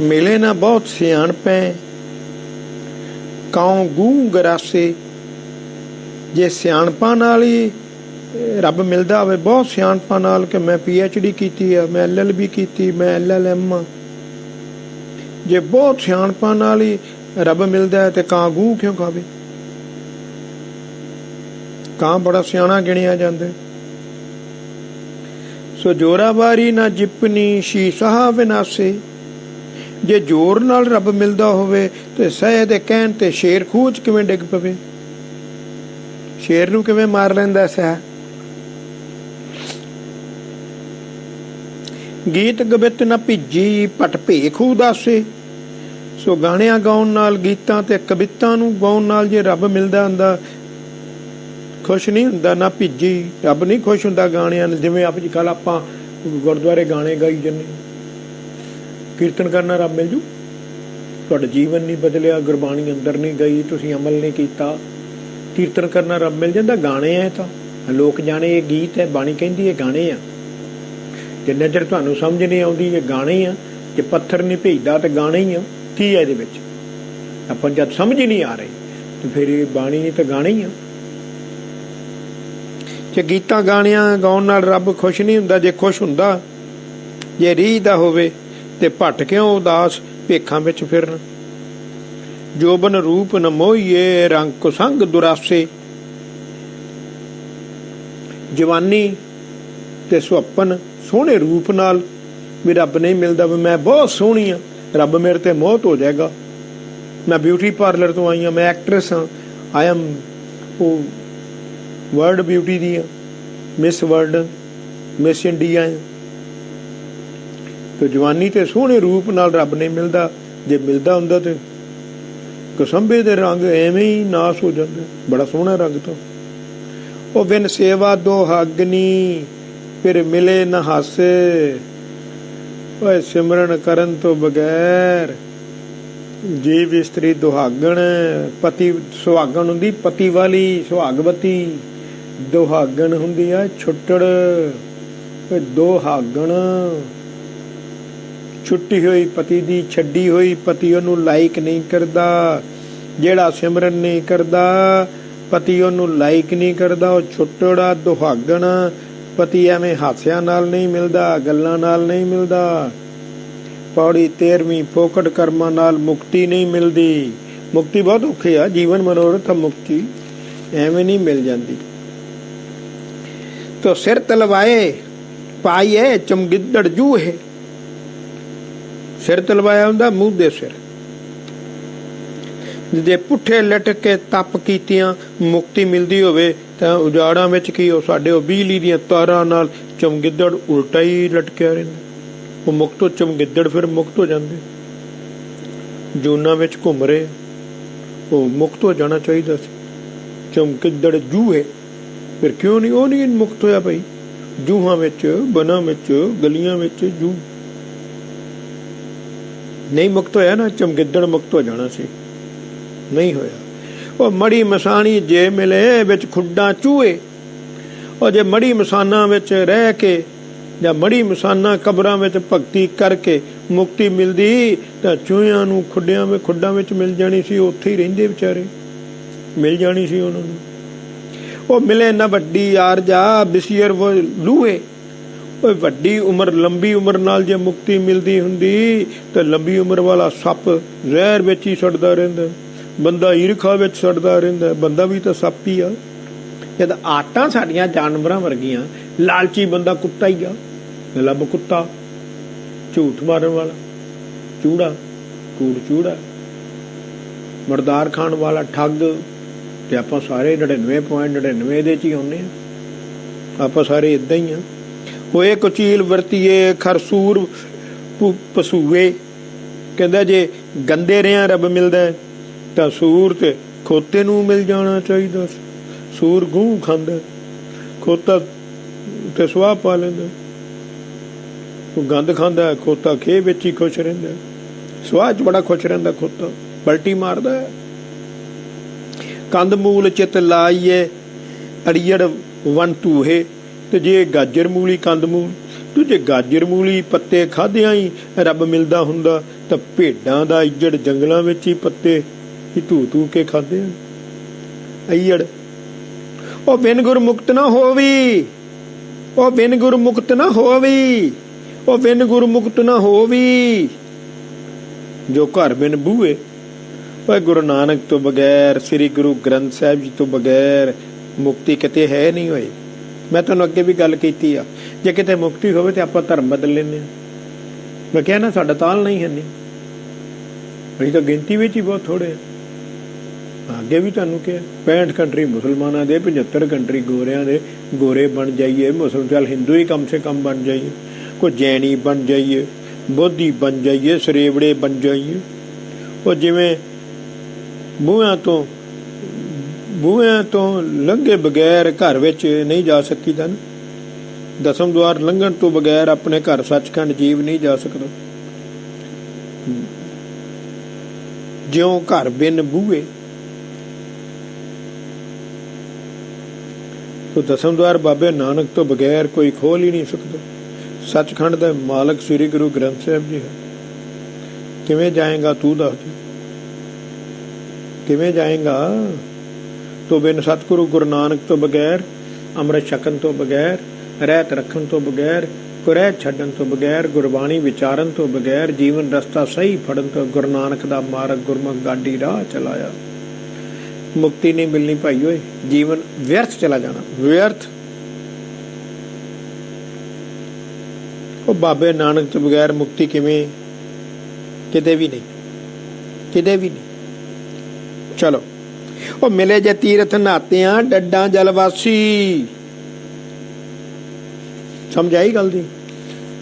मिले ना बहुत सियाणपै काउं गूं गरासे। जे सियाणपां नाल ही रब मिलदा होवे, बहुत सियाणपां नाल कि मैं PhD कीती है, मैं LLB कीती, मैं LLM हाँ, जे बहुत सियाणपां नाल ही रब मिलदा है ते कां गूं क्यों खावे? कां बड़ा सियाणा गिणिया जांदा। सो जोरावारी ना जिपनी शीसहा विनाशे। जे जोर नाल रब मिलदा होवे ते सह दे कहण ते शेर खूह च किवें डिग पवे? शेर नूं किवें मार लैंदा सह? गीत गबित ना भिजी पट भेख उदासे। सो गाणिਆਂ गाउण नाल, गीतां ते कवितां नूं गाउण नाल जे रब मिलदा हुंदा, खुश नहीं हुंदा ना भिजी। रब नहीं खुश हुंदा गाणिਆਂ नाल। जिवें ਅੱਜ ਕੱਲ੍ਹ ਆਪਾਂ गुरुद्वारे गाने गाई जन्ने, कीर्तन करना रब मिल जू? तुहाडा जीवन नहीं बदलिया, गुरबाणी अंदर नहीं गई, तुसीं अमल नहीं कीता, कीर्तन करना रब मिल जांदा? गाने है तां लोक जाने ये गीत है, बाणी कहंदी ये गाने आ। जिन्ना चਿਰ ਤੁਹਾਨੂੰ समझ नहीं आउंदी ये गाने आ, जे पत्थर नहीं भेजदा ते गाने ही आ। की है ਇਹਦੇ ਵਿੱਚ? ਆਪਾਂ जब समझ ही नहीं आ रही तो फिर ये बाणी तो गाने ही आ। जे गीतां गाणिਆਂ गाउण नाल रब खुश नहीं हुंदा? जे खुश हुंदा, जे रीझदा होवे ते भट क्यों उदास भेखां विच फिरन। जोबन रूप न मोहिए रंग कुसंग दुरासे। जवानी ते सुहप्पन सोहणे रूप नाल भी रब नहीं मिलदा। भी मैं बहुत सोहणी हाँ, रब मेरे ते मोहत हो जाएगा। मैं ब्यूटी पार्लर तो आई हाँ, मैं एक्ट्रेस हाँ, आई एम वो वर्ल्ड ब्यूटी दी हाँ, मिस वर्ल्ड, मिस इंडिया है। तो जवानी ते सोहणे रूप नाल रब नहीं मिलदा। जे मिलदा हुंदा ते कसंबे दे रंग एवें ही नाश हो जांदे। बड़ा सोहना रंग तो ओ बिन सेवा दो हागनी फिर मिले न हासे। ओए सिमरन करन तो बगैर जीव इस्त्री दुहागण। पति सुहागण हुंदी पति वाली, सुहागवती। दुहागण हुंदी आ छुट्टड़। दुहागण छुट्टी हुई पति दी, छड्डी हुई पति ओनू लाइक नहीं करदा। जेड़ा सिमरन नहीं करदा पति ओनू लाइक नहीं करदा, ओ छुट्टड़ा दुहागण। पति एवें हासिया नाल नहीं मिलदा, गल्लां नाल नहीं मिलदा। पौड़ी 13वीं फोकट कर्मां नाल मुक्ति नहीं मिलदी। मुक्ति बहुत औखी आ, जीवन मनोरथ मुक्ति एवें नहीं मिल जाती। तो सिर तलवाए पाइए चमगिद्दड़ जूहे। सिर तलवाया हुंदा मूंह दे सिर। जे पुठे लटक के तप कीतियां मुक्ति मिलदी होवे तां उजाड़ां विच की ओ साडे ओ बिजली दीयां तारां नाल चमगिद्दड़ उल्टा ही लटकिया रहिंदा। ओ मुक्त हो चमगिद्दड़ फिर मुक्त हो जांदे। जूनां विच घुम रहे, ओ मुक्त हो जाना चाहिदा सी। चमगिद्दड़ जूहे फिर क्यों नहीं ओ नहीं मुक्त होया भाई? जूहां विच, बनां विच, गलियां विच जू नहीं मुक्त होया ना, चमगिद्दड़ मुक्त हो जाना सी, नहीं होया। ਉਹ ਮੜੀ ਮਸਾਣੀ ਜੇ ਮਿਲੇ ਵਿੱਚ ਖੁੱਡਾਂ ਚੂਹੇ। ਉਹ ਜੇ ਮੜੀ ਮਸਾਨਾ ਵਿੱਚ ਰਹਿ ਕੇ ਜਾਂ ਮੜੀ ਮਸਾਨਾ ਕਬਰਾਂ ਵਿੱਚ ਭਗਤੀ ਕਰਕੇ ਮੁਕਤੀ ਮਿਲਦੀ ਤਾਂ ਚੂਹਿਆਂ ਨੂੰ ਖੁੱਡਾਂ ਵਿੱਚ ਮਿਲ ਜਾਣੀ ਸੀ। ਉੱਥੇ ਹੀ ਰਹਿੰਦੇ ਵਿਚਾਰੇ, ਮਿਲ ਜਾਣੀ ਸੀ ਉਹਨਾਂ ਨੂੰ। ਉਹ ਮਿਲੇ ਨਾ ਵੱਡੀ ਆਰਜਾ ਬਿਸੀਅਰ ਲੂਹੇ। ਉਹ ਵੱਡੀ ਉਮਰ, ਲੰਬੀ ਉਮਰ ਨਾਲ ਜੇ ਮੁਕਤੀ ਮਿਲਦੀ ਹੁੰਦੀ ਤਾਂ ਲੰਬੀ ਉਮਰ ਵਾਲਾ ਸੱਪ ਜ਼ਹਿਰ ਵਿੱਚ ਹੀ ਸੜਦਾ ਰਹਿੰਦਾ, ਬੰਦਾ ਈਰਖਾ ਵਿੱਚ ਸੜਦਾ ਰਹਿੰਦਾ। ਬੰਦਾ ਵੀ ਤਾਂ ਸੱਪ ਹੀ ਆ। ਜਦ ਆਟਾਂ ਸਾਡੀਆਂ ਜਾਨਵਰਾਂ ਵਰਗੀਆਂ, ਲਾਲਚੀ ਬੰਦਾ ਕੁੱਤਾ ਹੀ ਆ। ਲੱਭ ਕੁੱਤਾ, ਝੂਠ ਮਾਰਨ ਵਾਲਾ ਚੂੜਾ, ਕੂੜ ਚੂੜਾ, ਮਰਦਾਰ ਖਾਣ ਵਾਲਾ ਠੱਗ। ਤੇ ਆਪਾਂ ਸਾਰੇ 99.99 ਇਹਦੇ 'ਚ ਹੀ ਆਉਂਦੇ ਹਾਂ। ਆਪਾਂ ਸਾਰੇ ਇੱਦਾਂ ਹੀ ਆ। ਹੋਏ ਕੁਚੀਲ ਵਰਤੀਏ ਖਰਸੂਰ ਪਸੂਏ। ਕਹਿੰਦਾ ਜੇ ਗੰਦੇ ਰਿਹਾ ਰੱਬ ਮਿਲਦਾ ਤਾਂ ਸੂਰ ਤੇ ਖੋਤੇ ਨੂੰ ਮਿਲ ਜਾਣਾ ਚਾਹੀਦਾ। ਸੂਰ ਗੂੰ ਖਾਂਦਾ, ਖੋਤਾ ਤੇ ਸੁਆਹ ਪਾ ਲੈਂਦਾ। ਉਹ ਗੰਦ ਖਾਂਦਾ, ਖੋਤਾ ਖੇਹ ਵਿੱਚ ਹੀ ਖੁਸ਼ ਰਹਿੰਦਾ। ਸੁਆਹ 'ਚ ਬੜਾ ਖੁਸ਼ ਰਹਿੰਦਾ ਖੋਤਾ, ਪਲਟੀ ਮਾਰਦਾ। ਕੰਦ ਮੂਲ ਚਿੱਤ ਲਾਈਏ ਅੜੀਅੜ ਵਨ ਧੂਹੇ। ਤੇ ਜੇ ਗਾਜਰ ਮੂਲੀ ਕੰਦ ਮੂਲ ਤੂੰ ਜੇ ਗਾਜਰ ਮੂਲੀ ਪੱਤੇ ਖਾਧਿਆਂ ਹੀ ਰੱਬ ਮਿਲਦਾ ਹੁੰਦਾ ਤਾਂ ਭੇਡਾਂ ਦਾ ਇੱਜੜ ਜੰਗਲਾਂ ਵਿੱਚ ਹੀ ਪੱਤੇ ਹੀ ਧੂ ਕੇ ਖਾਦੇ ਹਨ। ਅਈੜ ਉਹ ਬਿਨ ਗੁਰ ਮੁਕਤ ਨਾ ਹੋਵੀ, ਉਹ ਬਿਨ ਗੁਰ ਮੁਕਤ ਨਾ ਹੋਵੀ, ਉਹ ਬਿਨ ਗੁਰ ਮੁਕਤ ਨਾ ਹੋਵੀ। ਜੋ ਘਰ ਬਿਨ ਬੂਹੇ, ਉਹ ਗੁਰੂ ਨਾਨਕ ਤੋਂ ਬਗੈਰ, ਸ੍ਰੀ ਗੁਰੂ ਗ੍ਰੰਥ ਸਾਹਿਬ ਜੀ ਤੋਂ ਬਗੈਰ ਮੁਕਤੀ ਕਿਤੇ ਹੈ ਨਹੀਂ ਹੋਈ। ਮੈਂ ਤੁਹਾਨੂੰ ਅੱਗੇ ਵੀ ਗੱਲ ਕੀਤੀ ਆ, ਜੇ ਕਿਤੇ ਮੁਕਤੀ ਹੋਵੇ ਤੇ ਆਪਾਂ ਧਰਮ ਬਦਲ ਲੈਂਦੇ ਹਾਂ। ਮੈਂ ਕਿਹਾ ਨਾ ਸਾਡਾ ਤਾਲ ਨਹੀਂ ਹੈ, ਨਹੀਂ ਅਸੀਂ ਤਾਂ ਗਿਣਤੀ ਵਿੱਚ ਹੀ ਬਹੁਤ ਥੋੜੇ। ਅੱਗੇ ਵੀ ਤੁਹਾਨੂੰ ਕਿਹਾ 65 ਕੰਟਰੀ ਮੁਸਲਮਾਨਾਂ ਦੇ, 75 ਕੰਟਰੀ ਗੋਰਿਆਂ ਦੇ। ਗੋਰੇ ਬਣ ਜਾਈਏ, ਮੁਸਲਮਾਨ ਚੱਲ ਹਿੰਦੂ ਹੀ ਕਮ ਸੇ ਕਮ ਬਣ ਜਾਈਏ, ਕੋਈ ਜੈਨੀ ਬਣ ਜਾਈਏ, ਬੋਧੀ ਬਣ ਜਾਈਏ, ਸਰੇਵੜੇ ਬਣ ਜਾਈਏ। ਉਹ ਜਿਵੇਂ ਬੂਹਿਆਂ ਤੋਂ ਲੰਘੇ ਬਗੈਰ ਘਰ ਵਿੱਚ ਨਹੀਂ ਜਾ ਸਕੀਦਾ ਨਾ, ਦਸਮ ਦੁਆਰ ਲੰਘਣ ਤੋਂ ਬਗੈਰ ਆਪਣੇ ਘਰ ਸੱਚਖੰਡ ਜੀਵ ਨਹੀਂ ਜਾ ਸਕਦਾ। ਜਿਉਂ ਘਰ ਬਿਨ ਬੂਹੇ, ਤੋ ਦਸਮ ਦੁਆਰ ਬਾਬੇ ਨਾਨਕ ਤੋਂ ਬਗੈਰ ਕੋਈ ਖੋਲ ਹੀ ਨਹੀਂ ਸਕਦਾ। ਸੱਚਖੰਡ ਦਾ ਮਾਲਕ ਸ੍ਰੀ ਗੁਰੂ ਗ੍ਰੰਥ ਸਾਹਿਬ ਜੀ ਹੈ। ਕਿਵੇਂ ਜਾਏਗਾ ਤੂੰ ਦੱਸ, ਕਿਵੇਂ ਜਾਏਗਾ? ਤੋ ਬਿਨ ਸਤਿਗੁਰੂ ਗੁਰੂ ਨਾਨਕ ਤੋਂ ਬਗੈਰ, ਅੰਮ੍ਰਿਤ ਛਕਣ ਤੋਂ ਬਗੈਰ, ਰਹਿਤ ਰੱਖਣ ਤੋਂ ਬਗੈਰ, ਕੁਰਹਿ ਛੱਡਣ ਤੋਂ ਬਗੈਰ, ਗੁਰਬਾਣੀ ਵਿਚਾਰਨ ਤੋਂ ਬਗੈਰ, ਜੀਵਨ ਰਸਤਾ ਸਹੀ ਫੜਨ ਤੋਂ, ਗੁਰੂ ਨਾਨਕ ਦਾ ਮਾਰਗ ਗੁਰਮੁਖ ਗਾਡੀ ਰਾਹ ਚਲਾਇਆ, ਮੁਕਤੀ ਨਹੀਂ ਮਿਲਣੀ ਭਾਈ ਓਏ। ਜੀਵਨ ਵਿਅਰਥ ਚਲਾ ਜਾਣਾ, ਵਿਅਰਥ। ਉਹ ਬਾਬੇ ਨਾਨਕ ਤੋਂ ਬਗੈਰ ਮੁਕਤੀ ਕਿਵੇਂ? ਕਿਤੇ ਵੀ ਨਹੀਂ, ਕਿਤੇ ਵੀ ਨਹੀਂ। ਚਲੋ ਉਹ ਮਿਲੇ ਜੇ ਤੀਰਥ ਨਾਤਿਆਂ ਡੱਡਾਂ ਜਲਵਾਸੀ। ਸਮਝ ਆਈ ਗੱਲ ਦੀ?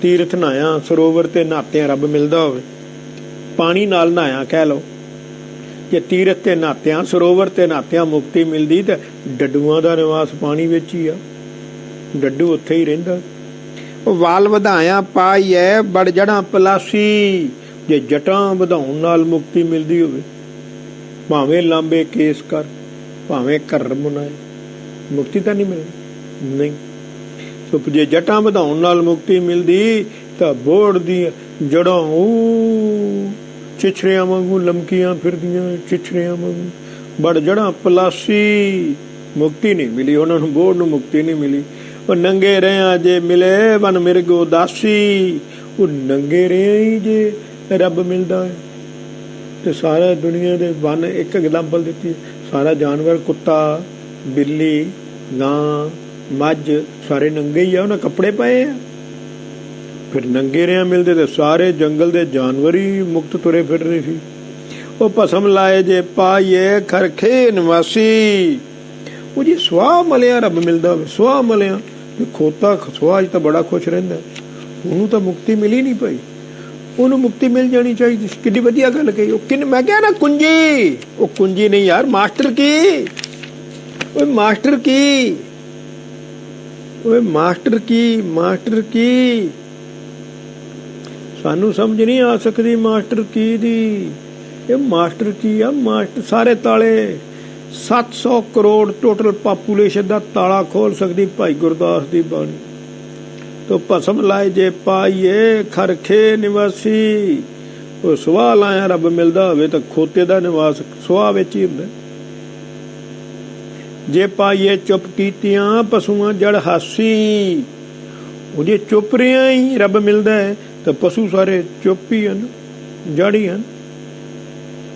ਤੀਰਥ ਨਹਾਇਆ, ਸਰੋਵਰ ਤੇ ਨਹਾਤਿਆਂ ਰੱਬ ਮਿਲਦਾ ਹੋਵੇ, ਪਾਣੀ ਨਾਲ ਨਹਾਇਆ ਕਹਿ ਲਓ। ਜੇ ਤੀਰਥ ਤੇ ਨਹਾਤਿਆਂ, ਸਰੋਵਰ ਤੇ ਨਹਾਤਿਆਂ ਮੁਕਤੀ ਮਿਲਦੀ ਤੇ ਡੱਡੂਆਂ ਦਾ ਨਿਵਾਸ ਪਾਣੀ ਵਿੱਚ ਹੀ ਆ, ਡੱਡੂ ਉੱਥੇ ਹੀ ਰਹਿੰਦਾ। ਉਹ ਵਾਲ ਵਧਾਇਆ ਪਾਈਐ ਬੜ ਜੜਾਂ ਪਲਾਸੀ। ਜੇ ਜਟਾਂ ਵਧਾਉਣ ਨਾਲ ਮੁਕਤੀ ਮਿਲਦੀ ਹੋਵੇ, ਭਾਵੇਂ ਲਾਂਬੇ ਕੇਸ ਕਰ, ਭਾਵੇਂ ਘਰ ਮੁਨਾਏ, ਮੁਕਤੀ ਤਾਂ ਨਹੀਂ ਮਿਲਣੀ। ਨਹੀਂ, ਸੋ ਜੇ ਜਟਾਂ ਵਧਾਉਣ ਨਾਲ ਮੁਕਤੀ ਮਿਲਦੀ ਤਾਂ ਬੋੜ ਦੀਆਂ ਜੜਾਂ ਉਹ ਚਿਛੜਿਆਂ ਵਾਂਗੂ ਲਮਕੀਆਂ ਫਿਰਦੀਆਂ, ਚਿਛੜਿਆਂ ਵਾਂਗੂ ਬੜ ਜੜਾਂ ਪਲਾਸੀ। ਮੁਕਤੀ ਨਹੀਂ ਮਿਲੀ ਉਹਨਾਂ ਨੂੰ, ਬੋੜ ਨੂੰ ਮੁਕਤੀ ਨਹੀਂ ਮਿਲੀ। ਉਹ ਨੰਗੇ ਰਹਿਆ ਜੇ ਮਿਲੇ ਵਨ ਮਿਰਗ ਉਦਾਸੀ। ਉਹ ਨੰਗੇ ਰਹਿਆ ਹੀ ਜੇ ਰੱਬ ਮਿਲਦਾ ਹੈ ਤੇ ਸਾਰਾ ਦੁਨੀਆ ਦੇ ਵਨ, ਇੱਕ ਐਗਜ਼ਾਮਪਲ ਦਿੱਤੀ, ਸਾਰਾ ਜਾਨਵਰ, ਕੁੱਤਾ, ਬਿੱਲੀ, ਗਾਂ, ਮੱਝ, ਸਾਰੇ ਨੰਗੇ ਹੀ ਆ, ਉਹਨਾਂ ਕੱਪੜੇ ਪਾਏ ਆ। ਫਿਰ ਨੰਗੇ ਰਿਆਂ ਮਿਲਦੇ ਤੇ ਸਾਰੇ ਜੰਗਲ ਦੇ ਜਾਨਵਰ ਹੀ ਮੁਕਤ ਤੁਰੇ ਫਿਰ ਰਹੇ ਸੀ। ਉਹ ਭਸਮ ਲਾਏ ਜੇ ਪਾਈਏ ਖਰਖੇ ਨਿਵਾਸੀ। ਉਹ ਜੀ ਸੁਆਹ ਮਲਿਆ ਰੱਬ ਮਿਲਦਾ ਹੋਵੇ, ਸੁਆਹ ਮਲਿਆ ਤੇ ਖੋਤਾ ਸੁਆਹ ਤਾਂ ਬੜਾ ਖੁਸ਼ ਰਹਿੰਦਾ, ਉਹਨੂੰ ਤਾਂ ਮੁਕਤੀ ਮਿਲੀ ਨਹੀਂ ਪਈ। ਉਹਨੂੰ ਮੁਕਤੀ ਮਿਲ ਜਾਣੀ ਚਾਹੀਦੀ। ਕਿੰਨੀ ਵਧੀਆ ਗੱਲ ਕਹੀ। ਉਹ ਮੈਂ ਕਿਹਾ ਨਾ ਕੁੰਜੀ, ਉਹ ਕੁੰਜੀ ਨਹੀਂ ਯਾਰ, ਮਾਸਟਰ ਕੀ, ਓਏ ਮਾਸਟਰ ਕੀ, ਓਏ ਮਾਸਟਰ ਕੀ, ਮਾਸਟਰ ਕੀ। ਸਾਨੂੰ ਸਮਝ ਨਹੀਂ ਆ ਸਕਦੀ ਮਾਸਟਰ ਕੀ ਦੀ। ਇਹ ਮਾਸਟਰ ਕੀ ਆ? ਮਾਸਟਰ ਸਾਰੇ ਤਾਲੇ 700 ਕਰੋੜ ਟੋਟਲ ਪਾਪੂਲੇਸ਼ਨ ਦਾ ਤਾਲਾ ਖੋਲ ਸਕਦੀ ਭਾਈ ਗੁਰਦਾਸ ਦੀ ਬਾਣੀ। ਤੋ ਭਸਮ ਲਾਏ ਜੇ ਪਾਈਏ ਖਰਖੇ ਨਿਵਾਸੀ। ਉਹ ਸੁਆਹ ਲਾਇਆ ਰੱਬ ਮਿਲਦਾ ਹੋਵੇ ਤਾਂ ਖੋਤੇ ਦਾ ਨਿਵਾਸ ਸੁਆਹ ਵਿੱਚ ਹੀ ਹੁੰਦਾ। ਜੇ ਪਾਈਏ ਚੁੱਪ ਕੀਤੀਆਂ ਪਸ਼ੂਆਂ ਜੜ ਹਾਸੀ। ਉਹ ਜੇ ਚੁੱਪ ਰਿਹਾ ਹੀ ਰੱਬ ਮਿਲਦਾ ਹੈ ਤਾਂ ਪਸ਼ੂ ਸਾਰੇ ਚੁੱਪ ਹੀ ਹਨ, ਜੜ ਹੀ ਹਨ,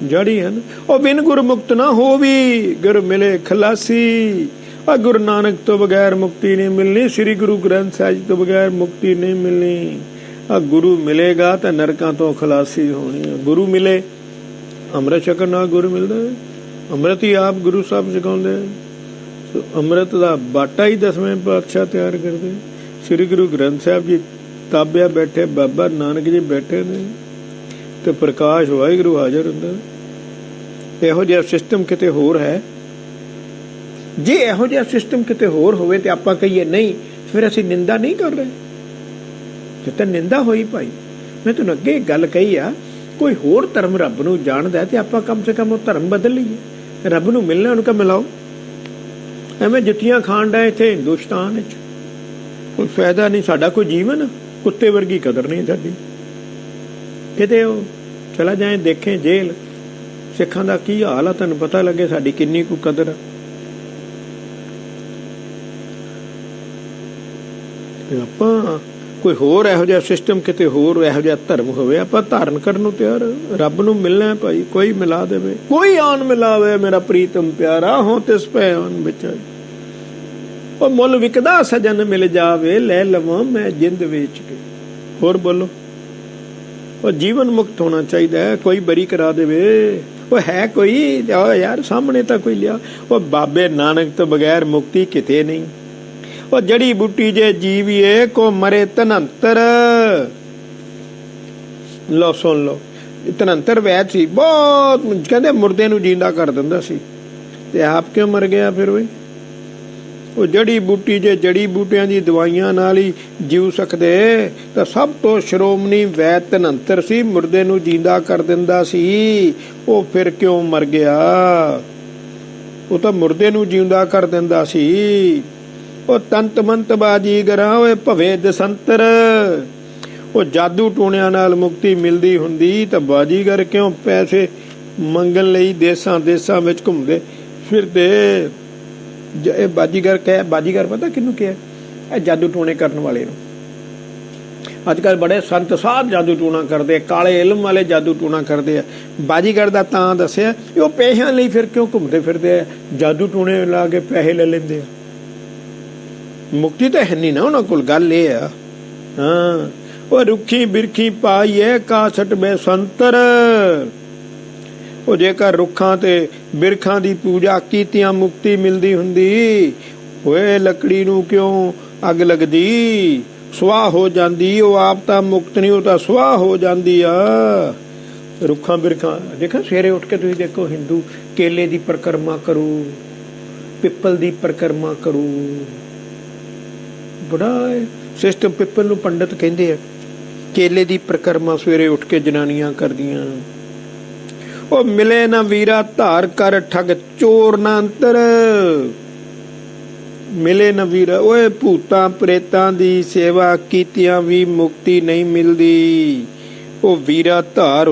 ਜੜ ਹੀ ਹਨ। ਉਹ ਬਿਨ ਗੁਰ ਮੁਕਤ ਨਾ ਹੋਵੀ, ਗੁਰ ਮਿਲੇ ਖਲਾਸੀ। ਆ ਗੁਰੂ ਨਾਨਕ ਤੋਂ ਬਗੈਰ ਮੁਕਤੀ ਨਹੀਂ ਮਿਲਣੀ, ਸ੍ਰੀ ਗੁਰੂ ਗ੍ਰੰਥ ਸਾਹਿਬ ਤੋਂ ਬਗੈਰ ਮੁਕਤੀ ਨਹੀਂ ਮਿਲਣੀ। ਆ ਗੁਰੂ ਮਿਲੇਗਾ ਤਾਂ ਨਰਕਾਂ ਤੋਂ ਖਲਾਸੀ ਹੋਣੀ ਹੈ। ਗੁਰੂ ਮਿਲੇ, ਅੰਮ੍ਰਿਤ ਛਕਣ ਨਾਲ ਗੁਰੂ ਮਿਲਦਾ ਹੈ। ਅੰਮ੍ਰਿਤ ਹੀ ਆਪ ਗੁਰੂ ਸਾਹਿਬ ਛਕਾਉਂਦੇ। ਅੰਮ੍ਰਿਤ ਦਾ ਬਾਟਾ ਹੀ 10ਵੇਂ ਪਾਤਸ਼ਾਹ ਤਿਆਰ ਕਰਦੇ। ਸ੍ਰੀ ਗੁਰੂ ਗ੍ਰੰਥ ਸਾਹਿਬ ਜੀ ਤਾਬਿਆ ਬੈਠੇ, ਬਾਬਾ ਨਾਨਕ ਜੀ ਬੈਠੇ ਨੇ ਤੇ ਪ੍ਰਕਾਸ਼ ਵਾਹਿਗੁਰੂ ਹਾਜ਼ਰ ਹੁੰਦਾ। ਇਹੋ ਜਿਹਾ ਸਿਸਟਮ ਕਿਤੇ ਹੋਰ ਹੈ? ਜੇ ਇਹੋ ਜਿਹਾ ਸਿਸਟਮ ਕਿਤੇ ਹੋਰ ਹੋਵੇ ਤੇ ਆਪਾਂ ਕਹੀਏ ਨਹੀਂ, ਫਿਰ ਅਸੀਂ ਨਿੰਦਾ ਨਹੀਂ ਕਰ ਰਹੇ। ਜੇ ਤਾਂ ਨਿੰਦਾ ਹੋਈ ਭਾਈ, ਮੈਂ ਤੁਹਾਨੂੰ ਅੱਗੇ ਗੱਲ ਕਹੀ ਆ, ਕੋਈ ਹੋਰ ਧਰਮ ਰੱਬ ਨੂੰ ਜਾਣਦਾ ਤੇ ਆਪਾਂ ਕਮ ਸੇ ਕਮ ਉਹ ਧਰਮ ਬਦਲ ਲਈਏ। ਰੱਬ ਨੂੰ ਮਿਲਣਾ ਉਹਨੂੰ ਕਹ ਮਿਲਾਓ। ਐਵੇਂ ਜੁੱਤੀਆਂ ਖਾਣ ਦਾ ਇੱਥੇ ਹਿੰਦੁਸਤਾਨ ਵਿੱਚ ਕੋਈ ਫਾਇਦਾ ਨਹੀਂ। ਸਾਡਾ ਕੋਈ ਜੀਵਨ ਕੁੱਤੇ ਵਰਗੀ ਕਦਰ ਨਹੀਂ ਸਾਡੀ। ਕਿਤੇ ਉਹ ਚਲਾ ਜਾਏ ਦੇਖੇ ਜੇਲ੍ਹ ਸਿੱਖਾਂ ਦਾ ਕੀ ਹਾਲ ਆ, ਤੁਹਾਨੂੰ ਪਤਾ ਲੱਗੇ ਸਾਡੀ ਕਿੰਨੀ ਕੁ ਕਦਰ ਆ। ਆਪਾਂ ਕੋਈ ਹੋਰ ਇਹੋ ਜਿਹਾ ਸਿਸਟਮ, ਕਿਤੇ ਹੋਰ ਇਹੋ ਜਿਹਾ ਧਰਮ ਹੋਵੇ, ਆਪਾਂ ਧਾਰਨ ਕਰਨ ਨੂੰ ਤਿਆਰ। ਰੱਬ ਨੂੰ ਮਿਲਣਾ ਭਾਈ, ਕੋਈ ਮਿਲਾ ਦੇਵੇ, ਕੋਈ ਆਨ ਮਿਲਾਵੇ ਮੇਰਾ ਪ੍ਰੀਤਮ ਪਿਆਰਾ, ਹੋ ਤਿਸ ਪੈ ਆਨ ਵਿਚਾਈ। ਉਹ ਮੁੱਲ ਵਿਕਦਾ ਸਜਨ ਮਿਲ ਜਾਵੇ, ਲੈ ਲਵਾਂ ਮੈਂ ਜਿੰਦ ਵੇਚ ਕੇ। ਹੋਰ ਬੋਲੋ। ਉਹ ਜੀਵਨ ਮੁਕਤ ਹੋਣਾ ਚਾਹੀਦਾ ਹੈ, ਕੋਈ ਬਰੀ ਕਰਾ ਦੇਵੇ। ਉਹ ਹੈ ਕੋਈ ਯਾਰ ਸਾਹਮਣੇ ਤਾਂ ਕੋਈ ਲਿਆ। ਉਹ ਬਾਬੇ ਨਾਨਕ ਤੋਂ ਬਗੈਰ ਮੁਕਤੀ ਕਿਤੇ ਨਹੀਂ। ਉਹ ਜੜੀ ਬੂਟੀ ਜੇ ਜੀਵੀਏ ਕੋ ਮਰੇ ਤਨੰਤਰ। ਲੋ ਸੁਣ ਲੋ, ਤਨੰਤਰ ਵੈਦ ਸੀ ਬਹੁਤ, ਕਹਿੰਦੇ ਮੁਰਦੇ ਨੂੰ ਜਿੰਦਾ ਕਰ ਦਿੰਦਾ ਸੀ, ਤੇ ਆਪ ਕਿਉਂ ਮਰ ਗਿਆ ਫਿਰ? ਉਹ ਜੜੀ ਬੂਟੀ ਜੇ ਜੜੀ ਬੂਟਿਆਂ ਦੀ ਦਵਾਈਆਂ ਨਾਲ ਹੀ ਜੀਉ ਸਕਦੇ, ਤਾਂ ਸਭ ਤੋਂ ਸ਼੍ਰੋਮਣੀ ਵੈਦ ਤਨੰਤਰ ਸੀ, ਮੁਰਦੇ ਨੂੰ ਜਿੰਦਾ ਕਰ ਦਿੰਦਾ ਸੀ। ਉਹ ਫਿਰ ਕਿਉਂ ਮਰ ਗਿਆ? ਉਹ ਤਾਂ ਮੁਰਦੇ ਨੂੰ ਜਿਉਂਦਾ ਕਰ ਦਿੰਦਾ ਸੀ। ਉਹ ਤੰਤ ਮੰਤ ਬਾਜੀਗਰਾਂ ਓਏ ਭਵੇ ਦਸੰਤਰ। ਉਹ ਜਾਦੂ ਟੂਣਿਆਂ ਨਾਲ ਮੁਕਤੀ ਮਿਲਦੀ ਹੁੰਦੀ ਤਾਂ ਬਾਜੀਗਰ ਕਿਉਂ ਪੈਸੇ ਮੰਗਣ ਲਈ ਦੇਸਾਂ ਦੇਸਾਂ ਵਿੱਚ ਘੁੰਮਦੇ ਫਿਰਦੇ? ਇਹ ਬਾਜੀਗਰ ਕਹਿ, ਬਾਜੀਗਰ ਪਤਾ ਕਿਹਨੂੰ ਕਿਹਾ? ਇਹ ਜਾਦੂ ਟੂਣੇ ਕਰਨ ਵਾਲੇ ਨੂੰ। ਅੱਜ ਕੱਲ੍ਹ ਬੜੇ ਸੰਤ ਸਾਧ ਜਾਦੂ ਟੂਣਾ ਕਰਦੇ, ਕਾਲੇ ਇਲਮ ਵਾਲੇ ਜਾਦੂ ਟੂਣਾ ਕਰਦੇ ਆ। ਬਾਜੀਗਰ ਦਾ ਤਾਂ ਦੱਸਿਆ ਉਹ ਪੈਸਿਆਂ ਲਈ ਫਿਰ ਕਿਉਂ ਘੁੰਮਦੇ ਫਿਰਦੇ ਆ, ਜਾਦੂ ਟੂਣੇ ਲਾ ਕੇ ਪੈਸੇ ਲੈ ਲੈਂਦੇ ਆ। ਮੁਕਤੀ ਤਾਂ ਹੈ ਨਹੀਂ ਨਾ ਉਹਨਾਂ ਕੋਲ। ਗੱਲ ਇਹ ਆ, ਹਾਂ ਉਹ ਰੁੱਖੀ ਬਿਰਖੀ ਪਾਈਏ ਕਾਸਟ ਬੇ ਸੰਤਰ। ਉਹ ਜੇਕਰ ਰੁੱਖਾਂ ਤੇ ਬਿਰਖਾਂ ਦੀ ਪੂਜਾ ਕੀਤਿਆਂ ਮੁਕਤੀ ਮਿਲਦੀ ਹੁੰਦੀ, ਓਏ ਲੱਕੜੀ ਨੂੰ ਕਿਉਂ ਅੱਗ ਲੱਗਦੀ? ਸੁਆਹ ਹੋ ਜਾਂਦੀ। ਉਹ ਆਪ ਤਾਂ ਮੁਕਤ ਨਹੀਂ, ਉਹ ਤਾਂ ਸੁਆਹ ਹੋ ਜਾਂਦੀ ਆ। ਰੁੱਖਾਂ ਬਿਰਖਾਂ ਦੇਖੋ, ਸਵੇਰੇ ਉੱਠ ਕੇ ਤੁਸੀਂ ਦੇਖੋ, ਹਿੰਦੂ ਕੇਲੇ ਦੀ ਪਰਿਕਰਮਾ ਕਰੂ, ਪਿੱਪਲ ਦੀ ਪਰਿਕਰਮਾ ਕਰੂ। ਬੜਾ ਸਿਸਟਮ। ਪਿੱਪਲ ਨੂੰ ਪੰਡਤ ਕਹਿੰਦੇ ਆ। ਕੇਲੇ ਦੀ ਪਰਿਕਰਮਾ ਸਵੇਰੇ ਉੱਠ ਕੇ ਜਨਾਨੀਆਂ ਕਰਦੀਆਂ। ਉਹ ਮਿਲੇ ਨਾ ਵੀਰਾ ਧਾਰ ਕਰ ਠੱਗ ਚੋਰ ਨਾ ਅੰਤਰ। ਮਿਲੇ ਨਾ ਵੀਰਾ, ਓਏ ਭੂਤਾਂ ਪ੍ਰੇਤਾਂ ਦੀ ਸੇਵਾ ਕੀਤਿਆਂ ਵੀ ਮੁਕਤੀ ਨਹੀਂ ਮਿਲਦੀ। ਉਹ ਵੀਰਾ ਧਾਰ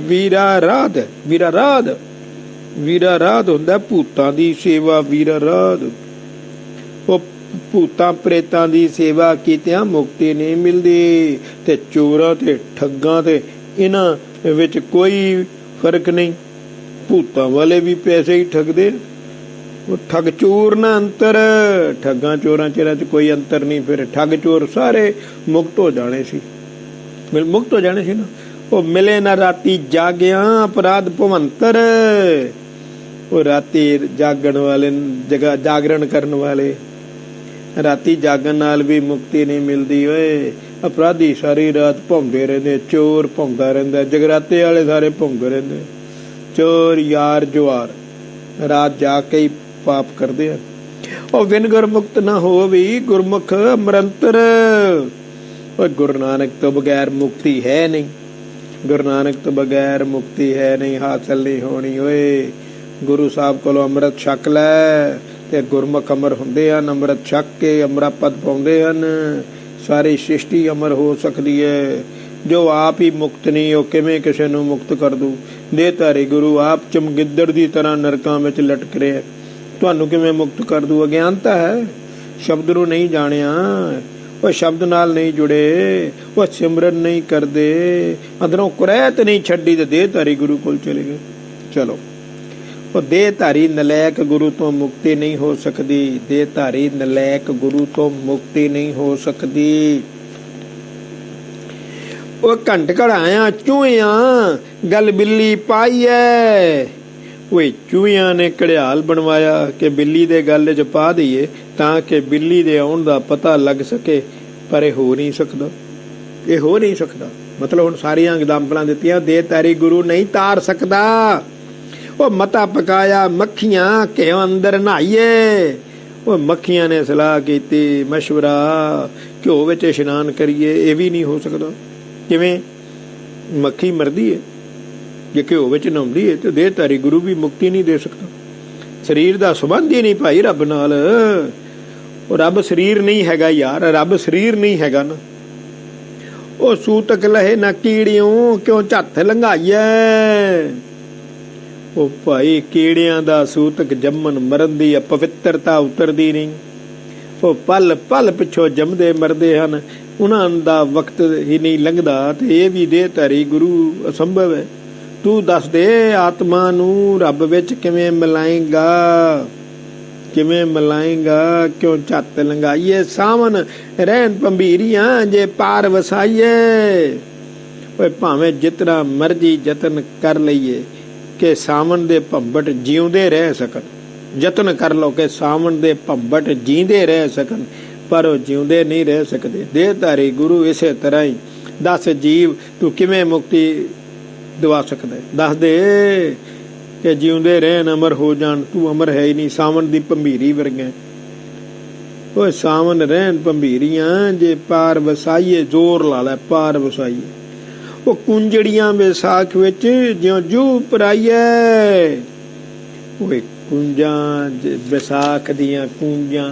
ਵੀਰਾ ਰਾਧ, ਵੀਰਾ ਰਾਧ, ਵੀਰਾ ਰਾਧ ਹੁੰਦਾ ਭੂਤਾਂ ਦੀ ਸੇਵਾ, ਵੀਰਾ ਰਾਧ। ਉਹ ਭੂਤਾਂ ਪ੍ਰੇਤਾਂ ਦੀ ਸੇਵਾ ਕੀਤਿਆਂ ਮੁਕਤੀ ਨਹੀਂ ਮਿਲਦੀ। ਤੇ ਚੋਰਾਂ ਤੇ ਠੱਗਾਂ ਤੇ ਇਹਨਾਂ ਵਿੱਚ ਕੋਈ ਫਰਕ ਨਹੀਂ। ਭੂਤਾਂ ਵਾਲੇ ਵੀ ਪੈਸੇ ਹੀ ਠੱਗਦੇ। ਉਹ ਠੱਗ ਚੋਰ ਨਾ ਅੰਤਰ। ਠੱਗਾਂ ਚੋਰਾਂ ਚ ਕੋਈ ਅੰਤਰ ਨਹੀਂ। ਫਿਰ ਠੱਗ ਚੋਰ ਸਾਰੇ ਮੁਕਤ ਹੋ ਜਾਣੇ ਸੀ, ਮੁਕਤ ਹੋ ਜਾਣੇ ਸੀ ਨਾ। ਉਹ ਮਿਲੇ ਨਾ ਰਾਤੀ ਜਾਗਿਆ ਅਪਰਾਧ ਭਵੰਤਰ। ਉਹ ਰਾਤੀ ਜਾਗਣ ਵਾਲੇ, ਜਗ੍ਹਾ ਜਾਗਰਣ ਕਰਨ ਵਾਲੇ, ਰਾਤੀ ਜਾਗਣ ਨਾਲ ਵੀ ਮੁਕਤੀ ਨਹੀਂ ਮਿਲਦੀ। ਓਏ ਅਪਰਾਧੀ ਸਾਰੀ ਰਾਤ ਭੌਂਦੇ ਰਹਿੰਦੇ, ਚੋਰ ਭੌਂਦਾ ਰਹਿੰਦਾ, ਜਗਰਾਤੇ ਵਾਲੇ ਸਾਰੇ ਭੌਂਦੇ ਰਹਿੰਦੇ। ਚੋਰ ਯਾਰ ਜੁਆਰ ਰਾਤ ਜਾ ਕੇ ਹੀ ਪਾਪ ਕਰਦੇ ਆ। ਉਹ ਬਿਨ ਗੁਰਮੁਖਤ ਨਾ ਹੋਵੀ ਗੁਰਮੁਖ ਅਮਰੰਤਰ। ਉਹ ਗੁਰੂ ਨਾਨਕ ਤੋਂ ਬਗੈਰ ਮੁਕਤੀ ਹੈ ਨਹੀਂ। ਗੁਰੂ ਨਾਨਕ ਤੋਂ ਬਗੈਰ ਮੁਕਤੀ ਹੈ ਨਹੀਂ, ਹਾਸਲ ਨਹੀਂ ਹੋਣੀ। ਓਏ ਗੁਰੂ ਸਾਹਿਬ ਕੋਲੋਂ ਅੰਮ੍ਰਿਤ ਛਕ ਲੈ ਤੇ ਗੁਰਮੁਖ ਅਮਰ ਹੁੰਦੇ ਹਨ। ਅੰਮ੍ਰਿਤ ਛਕ ਕੇ ਅੰਮ੍ਰਿਤ ਪਦ ਪਾਉਂਦੇ ਹਨ। ਸਾਰੀ ਸ੍ਰਿਸ਼ਟੀ ਅਮਰ ਹੋ ਸਕਦੀ ਹੈ। ਜੋ ਆਪ ਹੀ ਮੁਕਤ ਨਹੀਂ, ਉਹ ਕਿਵੇਂ ਕਿਸੇ ਨੂੰ ਮੁਕਤ ਕਰ ਦੂ? ਦੇ ਧਾਰੀ ਗੁਰੂ ਆਪ ਚਮਗਿੱਦੜ ਦੀ ਤਰ੍ਹਾਂ ਨਰਕਾਂ ਵਿੱਚ ਲਟਕ ਰਿਹਾ, ਤੁਹਾਨੂੰ ਕਿਵੇਂ ਮੁਕਤ ਕਰ ਦੂ? ਅਗਿਆਨਤਾ ਹੈ, ਸ਼ਬਦ ਨੂੰ ਨਹੀਂ ਜਾਣਿਆ, ਉਹ ਸ਼ਬਦ ਨਾਲ ਨਹੀਂ ਜੁੜੇ, ਉਹ ਸਿਮਰਨ ਨਹੀਂ ਕਰਦੇ, ਅੰਦਰੋਂ ਕੁਰੈਤ ਨਹੀਂ ਛੱਡੀ ਤੇ ਦੇ ਧਾਰੀ ਗੁਰੂ ਕੋਲ ਚਲੇ ਗਏ। ਚਲੋ, ਉਹ ਦੇਹ ਧਾਰੀ ਨਲਾਇਕ ਗੁਰੂ ਤੋਂ ਮੁਕਤੀ ਨਹੀਂ ਹੋ ਸਕਦੀ। ਦੇਹ ਧਾਰੀ ਨਲਾਇਕ ਗੁਰੂ ਤੋਂ ਮੁਕਤੀ ਨਹੀਂ ਹੋ ਸਕਦੀ। ਉਹ ਘੰਟ ਘੜਾਇਆ ਚੂਹਿਆਂ ਗੱਲ ਬਿੱਲੀ ਪਾਈ ਐ। ਓਏ ਚੂਹਿਆਂ ਨੇ ਘੜਿਆਲ ਬਣਵਾਇਆ ਕਿ ਬਿੱਲੀ ਦੇ ਗੱਲ 'ਚ ਪਾ ਦਈਏ ਤਾਂ ਕਿ ਬਿੱਲੀ ਦੇ ਆਉਣ ਦਾ ਪਤਾ ਲੱਗ ਸਕੇ, ਪਰ ਇਹ ਹੋ ਨਹੀਂ ਸਕਦਾ। ਇਹ ਹੋ ਨਹੀਂ ਸਕਦਾ। ਮਤਲਬ ਹੁਣ ਸਾਰੀਆਂ ਐਗਜ਼ਾਮਪਲਾਂ ਦਿੱਤੀਆਂ, ਦੇਹ ਧਾਰੀ ਗੁਰੂ ਨਹੀਂ ਤਾਰ ਸਕਦਾ। ਉਹ ਮਤਾ ਪਕਾਇਆ ਮੱਖੀਆਂ ਘਿਓ ਅੰਦਰ ਨਹਾਈਏ। ਉਹ ਮੱਖੀਆਂ ਨੇ ਸਲਾਹ ਕੀਤੀ, ਮਸ਼ਵਰਾ, ਘਿਓ ਵਿੱਚ ਇਸ਼ਨਾਨ ਕਰੀਏ। ਇਹ ਵੀ ਨਹੀਂ ਹੋ ਸਕਦਾ। ਕਿਵੇਂ? ਮੱਖੀ ਮਰਦੀ ਹੈ, ਜੇ ਘਿਓ ਵਿੱਚ ਨਹਾਉਂਦੀ ਹੈ ਤੇ ਦੇਹ ਧਾਰੀ ਗੁਰੂ ਵੀ ਮੁਕਤੀ ਨਹੀਂ ਦੇ ਸਕਦਾ। ਸਰੀਰ ਦਾ ਸੰਬੰਧ ਹੀ ਨਹੀਂ ਭਾਈ ਰੱਬ ਨਾਲ। ਉਹ ਰੱਬ ਸਰੀਰ ਨਹੀਂ ਹੈਗਾ ਯਾਰ, ਰੱਬ ਸਰੀਰ ਨਹੀਂ ਹੈਗਾ ਨਾ। ਉਹ ਸੂਤਕ ਲਹੇ ਨਾ ਕੀੜਿਓ ਕਿਉਂ ਝੱਥ ਲੰਘਾਈਐ। ਉਹ ਭਾਈ ਕੀੜਿਆਂ ਦਾ ਸੂਤਕ ਜੰਮਣ ਮਰਨ ਦੀ ਪਵਿੱਤਰਤਾ ਉਤਰਦੀ ਨਹੀਂ। ਉਹ ਪਲ ਪਲ ਪਿੱਛੋਂ ਜੰਮਦੇ ਮਰਦੇ ਹਨ, ਉਹਨਾਂ ਦਾ ਵਕਤ ਹੀ ਨਹੀਂ ਲੰਘਦਾ। ਤੇ ਇਹ ਵੀ ਦੇ ਧਾਰੀ ਗੁਰੂ ਅਸੰਭਵ ਹੈ। ਤੂੰ ਦੱਸ ਦੇ ਆਤਮਾ ਨੂੰ ਰੱਬ ਵਿੱਚ ਕਿਵੇਂ ਮਿਲਾਏਂਗਾ, ਕਿਵੇਂ ਮਿਲਾਏਂਗਾ। ਕਿਉਂ ਝੱਤ ਲੰਘਾਈਏ ਸਾਵਨ ਰਹਿਣ ਭੰਬੀਰੀਆਂ ਜੇ ਪਾਰ ਵਸਾਈਏ। ਓਏ ਭਾਵੇਂ ਜਿਤਨਾ ਮਰਜੀ ਯਤਨ ਕਰ ਲਈਏ ਕਿ ਸਾਵਣ ਦੇ ਭੰਬਟ ਜਿਉਂਦੇ ਰਹਿ ਸਕਣ। ਯਤਨ ਕਰ ਲਓ ਕਿ ਸਾਵਣ ਦੇ ਭੰਬਟ ਜੀਂਦੇ ਰਹਿ ਸਕਣ, ਪਰ ਉਹ ਜਿਉਂਦੇ ਨਹੀਂ ਰਹਿ ਸਕਦੇ। ਦੇਹ ਧਾਰੀ ਗੁਰੂ ਇਸੇ ਤਰ੍ਹਾਂ ਹੀ ਦੱਸ ਜੀਵ ਤੂੰ ਕਿਵੇਂ ਮੁਕਤੀ ਦਵਾ ਸਕਦਾ। ਦੱਸ ਦੇ ਕਿ ਜਿਉਂਦੇ ਰਹਿਣ ਅਮਰ ਹੋ ਜਾਣ। ਤੂੰ ਅਮਰ ਹੈ ਹੀ ਨਹੀਂ, ਸਾਵਣ ਦੀ ਭੰਬੀਰੀ ਵਰਗਾ। ਓਏ ਸਾਵਣ ਰਹਿਣ ਭੰਬੀਰੀਆਂ ਜੇ ਪਾਰ ਵਸਾਈਏ। ਜ਼ੋਰ ਲਾ ਲੈ, ਪਾਰ ਵਸਾਈਏ। ਉਹ ਕੁੰਜੜੀਆਂ ਵਿਸਾਖ ਵਿੱਚ ਜਿਉਂ ਜੂ ਪਰਾਈਏ। ਓਏ ਕੁੰਜਾਂ ਵਿਸਾਖ ਦੀਆਂ ਕੂੰਜਾਂ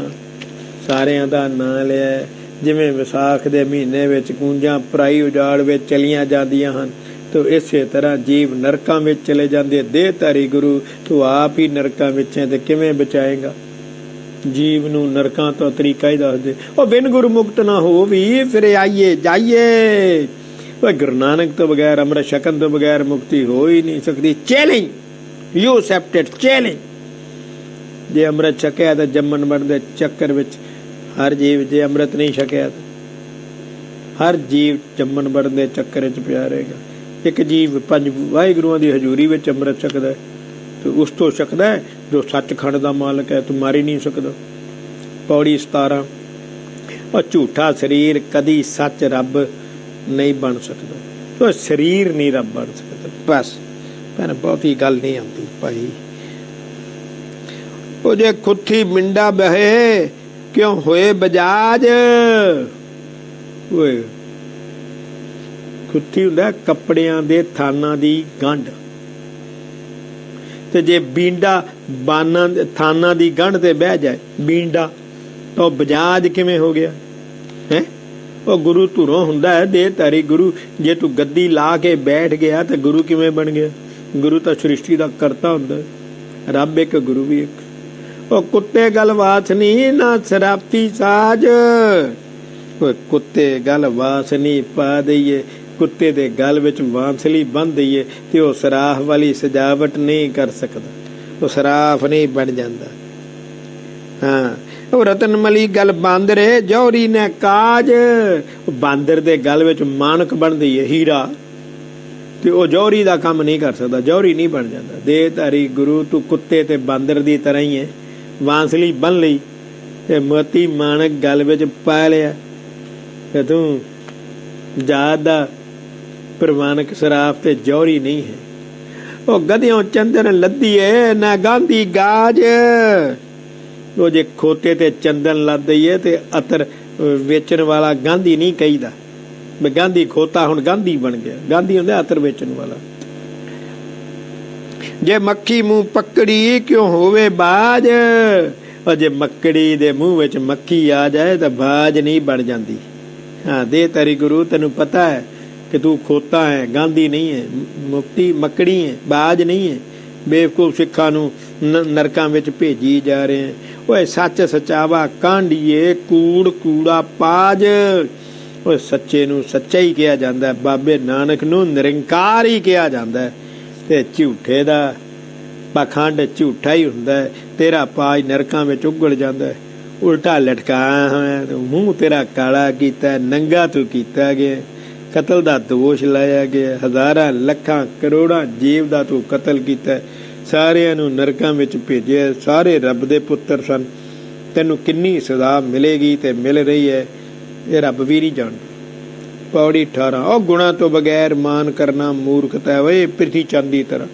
ਸਾਰਿਆਂ ਦਾ ਨਾਂ ਲਿਆ। ਜਿਵੇਂ ਵਿਸਾਖ ਦੇ ਮਹੀਨੇ ਵਿੱਚ ਕੂੰਜਾਂ ਪਰਾਈ ਉਜਾੜ ਵਿੱਚ ਚਲੀਆਂ ਜਾਂਦੀਆਂ ਹਨ, ਤੇ ਇਸੇ ਤਰ੍ਹਾਂ ਜੀਵ ਨਰਕਾਂ ਵਿੱਚ ਚਲੇ ਜਾਂਦੇ। ਦੇਹ ਧਾਰੀ ਗੁਰੂ ਤੂੰ ਆਪ ਹੀ ਨਰਕਾਂ ਵਿੱਚ ਹੈ ਤੇ ਕਿਵੇਂ ਬਚਾਏਗਾ ਜੀਵ ਨੂੰ। ਨਰਕਾਂ ਤੋਂ ਤਰੀਕਾ ਹੀ ਦੱਸ ਦੇ। ਉਹ ਬਿਨ ਗੁਰੂ ਮੁਕਤ ਨਾ ਹੋ ਵੀ ਫਿਰ ਆਈਏ ਜਾਈਏ। ਉਹ ਗੁਰੂ ਨਾਨਕ ਤੋਂ ਬਗੈਰ, ਅੰਮ੍ਰਿਤ ਛਕਣ ਤੋਂ ਬਗੈਰ ਮੁਕਤੀ ਹੋ ਹੀ ਨਹੀਂ ਸਕਦੀ। Challenge you accepted, challenge. ਜੇ ਅੰਮ੍ਰਿਤ ਛਕਿਆ ਤਾਂ ਜੰਮਣ ਮਰਨ ਦੇ ਚੱਕਰ ਵਿੱਚ ਹਰ ਜੀਵ, ਜੇ ਅੰਮ੍ਰਿਤ ਨਹੀਂ ਛਕਿਆ ਤਾਂ ਹਰ ਜੀਵ ਜੰਮਣ ਮਰਨ ਦੇ ਚੱਕਰ ਵਿੱਚ ਪਿਆ ਰਹੇਗਾ। ਇੱਕ ਜੀਵ ਪੰਜ ਵਾਹਿਗੁਰੂਆਂ ਦੀ ਹਜ਼ੂਰੀ ਵਿੱਚ ਅੰਮ੍ਰਿਤ ਛਕਦਾ ਹੈ ਤੇ ਉਸ ਤੋਂ ਛਕਦਾ ਹੈ ਜੋ ਸੱਚਖੰਡ ਦਾ ਮਾਲਕ ਹੈ। ਤੂੰ ਮਾਰ ਹੀ ਨਹੀਂ ਸਕਦਾ। ਪੌੜੀ 17। ਉਹ ਝੂਠਾ ਸਰੀਰ ਕਦੀ ਸੱਚ ਰੱਬ ਨਹੀਂ ਬਣ ਸਕਦਾ। ਉਹ ਸਰੀਰ ਨਹੀਂ ਰੱਬ ਬਣ ਸਕਦਾ। ਬਸ ਭੈਣ ਬਹੁਤੀ ਗੱਲ ਨਹੀਂ ਆਉਂਦੀ ਭਾਈ। ਉਹ ਜੇ ਖੁੱਥੀ ਮਿੰਡਾ ਬਹੇ ਕਿਉਂ ਹੋਏ ਬਜਾਜ। ਓਏ ਖੁੱਥੀ ਹੁੰਦਾ ਕੱਪੜਿਆਂ ਦੇ ਥਾਨਾਂ ਦੀ ਗੰਢ, ਤੇ ਜੇ ਬੀਂਡਾ ਬਾਨਾਂ ਥਾਨਾਂ ਦੀ ਗੰਢ ਤੇ ਬਹਿ ਜਾਏ ਬੀਂਡਾ, ਤਾਂ ਬਜਾਜ ਕਿਵੇਂ ਹੋ ਗਿਆ ਹੈ। ਉਹ ਗੁਰੂ ਧੁਰੋਂ ਹੁੰਦਾ ਹੈ। ਦੇਹ ਧਾਰੀ ਗੁਰੂ ਜੇ ਤੂੰ ਗੱਦੀ ਲਾ ਕੇ ਬੈਠ ਗਿਆ ਤਾਂ ਗੁਰੂ ਕਿਵੇਂ ਬਣ ਗਿਆ। ਗੁਰੂ ਤਾਂ ਸ੍ਰਿਸ਼ਟੀ ਦਾ ਕਰਤਾ ਹੁੰਦਾ। ਰੱਬ ਇੱਕ, ਗੁਰੂ ਵੀ ਇੱਕ। ਉਹ ਕੁੱਤੇ ਗਲ ਵਾਸਨੀ ਨਾ ਸ਼ਰਾਬਤੀ ਸਾਜ। ਓਏ ਕੁੱਤੇ ਗਲ ਵਾਸਨੀ ਪਾ ਦਈਏ, ਕੁੱਤੇ ਦੇ ਗਲ ਵਿੱਚ ਬਾਂਸਲੀ ਬੰਨ ਦਈਏ ਤੇ ਉਹ ਸਰਾਫ ਵਾਲੀ ਸਜਾਵਟ ਨਹੀਂ ਕਰ ਸਕਦਾ। ਉਹ ਸਰਾਫ ਨਹੀਂ ਬਣ ਜਾਂਦਾ। ਹਾਂ, ਉਹ ਰਤਨਮਲੀ ਗਲ ਬਾਂਦਰੇ ਜੌਹਰੀ ਨੇ ਕਾਜ। ਬਾਂਦਰ ਦੇ ਗਲ ਵਿੱਚ ਮਾਨਕ ਬਣ ਦਈਏ ਹੀਰਾ, ਤੇ ਉਹ ਜੌਹਰੀ ਦਾ ਕੰਮ ਨਹੀਂ ਕਰ ਸਕਦਾ, ਜੌਹਰੀ ਨਹੀਂ ਬਣ ਜਾਂਦਾ। ਦੇਹ ਧਾਰੀ ਗੁਰੂ ਤੂੰ ਕੁੱਤੇ ਤੇ ਬਾਂਦਰ ਦੀ ਤਰ੍ਹਾਂ ਹੀ ਹੈ। ਬਾਂਸਲੀ ਬੰਨ ਲਈ ਤੇ ਮੋਤੀ ਮਾਨਕ ਗਲ ਵਿੱਚ ਪਾ ਲਿਆ ਤੇ ਤੂੰ ਜਾਤ ਦਾ ਪ੍ਰਮਾਣਕ ਸ਼ਰਾਫ ਤੇ ਜੌਹਰੀ ਨਹੀਂ ਹੈ। ਉਹ ਗਧਿਓਂ ਚੰਦਨ ਲੱਦੀਏ ਨਾ ਗਾਂਧੀ ਗਾਜ। ਉਹ ਜੇ ਖੋਤੇ ਤੇ ਚੰਦਨ ਲੱਦ ਦਈਏ ਤੇ ਅਤਰ ਵੇਚਣ ਵਾਲਾ ਗਾਂਧੀ ਨਹੀਂ ਕਹੀਦਾ। ਗਾਂਧੀ ਖੋਤਾ ਹੁਣ ਗਾਂਧੀ ਬਣ ਗਿਆ। ਗਾਂਧੀ ਹੁੰਦਾ ਅਤਰ ਵੇਚਣ ਵਾਲਾ। ਜੇ ਮੱਖੀ ਮੂੰਹ ਪਕੜੀ ਕਿਉਂ ਹੋਵੇ ਬਾਜ। ਉਹ ਜੇ ਮੱਕੜੀ ਦੇ ਮੂੰਹ ਵਿੱਚ ਮੱਖੀ ਆ ਜਾਏ ਤਾਂ ਬਾਜ ਨਹੀਂ ਬਣ ਜਾਂਦੀ। ਹਾਂ, ਦੇ ਧਾਰੀ ਗੁਰੂ ਤੈਨੂੰ ਪਤਾ ਹੈ ਕਿ ਤੂੰ ਖੋਤਾ ਹੈ, ਗਾਂਧੀ ਨਹੀਂ ਹੈ, ਮੁਕਤੀ ਮੱਕੜੀ ਹੈ, ਬਾਜ ਨਹੀਂ ਹੈ। ਬੇਵਕੂਫ ਸਿੱਖਾਂ ਨੂੰ ਨਰਕਾਂ ਵਿੱਚ ਭੇਜੀ ਜਾ ਰਹੇ। ਓਏ ਸੱਚ ਸਚਾਵਾ ਕਾਂਢੀਏ ਕੂੜ ਕੂੜਾ ਪਾਜ। ਓਏ ਸੱਚੇ ਨੂੰ ਸੱਚਾ ਹੀ ਕਿਹਾ ਜਾਂਦਾ। ਬਾਬੇ ਨਾਨਕ ਨੂੰ ਨਿਰੰਕਾਰ ਹੀ ਕਿਹਾ ਜਾਂਦਾ। ਤੇ ਝੂਠੇ ਦਾ ਪਾਖੰਡ ਝੂਠਾ ਹੀ ਹੁੰਦਾ ਹੈ। ਤੇਰਾ ਪਾਜ ਨਰਕਾਂ ਵਿੱਚ ਉਗਲ ਜਾਂਦਾ। ਉਲਟਾ ਲਟਕਾਇਆ ਹੋਇਆ, ਮੂੰਹ ਤੇਰਾ ਕਾਲਾ ਕੀਤਾ, ਨੰਗਾ ਤੂੰ ਕੀਤਾ ਗਿਆ, ਕਤਲ ਦਾ ਦੋਸ਼ ਲਾਇਆ ਗਿਆ। ਹਜ਼ਾਰਾਂ ਲੱਖਾਂ ਕਰੋੜਾਂ ਜੀਵ ਦਾ ਤੂੰ ਕਤਲ ਕੀਤਾ, ਸਾਰਿਆਂ ਨੂੰ ਨਰਕਾਂ ਵਿੱਚ ਭੇਜਿਆ। ਸਾਰੇ ਰੱਬ ਦੇ ਪੁੱਤਰ ਸਨ। ਤੈਨੂੰ ਕਿੰਨੀ ਸਜ਼ਾ ਮਿਲੇਗੀ ਤੇ ਮਿਲ ਰਹੀ ਹੈ ਇਹ ਰੱਬ ਵੀ ਨਹੀਂ ਜਾਣਦਾ। ਪੌੜੀ 18। ਉਹ ਗੁਣਾ ਤੋਂ ਬਗੈਰ ਮਾਨ ਕਰਨਾ ਮੂਰਖਤਾ। ਓਏ ਪ੍ਰਿਥੀ ਚੰਦ ਦੀ ਤਰ੍ਹਾਂ,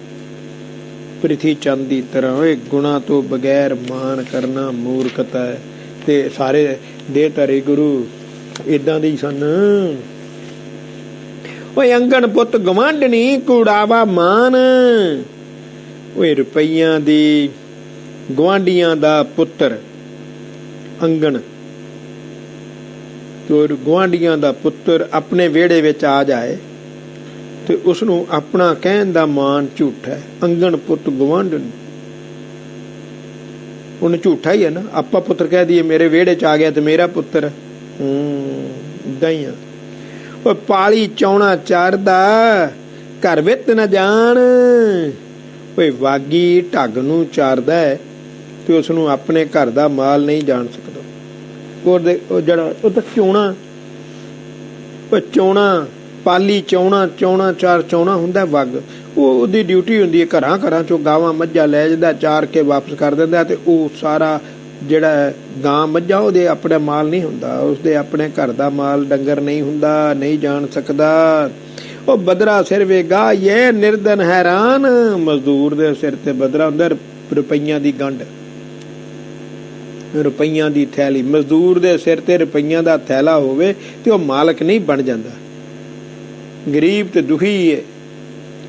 ਪ੍ਰਿਥੀ ਚੰਦ ਦੀ ਤਰ੍ਹਾਂ। ਓਏ ਗੁਣਾ ਤੋਂ ਬਗੈਰ ਮਾਨ ਕਰਨਾ ਮੂਰਖਤਾ ਹੈ। ਤੇ ਸਾਰੇ ਦੇਹ ਧਾਰੀ ਗੁਰੂ ਏਦਾਂ ਦੇ ਸਨ। ਓਏ ਅੰਗਣ ਪੁੱਤ ਗਵਾਂਢਣੀ ਕੁੜਾਵਾ ਮਾਨ। ਓਏ ਰੁਪਈਆਂ ਦੀ ਗੁਆਂਢੀਆਂ ਦਾ ਪੁੱਤਰ ਅੰਗਣ ਚੋਰ ਗੁਆਂਢੀਆਂ ਦਾ ਪੁੱਤਰ ਆਪਣੇ ਵਿਹੜੇ ਵਿੱਚ ਆ ਜਾਏ ਤੇ ਉਸ ਨੂੰ ਆਪਣਾ ਕਹਿਣ ਦਾ ਮਾਣ ਝੂਠਾ ਹੈ। ਅੰਗਣ ਪੁੱਤ ਗੁਆਂਢਣ, ਉਹਨੇ ਝੂਠਾ ਹੀ ਹੈ ਨਾ। ਆਪਾਂ ਪੁੱਤਰ ਕਹਿ ਦਈਏ ਮੇਰੇ ਵਿਹੜੇ ਚ ਆ ਗਿਆ ਤੇ ਮੇਰਾ ਪੁੱਤਰ, ਏਦਾਂ ਹੀ ਆ। ਉਹ ਪਾਲੀ ਚੌਣਾ ਚਾਰਦਾ ਘਰ ਵਿੱਚ ਨਾ ਜਾਣ। ਓਏ ਵਾਗੀ ਢੱਗ ਨੂੰ ਚਾਰਦਾ ਹੈ ਤੇ ਉਸ ਨੂੰ ਆਪਣੇ ਘਰ ਦਾ ਮਾਲ ਨਹੀਂ ਜਾਣ ਸਕਦਾ। ਉਹ ਜਿਹੜਾ ਉਹ ਤਾਂ ਚੌਣਾ, ਉਹ ਚੌਣਾ ਪਾਲੀ ਚੌਣਾ, ਚੌਣਾ ਚਾਰ ਚੌਣਾ ਹੁੰਦਾ ਵੱਗ। ਉਹਦੀ ਡਿਊਟੀ ਹੁੰਦੀ ਹੈ ਘਰਾਂ ਘਰਾਂ ਚੋਂ ਗਾਵਾਂ ਮੱਝਾਂ ਲੈ ਜਾਂਦਾ, ਚਾਰ ਕੇ ਵਾਪਸ ਕਰ ਦਿੰਦਾ। ਤੇ ਉਹ ਸਾਰਾ ਜਿਹੜਾ ਗਾਂ ਮੱਝਾਂ ਉਹਦੇ ਆਪਣੇ ਮਾਲ ਨਹੀਂ ਹੁੰਦਾ, ਉਸਦੇ ਆਪਣੇ ਘਰ ਦਾ ਮਾਲ ਡੰਗਰ ਨਹੀਂ ਹੁੰਦਾ, ਨਹੀਂ ਜਾਣ ਸਕਦਾ। ਉਹ ਬਦਰਾ ਸਿਰ ਵੇ ਗਾ ਇਹ ਨਿਰਦਨ ਹੈਰਾਨ। ਮਜ਼ਦੂਰ ਦੇ ਸਿਰ ਤੇ ਬਦਰਾ ਹੁੰਦਾ, ਰੁਪਈਆਂ ਦੀ ਗੰਢ, ਰੁਪਈਆਂ ਦੀ ਥੈਲੀ। ਮਜ਼ਦੂਰ ਦੇ ਸਿਰ ਤੇ ਰੁਪਈਆਂ ਦਾ ਥੈਲਾ ਹੋਵੇ ਤੇ ਉਹ ਮਾਲਕ ਨਹੀਂ ਬਣ ਜਾਂਦਾ। ਗਰੀਬ ਤੇ ਦੁਖੀ ਹੈ,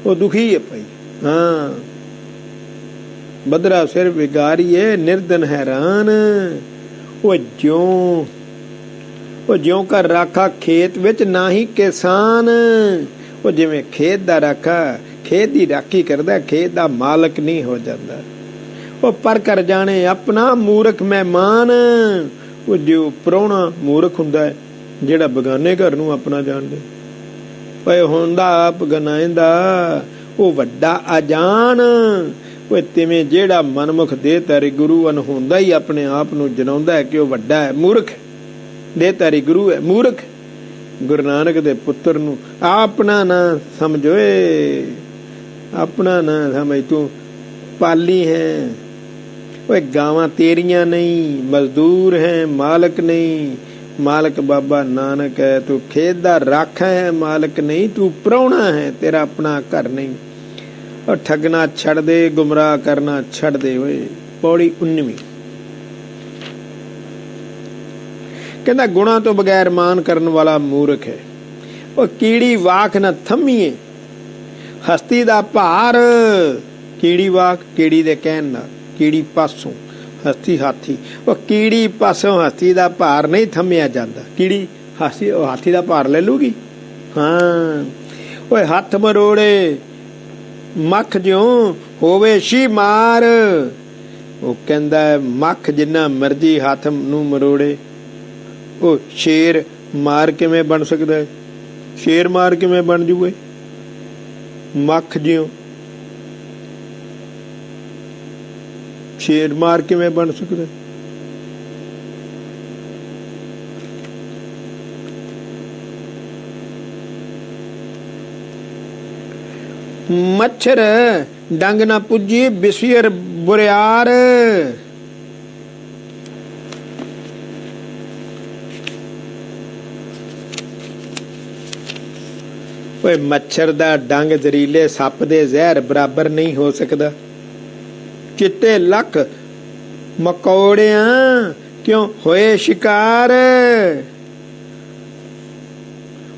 ਉਹ ਦੁਖੀ ਹੈ ਭਾਈ। ਹਾਂ, ਬਦਰਾ ਸਿਰ ਵਿਗਾਰੀਏ ਨਿਰਦਨ ਹੈਰਾਨ। ਉਹ ਜਿਉਂ ਕਰ ਰਾਖਾ ਖੇਤ ਵਿੱਚ ਨਾ ਹੀ ਕਿਸਾਨ। ਉਹ ਜਿਵੇਂ ਖੇਤ ਦਾ ਰਾਖਾ ਖੇਤ ਦੀ ਰਾਖੀ ਕਰਦਾ, ਖੇਤ ਦਾ ਮਾਲਕ ਨਹੀਂ ਹੋ ਜਾਂਦਾ। ਉਹ ਪਰ ਕਰ ਜਾਣੇ ਆਪਣਾ ਮੂਰਖ ਮਹਿਮਾਨ। ਉਹ ਜੋ ਪ੍ਰਾਹੁਣਾ ਮੂਰਖ ਹੁੰਦਾ ਹੈ ਜਿਹੜਾ ਬਗਾਨੇ ਘਰ ਨੂੰ ਆਪਣਾ ਜਾਣਦਾ। ਓਏ ਹੁੰਦਾ ਆਪ ਗਨਾਇੰਦਾ ਉਹ ਵੱਡਾ ਅਜਾਨ। ਓਏ ਤਿਵੇਂ ਜਿਹੜਾ ਮਨਮੁਖ ਦੇ ਤਾਰੇ ਗੁਰੂ ਅਨ ਹੁੰਦਾ ਹੀ ਆਪਣੇ ਆਪ ਨੂੰ ਜਨਾਉਂਦਾ ਹੈ ਕਿ ਉਹ ਵੱਡਾ ਹੈ, ਮੂਰਖ ਦੇ ਤਾਰੇ ਗੁਰੂ ਹੈ, ਮੂਰਖ। ਗੁਰੂ ਨਾਨਕ ਦੇ ਪੁੱਤਰ ਨੂੰ ਆਪਣਾ ਨਾ ਸਮਝੋਏ, ਆਪਣਾ ਨਾ ਸਮਝ, ਤੂੰ ਪਾਲੀ ਹੈ। ਓਏ ਗਾਵਾਂ ਤੇਰੀਆਂ ਨਹੀਂ, ਮਜ਼ਦੂਰ ਹੈ, ਮਾਲਕ ਨਹੀਂ। ਮਾਲਕ ਬਾਬਾ ਨਾਨਕ ਹੈ। ਤੂੰ ਖੇਤ ਦਾ ਰਾਖਾ ਹੈ, ਮਾਲਕ ਨਹੀਂ। ਤੂੰ ਪ੍ਰਾਹੁਣਾ ਹੈ, ਤੇਰਾ ਆਪਣਾ ਘਰ ਨਹੀਂ। ਔਰ ਠੱਗਣਾ ਛੱਡ ਦੇ, ਗੁੰਮਰਾਹ ਕਰਨਾ ਛੱਡ ਦੇ। ਓਏ ਪੌੜੀ 19 ਕਹਿੰਦਾ ਗੁਣਾ ਤੋਂ ਬਗੈਰ ਮਾਨ ਕਰਨ ਵਾਲਾ ਮੂਰਖ ਹੈ। ਉਹ ਕੀੜੀ ਵਾਕ ਨਾ ਥੰਮੀਏ ਹਸਤੀ ਦਾ ਭਾਰ। ਕੀੜੀ ਵਾਕ, ਕੀੜੀ ਦੇ ਕਹਿਣ ਨਾਲ, ਕੀੜੀ ਪਾਸੋਂ ਹਸਤੀ ਹਾਥੀ। ਉਹ ਕੀੜੀ ਪਾਸੋਂ ਹਸਤੀ ਦਾ ਭਾਰ ਨਹੀਂ ਥੰਮਿਆ ਜਾਂਦਾ। ਕੀੜੀ ਹਾਥੀ ਦਾ ਭਾਰ ਲੈ ਲੂਗੀ। ਹਾਂ, ਓਏ ਹੱਥ ਮਰੋੜੇ ਮੱਖ ਜਿਉਂ ਹੋਵੇ ਸ਼ੀ ਮਾਰ। ਉਹ ਕਹਿੰਦਾ ਮੱਖ ਜਿੰਨਾ ਮਰਜੀ ਹੱਥ ਨੂੰ ਮਰੋੜੇ, ਉਹ ਸ਼ੇਰ ਮਾਰ ਕਿਵੇਂ ਬਣ ਸਕਦਾ ਹੈ? ਸ਼ੇਰ ਮਾਰ ਕਿਵੇਂ ਬਣ ਜੂਏ? ਮੱਖ ਜਿਉਂ ਸ਼ੇਰ ਮਾਰ ਕਿਵੇਂ ਬਣ ਸਕਦਾ? ਮੱਛਰ ਡੰਗ ਨਾ ਪੁੱਜੀ ਬਿਸੀਰ ਬੁਰਿਆਰ। ਓਏ ਮੱਛਰ ਦਾ ਡੰਗ ਜ਼ਰੀਲੇ ਸੱਪ ਦੇ ਜ਼ਹਿਰ ਬਰਾਬਰ ਨਹੀਂ ਹੋ ਸਕਦਾ। ਚਿੱਤੇ ਲੱਖ ਮਕੌੜਿਆਂ ਕਿਉਂ ਹੋਏ ਸ਼ਿਕਾਰ।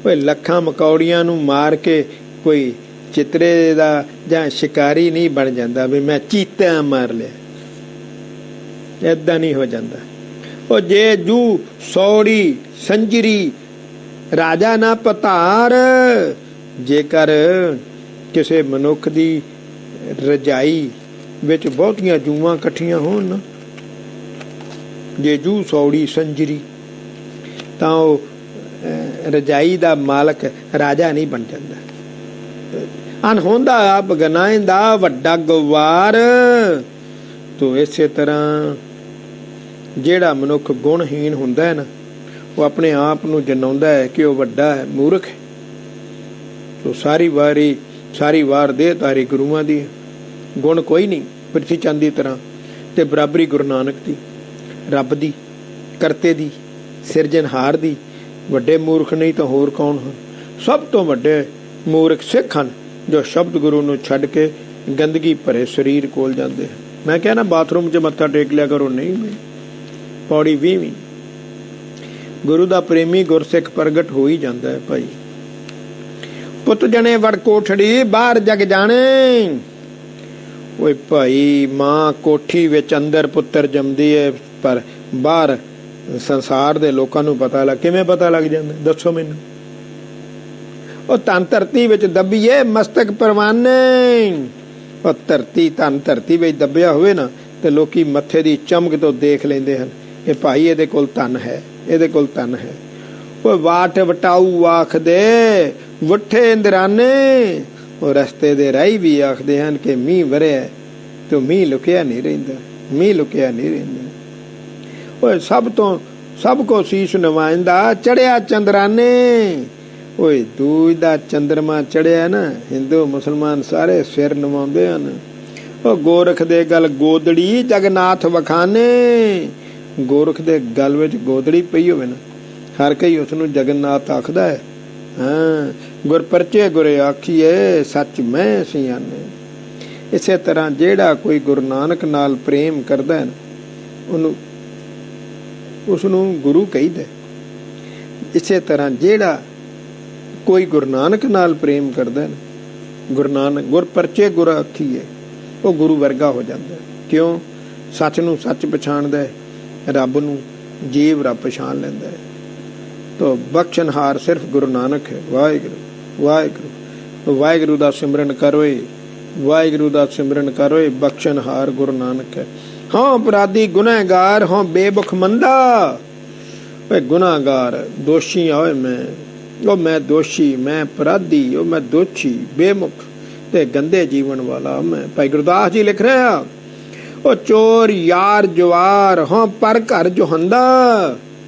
ਓਏ ਲੱਖਾਂ ਮਕੌੜੀਆਂ ਨੂੰ ਮਾਰ ਕੇ ਕੋਈ ਚਿੱਤਰੇ ਦਾ ਜਾਂ ਸ਼ਿਕਾਰੀ ਨਹੀਂ ਬਣ ਜਾਂਦਾ ਵੀ ਮੈਂ ਚੀਤਾ ਮਾਰ ਲਿਆ, ਏਦਾਂ ਨਹੀਂ ਹੋ ਜਾਂਦਾ। ਉਹ ਜੇ ਜੂ ਸੌੜੀ ਸੰਜਰੀ ਰਾਜਾ ਨਾ ਪਤਾਰ। ਜੇਕਰ ਕਿਸੇ ਮਨੁੱਖ ਦੀ ਰਜਾਈ ਵਿੱਚ ਬਹੁਤੀਆਂ ਜੂਆਂ ਇਕੱਠੀਆਂ ਹੋਣ ਨਾ, ਜੇ ਜੂ ਸੌੜੀ ਸੰਜਰੀ, ਤਾਂ ਉਹ ਰਜਾਈ ਦਾ ਮਾਲਕ ਰਾਜਾ ਨਹੀਂ ਬਣ ਜਾਂਦਾ। ਅਨਹੋਂਦਾ ਆਪ ਗਨਾਇੰਦਾ ਵੱਡਾ ਗਵਾਰ। ਤੋ ਇਸੇ ਤਰ੍ਹਾਂ ਜਿਹੜਾ ਮਨੁੱਖ ਗੁਣਹੀਣ ਹੁੰਦਾ ਹੈ ਨਾ, ਉਹ ਆਪਣੇ ਆਪ ਨੂੰ ਜਨਾਉਂਦਾ ਹੈ ਕਿ ਉਹ ਵੱਡਾ ਹੈ, ਮੂਰਖ ਹੈ। ਤੋ ਸਾਰੀ ਵਾਰ ਦੇ ਤਾਰੀ ਗੁਰੂਆਂ ਦੀ, ਗੁਣ ਕੋਈ ਨਹੀਂ। ਪ੍ਰਿਥੀ ਚੰਦ ਦੀ ਤਰ੍ਹਾਂ ਤੇ ਬਰਾਬਰੀ ਗੁਰੂ ਨਾਨਕ ਦੀ, ਰੱਬ ਦੀ, ਕਰਤੇ ਦੀ, ਸਿਰਜਣਹਾਰ ਦੀ। ਵੱਡੇ ਮੂਰਖ ਨਹੀਂ ਤਾਂ ਹੋਰ ਕੌਣ ਹਨ? ਸਭ ਤੋਂ ਵੱਡੇ ਮੂਰਖ ਸਿੱਖ ਹਨ ਜੋ ਸ਼ਬਦ ਗੁਰੂ ਨੂੰ ਛੱਡ ਕੇ ਗੰਦਗੀ ਭਰੇ ਸਰੀਰ ਕੋਲ ਜਾਂਦੇ ਹਨ। ਮੈਂ ਕਿਹਾ ਨਾ ਬਾਥਰੂਮ 'ਚ ਮੱਥਾ ਟੇਕ ਲਿਆ ਕਰੋ, ਨਹੀਂ। ਪੌੜੀ 20 ਗੁਰੂ ਦਾ ਪ੍ਰੇਮੀ ਗੁਰਸਿੱਖ ਪ੍ਰਗਟ ਹੋ ਹੀ ਜਾਂਦਾ ਹੈ ਭਾਈ। ਪੁੱਤ ਜਣੇ ਵੜ ਕੋਠੜੀ ਬਾਹਰ ਜਗ ਜਾਣੇ। ਓਏ ਭਾਈ, ਮਾਂ ਕੋਠੀ ਵਿੱਚ ਅੰਦਰ ਪੁੱਤਰ ਜੰਮਦੀ ਹੈ, ਪਰ ਬਾਹਰ ਸੰਸਾਰ ਦੇ ਲੋਕਾਂ ਨੂੰ ਪਤਾ ਲੱਗ, ਕਿਵੇਂ ਪਤਾ ਲੱਗ ਜਾਂਦਾ ਦੱਸੋ ਮੈਨੂੰ? ਉਹ ਧਨ ਧਰਤੀ ਵਿੱਚ ਦੱਬੀਏ ਮਸਤਕ ਪਰਵਾਨੇ। ਉਹ ਧਰਤੀ ਧਨ ਧਰਤੀ ਵਿੱਚ ਦੱਬਿਆ ਹੋਵੇ ਨਾ ਤੇ ਲੋਕੀ ਮੱਥੇ ਦੀ ਚਮਕ ਤੋਂ ਦੇਖ ਲੈਂਦੇ ਹਨ ਕਿ ਭਾਈ ਇਹਦੇ ਕੋਲ ਧਨ ਹੈ, ਇਹਦੇ ਕੋਲ ਧਨ ਹੈ। ਉਹ ਵਾਟ ਵਟਾਊ ਆਖਦੇ ਵੁੱਠੇ ਇੰਦਰਾਨੇ। ਉਹ ਰਸਤੇ ਦੇ ਰਾਹੀ ਵੀ ਆਖਦੇ ਹਨ ਕਿ ਮੀਂਹ ਵਰਿਆ ਤੇ ਮੀਂਹ ਲੁਕਿਆ ਨਹੀਂ ਰਹਿੰਦਾ, ਮੀਂਹ ਲੁਕਿਆ ਨਹੀਂ ਰਹਿੰਦਾ। ਓਏ ਸਭ ਕੋ ਸੀਸ ਨਵਾਇंदा ਚੜਿਆ ਚੰਦਰਾਨੇ। ਓਏ ਦੂਜ ਦਾ ਚੰਦਰਮਾ ਚੜਿਆ ਨਾ, ਹਿੰਦੂ ਮੁਸਲਮਾਨ ਸਾਰੇ ਸਿਰ ਨਵਾਉਂਦੇ ਹਨ। ਉਹ ਗੋਰਖ ਦੇ ਗਲ ਗੋਦੜੀ ਜਗਨਾਥ ਵਖਾਨੇ। ਗੋਰਖ ਦੇ ਗਲ ਵਿੱਚ ਗੋਦੜੀ ਪਈ ਹੋਵੇ ਨਾ, ਹਰ ਕੋਈ ਉਸ ਨੂੰ ਜਗਨਨਾਥ ਆਖਦਾ ਹੈ। ਹਾਂ, ਗੁਰ ਪਰਚੇ ਗੁਰੇ ਆਖੀਏ ਸੱਚ ਮੈਂ ਸਿਆਣੇ। ਇਸੇ ਤਰ੍ਹਾਂ ਜਿਹੜਾ ਕੋਈ ਗੁਰੂ ਨਾਨਕ ਨਾਲ ਪ੍ਰੇਮ ਕਰਦਾ ਹੈ ਉਹਨੂੰ ਉਸ ਨੂੰ ਗੁਰੂ ਕਹਿੰਦਾ। ਇਸੇ ਤਰ੍ਹਾਂ ਜਿਹੜਾ ਕੋਈ ਗੁਰੂ ਨਾਨਕ ਨਾਲ ਪ੍ਰੇਮ ਕਰਦਾ ਹੈ, ਗੁਰੂ ਨਾਨਕ ਗੁਰ ਪਰਚੇ ਗੁਰ ਆਖੀਏ, ਉਹ ਗੁਰੂ ਵਰਗਾ ਹੋ ਜਾਂਦਾ। ਕਿਉਂ? ਸੱਚ ਨੂੰ ਸੱਚ ਪਛਾਣਦਾ ਹੈ, ਰੱਬ ਨੂੰ ਜੀਵ ਰੱਬ ਪਛਾਣ ਲੈਂਦਾ ਹੈ। ਤੋ ਬਖਸ਼ਣਹਾਰ ਸਿਰਫ ਗੁਰੂ ਨਾਨਕ ਹੈ। ਵਾਹਿਗੁਰੂ ਵਾਹਿਗੁਰੂ ਵਾਹਿਗੁਰੂ ਦਾ ਸਿਮਰਨ ਕਰੋਏ, ਵਾਹਿਗੁਰੂ ਦਾ ਸਿਮਰਨ ਕਰੋਏ। ਬਖਸ਼ਣਹਾਰ ਗੁਰੂ ਨਾਨਕ ਹੈ। ਹਾਂ ਅਪਰਾਧੀ ਗੁਨਾਹਗਾਰ ਹਾਂ ਬੇਬੁਖ ਮੰਦਾ। ਓਏ ਗੁਨਾਹਗਾਰ ਦੋਸ਼ੀ ਹੋਏ ਮੈਂ, ਉਹ ਮੈਂ ਦੋਸ਼ੀ, ਮੈਂ ਅਪਰਾਧੀ, ਉਹ ਮੈਂ ਦੋਸ਼ੀ ਬੇਮੁਖ ਤੇ ਗੰਦੇ ਜੀਵਨ ਵਾਲਾ ਮੈਂ। ਭਾਈ ਗੁਰਦਾਸ ਜੀ ਲਿਖ ਰਿਹਾ, ਉਹ ਚੋਰ ਯਾਰ ਜਵਾਰ ਹਾਂ ਪਰ ਘਰ ਜੋਹੰਦਾ।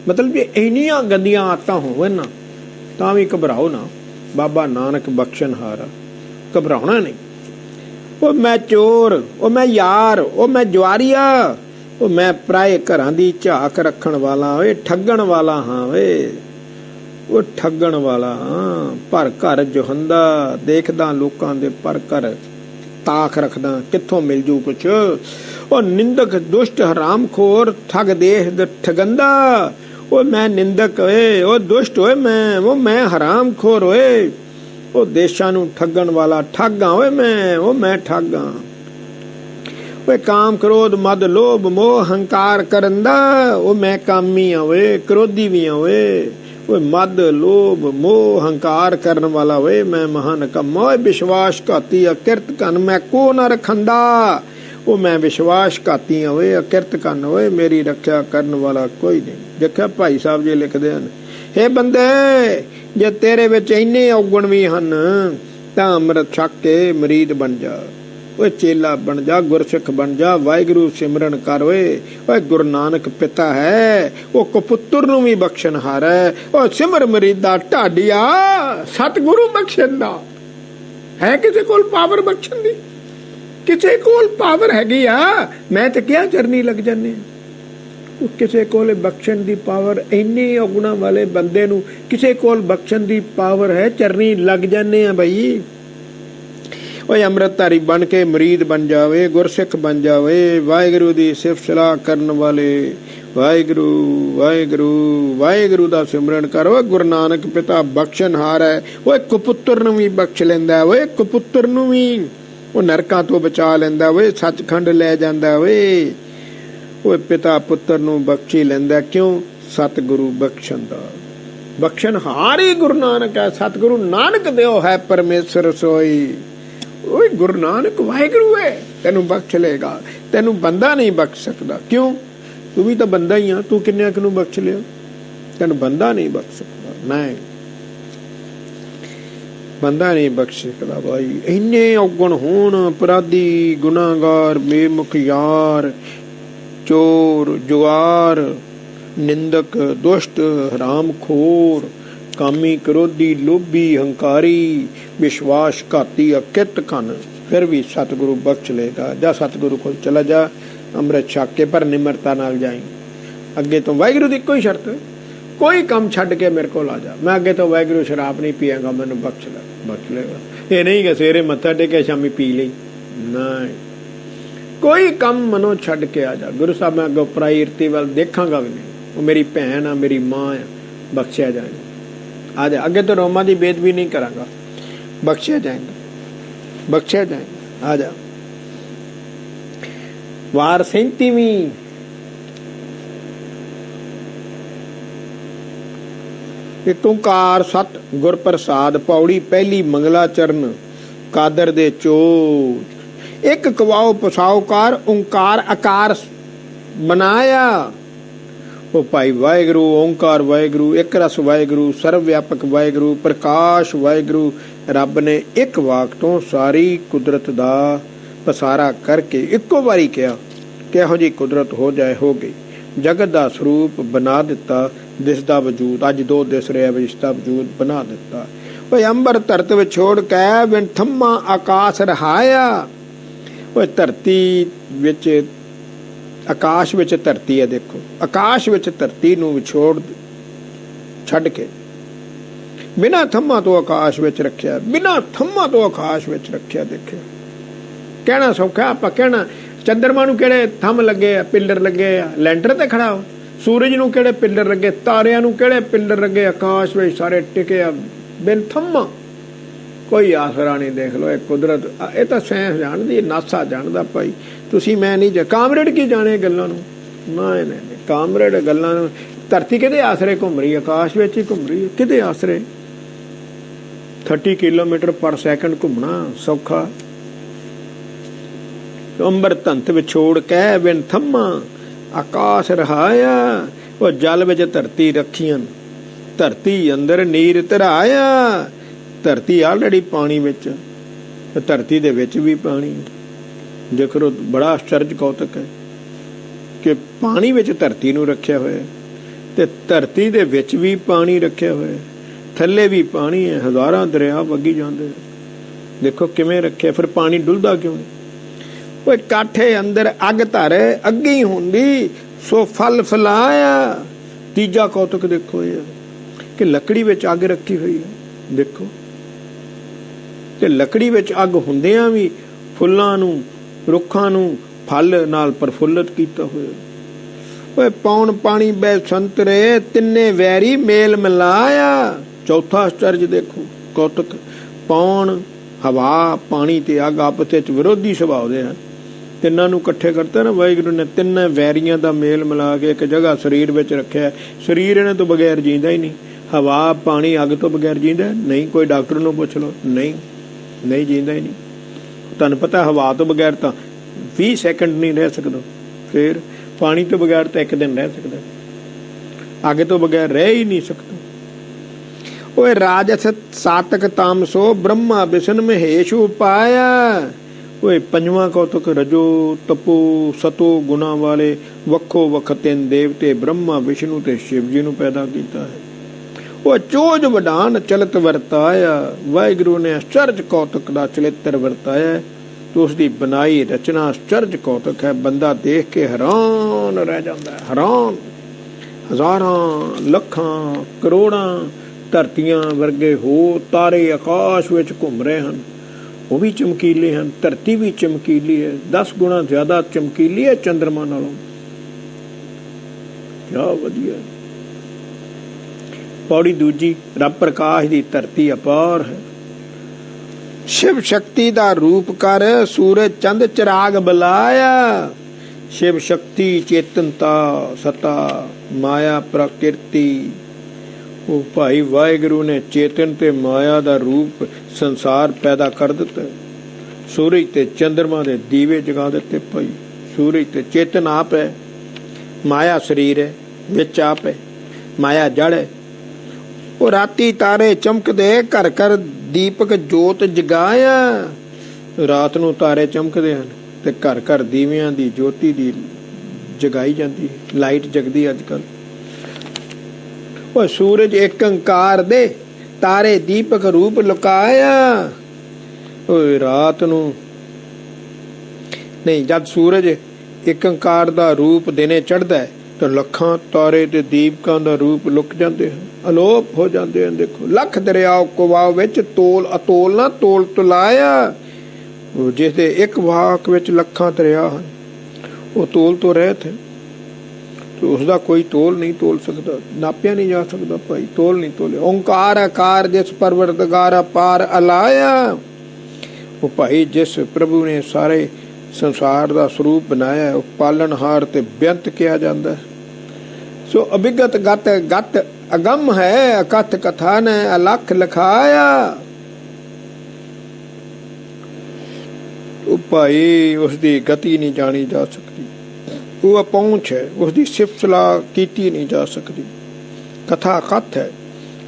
ਮਤਲਬ ਜੇ ਇੰਨੀਆਂ ਗੰਦੀਆਂ ਆਦਤਾਂ ਹੋਵੇ ਨਾ ਤਾਂ ਵੀ ਘਬਰਾਓ ਨਾ, ਬਾਬਾ ਨਾਨਕ ਬਖਸ਼ਣਹਾਰ, ਘਬਰਾਉਣਾ ਨਹੀਂ। ਉਹ ਮੈਂ ਚੋਰ, ਉਹ ਮੈਂ ਯਾਰ, ਉਹ ਮੈਂ ਜਵਾਰੀਆ, ਉਹ ਮੈਂ ਪਰਾਏ ਘਰਾਂ ਦੀ ਝਾਕ ਰੱਖਣ ਵਾਲਾ ਓਏ, ਠੱਗਣ ਵਾਲਾ ਹਾਂ ਓਏ, ਉਹ ਠੱਗਣ ਵਾਲਾ ਹਾਂ। ਪਰ ਘਰ ਜੋਹੰਦਾ, ਦੇਖਦਾ ਲੋਕਾਂ ਦੇ ਪਰ ਘਰ ਤਾਕ ਰੱਖਦਾ, ਕਿੱਥੋਂ ਮਿਲ ਜੂ ਕੁਛ। ਉਹ ਨਿੰਦਕ ਦੁਸ਼ਟ ਹਰਾਮਖੋਰ ਠੱਗ ਦੇਸ਼ ਦੇ ਠਗੰਦਾ। ਉਹ ਮੈਂ ਨਿੰਦਕ ਓਏ, ਉਹ ਦੁਸ਼ਟ ਓਏ ਮੈਂ, ਉਹ ਮੈਂ ਹਰਾਮਖੋਰ ਓਏ, ਉਹ ਦੇਸ਼ਾਂ ਨੂੰ ਠੱਗਣ ਵਾਲਾ ਠੱਗਾਂ ਓਏ ਮੈਂ, ਉਹ ਮੈਂ ਠੱਗਾਂ। ਓਏ ਕਾਮ ਕ੍ਰੋਧ ਮਦ ਲੋਭ ਮੋਹ ਹੰਕਾਰ ਕਰਨ ਦਾ, ਉਹ ਮੈਂ ਕਾਮੀ ਆ ਓਏ, ਕ੍ਰੋਧੀ ਵੀ ਆ ਓਏ। ਓਏ ਮਦ ਲੋਭ ਮੋਹ ਹੰਕਾਰ ਕਰਨ ਵਾਲਾ ਓਏ ਮੈਂ ਮਹਾਨ ਕਮ। ਓਏ ਵਿਸ਼ਵਾਸ ਘਾਤੀ ਅਕਿਰਤ ਕਨ ਮੈਂ ਕੋ ਨਾ ਰਖੰਦਾ। ਉਹ ਮੈਂ ਵਿਸ਼ਵਾਸ ਘਾਤੀ ਆ ਓਏ, ਅਕਿਰਤ ਕਨ ਓਏ, ਮੇਰੀ ਰੱਖਿਆ ਕਰਨ ਵਾਲਾ ਕੋਈ ਨਹੀਂ। ਦੇਖਿਆ ਭਾਈ ਸਾਹਿਬ ਜੀ ਲਿਖਦੇ ਹਨ, ਹੇ ਬੰਦੇ ਜੇ ਤੇਰੇ ਵਿੱਚ ਇੰਨੇ ਔਗਣ ਵੀ ਹਨ ਤਾਂ ਅੰਮ੍ਰਿਤ ਛਕ ਕੇ ਮਰੀਦ ਬਣ ਜਾ। ਓਏ ਚੇਲਾ ਬਣ ਜਾ, ਗੁਰਸਿੱਖ ਬਣ ਜਾ, ਵਾਹਿਗੁਰੂ ਸਿਮਰਨ ਕਰ ਓਏ। ਓਏ ਗੁਰੂ ਨਾਨਕ ਪਿਤਾ ਹੈ, ਉਹ ਕਪੁੱਤਰ ਨੂੰ ਵੀ ਬਖਸ਼ਣਹਾਰ ਹੈ। ਉਹ ਸਿਮਰ ਮਰੀਦਾ ਢਾਡੀਆ, ਸਤਿਗੁਰੂ ਬਖਸ਼ਣ ਦਾ ਹੈ। ਕਿਸੇ ਕੋਲ ਪਾਵਰ ਬਖਸ਼ਣ ਦੀ? ਕਿਸੇ ਕੋਲ ਪਾਵਰ ਹੈਗੀ ਆ? ਮੈਂ ਤੇ ਕਿਹਾ ਚਰਨੀ ਲੱਗ ਜਾਂਦੇ ਆ। ਕਿਸੇ ਕੋਲ ਬਖਸ਼ਣ ਦੀ ਪਾਵਰ, ਇੰਨੇ ਔਗੁਣਾ ਵਾਲੇ ਬੰਦੇ ਨੂੰ ਕਿਸੇ ਕੋਲ ਬਖਸ਼ਣ ਦੀ ਪਾਵਰ ਹੈ, ਚਰਨੀ ਲੱਗ ਜਾਂਦੇ ਆ ਬਈ। ਓਏ ਅੰਮ੍ਰਿਤਧਾਰੀ ਬਣ ਕੇ ਮਰੀਦ ਬਣ ਜਾਵੇ, ਗੁਰਸਿੱਖ ਬਣ ਜਾਵੇ, ਵਾਹਿਗੁਰੂ ਦੀ ਸਿਫਤ ਸਲਾਹ ਕਰਨ ਵਾਲੇ। ਵਾਹਿਗੁਰੂ ਵਾਹਿਗੁਰੂ ਵਾਹਿਗੁਰੂ ਦਾ ਸਿਮਰਨ ਕਰੋ। ਗੁਰੂ ਨਾਨਕ ਪਿਤਾ ਬਖਸ਼ਣਹਾਰ ਹੈ। ਓਏ ਕਪੁੱਤਰ ਨੂੰ ਵੀ ਬਖਸ਼ ਲੈਂਦਾ, ਓਏ ਕਪੁੱਤਰ ਨੂੰ ਵੀ ਉਹ ਨਰਕਾਂ ਤੋਂ ਬਚਾ ਲੈਂਦਾ ਓਏ, ਸੱਚਖੰਡ ਲੈ ਜਾਂਦਾ ਓਏ। ਓਏ ਪਿਤਾ ਪੁੱਤਰ ਨੂੰ ਬਖਸ਼ੀ ਲੈਂਦਾ। ਕਿਉਂ? ਸਤਿਗੁਰੂ ਬਖਸ਼ਣ ਦਾ। ਬਖਸ਼ਣਹਾਰ ਹੀ ਗੁਰੂ ਨਾਨਕ ਹੈ। ਸਤਿਗੁਰੂ ਨਾਨਕ ਦਿਓ ਹੈ ਪਰਮੇਸ਼ਰ ਸੋਈ। ਓਏ ਗੁਰੂ ਨਾਨਕ ਵਾਹਿਗੁਰੂ ਹੈ, ਤੈਨੂੰ ਬਖਸ਼ ਲੇਗਾ, ਤੈਨੂੰ ਬੰਦਾ ਨਹੀਂ ਬਖਸ਼ ਸਕਦਾ। ਕਿਉਂ? ਤੂੰ ਵੀ ਤਾਂ ਬੰਦਾ ਹੀ ਆ, ਤੂੰ ਕਿੰਨਿਆਂ ਕੁ ਨੂੰ ਬਖਸ਼ ਲਿਆ? ਤੈਨੂੰ ਬੰਦਾ ਨਹੀਂ ਬਖਸ਼ ਸਕਦਾ। ਨਹੀਂ, ਬੰਦਾ ਨਹੀਂ ਬਖਸ਼ ਸਕਦਾ ਭਾਈ। ਇੰਨੇ ਔਗਣ ਹੋਣ, ਅਪਰਾਧੀ ਗੁਨਾਹਗਾਰ ਬੇਮੁਖ ਯਾਰ, ਚੋਰ ਜੁਆਰ, ਨਿੰਦਕ ਦੁਸ਼ਟ ਹਰਾਮਖੋਰ, ਕਾਮੀ ਕ੍ਰੋਧੀ ਲੋਭੀ ਹੰਕਾਰੀ, ਵਿਸ਼ਵਾਸ ਘਾਤੀ ਅਕਿਰਤ ਕਨ, ਫਿਰ ਵੀ ਸਤਿਗੁਰੂ ਬਖਸ਼ ਲੇਗਾ। ਜਾ ਸਤਿਗੁਰੂ ਕੋਲ ਚਲਾ ਜਾ, ਅੰਮ੍ਰਿਤ ਛਕ ਕੇ, ਪਰ ਨਿਮਰਤਾ ਨਾਲ ਜਾਈ। ਅੱਗੇ ਤੋਂ ਵਾਹਿਗੁਰੂ ਦੀ ਕੋਈ ਸ਼ਰਤ, ਕੋਈ ਕੰਮ ਛੱਡ ਕੇ ਮੇਰੇ ਕੋਲ ਆ ਜਾ। ਮੈਂ ਅੱਗੇ ਤੋਂ ਵਾਹਿਗੁਰੂ ਸ਼ਰਾਬ ਨਹੀਂ ਪੀਆਂਗਾ, ਮੈਨੂੰ ਬਖਸ਼ ਲੈ, ਬਖਸ਼ ਲੇਗਾ। ਇਹ ਨਹੀਂ ਕਿ ਸਵੇਰੇ ਮੱਥਾ ਟੇਕਿਆ ਸ਼ਾਮੀ ਪੀ ਲਈ, ਨਹੀਂ। ਕੋਈ ਕੰਮ ਮਨੋਂ ਛੱਡ ਕੇ ਆ ਜਾ। ਗੁਰੂ ਸਾਹਿਬ ਮੈਂ ਅੱਗੋਂ ਪ੍ਰਾਇਰਤੀ ਵੱਲ ਦੇਖਾਂਗਾ ਵੀ ਨਹੀਂ। ਉਹ ਮੇਰੀ ਭੈਣ ਆ, ਮੇਰੀ ਮਾਂ ਆ, ਬਖਸ਼ਿਆ ਜਾਏਗਾ। ਆ ਜਾ, ਅੱਗੇ ਤੋਂ ਰੋਮਾਂ ਦੀ ਬੇਦਬੀ ਨਹੀਂ ਕਰਾਂਗਾ, ਬਖਸ਼ਿਆ ਜਾਏਗਾ, ਬਖਸ਼ਿਆ ਜਾਏਗਾ। ਆ ਜਾ। ਵਾਰ 37ਵੀਂ। एक ओंकार सत गुर प्रसाद पौड़ी पहली मंगला चरण कादर दे चोट एक कवाओ पसाओ कार ओंकार आकार बनाया। ओ भाई वाहिगुरु ओंकार वाहिगुरु एक रस वाहिगुरु सर्व व्यापक वाहिगुरु प्रकाश वाहिगुरु रब ने एक वाक तो सारी कुदरत दा पसारा करके इक्को बारी कहा किहो जी कुदरत हो जाए हो गई। जगत दा स्वरूप बना दिता दिसदा वजूद अज दो दिस रहा विश्ता वजूद बना दिता। ओए अंबर धरत विच छोड़ कै बिन थम्मा आकाश रहाया। ओए धरती विच आकाश विच धरती है देखो आकाश विच धरती नूं विछोड़ छड्ड के बिना थम्मा तो आकाश विच रखिया बिना थम्मा तो आकाश विच रखिया। देखियो कहना सौखा आपां कहना चंद्रमा नूं किहड़े थंम लगे आ पिलर लगे आ लैंटर ते खड़ा हो सूरज नूं किहड़े पिलर लगे तारियां नूं किहड़े पिलर लगे आकाश विच सारे टिके आ बिन थम्मा कोई आसरा नहीं। देख लो एक कुदरत ये तो साइंस जानदी नासा जानदा भाई तुसी मैं नहीं कामरेड की जाने गल्लां नूं नहीं कामरेड गल्लां नूं धरती किहदे आसरे घूम रही आकाश विच ही घूम रही है किहदे आसरे 30 किलोमीटर पर सैकंड घूमना सौखा। अंबर धंत विछोड़ कै बिन थम्मा आकाश रहाया। वो जल विच धरती रखियां धरती अंदर नीर धराया। धरती ऑलरेडी पानी विच धरती दे विच भी पानी देखो बड़ा आश्चर्य कौतक है कि पानी विच धरती नूं रखिया होया ते धरती दे विच भी पानी रखिया होया थल्ले भी पानी है हज़ारां दरिया वगी जांदे देखो किवें रखिया फिर पानी डुलदा क्यों नहीं। ओए काठे अंदर अग धर अग्गी हुंदी सो फल फलाया। तीजा कौतक देखो ये कि लकड़ी विच अग रखी हुई है देखो ते लकड़ी विच अग हुंदियां भी फुल्लां नूं रुखां नूं फल नाल प्रफुल्लित कीता होया। ओए पौन पानी बै संतरे तिन्ने वैरी मेल मिलाया। चौथा आश्चर्य देखो कौतक पौन हवा पानी ते अग आपस विच विरोधी सुभाव दे हन तिन्हां नूं इकट्ठे करता ना वाहिगुरू ने तिन्ने वैरियां दा मेल मिला के एक जगह शरीर विच रखिया। शरीर इन्हां तो बगैर जींदा ही नहीं हवा पानी अग तो बगैर जींदा नहीं कोई डॉक्टर नूं पुछ लो नहीं जींदा ही नहीं। तुहानूं पता हवा तो बगैर तो 20 सैकंड नहीं रह सकदा फिर पानी तो बगैर तो एक दिन रह सकदा अग तो बगैर रह ही नहीं सकता। ओए राजस सातक तामसो ब्रह्मा विष्णु महेश उपाया। ओए पंजवां कौतुक रजो तपो सतो गुणा वाले वखो वख तीन देवते ब्रह्मा विष्णु ते शिव जी नूं पैदा कीता है। ओए चोज वडान चलत वरताया। वाहिगुरू ने आश्चर्य कौतुक दा चलित्र वरताया तो उसकी बनाई रचना आश्चर्य कौतुक है। बंदा देख के हैरान रह जाता है हैरान। हजारां लखां करोड़ां धरतियां वर्गे हो तारे आकाश विच घूम रहे हैं वो भी चमकीले हैं धरती भी चमकीली है 10 गुणा ज्यादा चमकीली है चंद्रमा नालों। क्या वधिया। पौड़ी दूजी रब प्रकाश दी धरती अपार है। शिव शक्ति दा रूप कर सूरज चंद चिराग बुलाया। शिव शक्ति चेतनता सता माया प्रकृति वो भाई वाहिगुरू ने चेतन ते माया दा रूप संसार पैदा कर दिता। सूरज ते चंद्रमा दे दीवे जगा दिते भाई। सूरज ते चेतन आप है माया शरीर है विच आप है माया जड़ है। वो राती तारे चमकदे घर घर दीपक जोत जगाया। रात नूं तारे चमकदे हन ते घर घर दीवियां दी ज्योति दी जगाई जाती लाइट जगदी अजकल। वो सूरज एक अंकार दे तारे दीपक रूप लुकाया। रात नूं नहीं जब सूरज एक अंकार दा रूप दिने चढ़दा है तो लखां तारे ते दीपकां दा रूप लुक जाते हैं अलोप हो जाते हैं। देखो लख दरियाओ कुवाओ विच तोल अतोल ना तोल तुलाया। जिस दे एक वाक विच लखां दरिया हैं वो तोल तो रहे थे तो उसका कोई तोल नहीं तोल सकता नापिया नहीं जा सकता भाई तोल नहीं तोले। ओंकार आकार जिस परवरदिगार पार अलाया। वो भाई जिस प्रभु ने सारे संसार का स्वरूप बनाया है पालनहार ते बेअंत किया जाता है। सो अभिगत गत गत ਅਗੰਮ ਹੈ ਅਕਥ ਕਥਨ ਅਲਖ ਲਖਾਇਆ। ਉਹ ਭਾਈ ਉਸਦੀ ਗਤੀ ਨਹੀਂ ਜਾਣੀ ਜਾ ਸਕਦੀ, ਉਹ ਅਪਹੁੰਚ ਹੈ, ਉਸਦੀ ਸਿਫਤ ਸਲਾਹ ਕੀਤੀ ਨਹੀਂ ਜਾ ਸਕਦੀ। ਕਥਾ ਕਥ ਹੈ,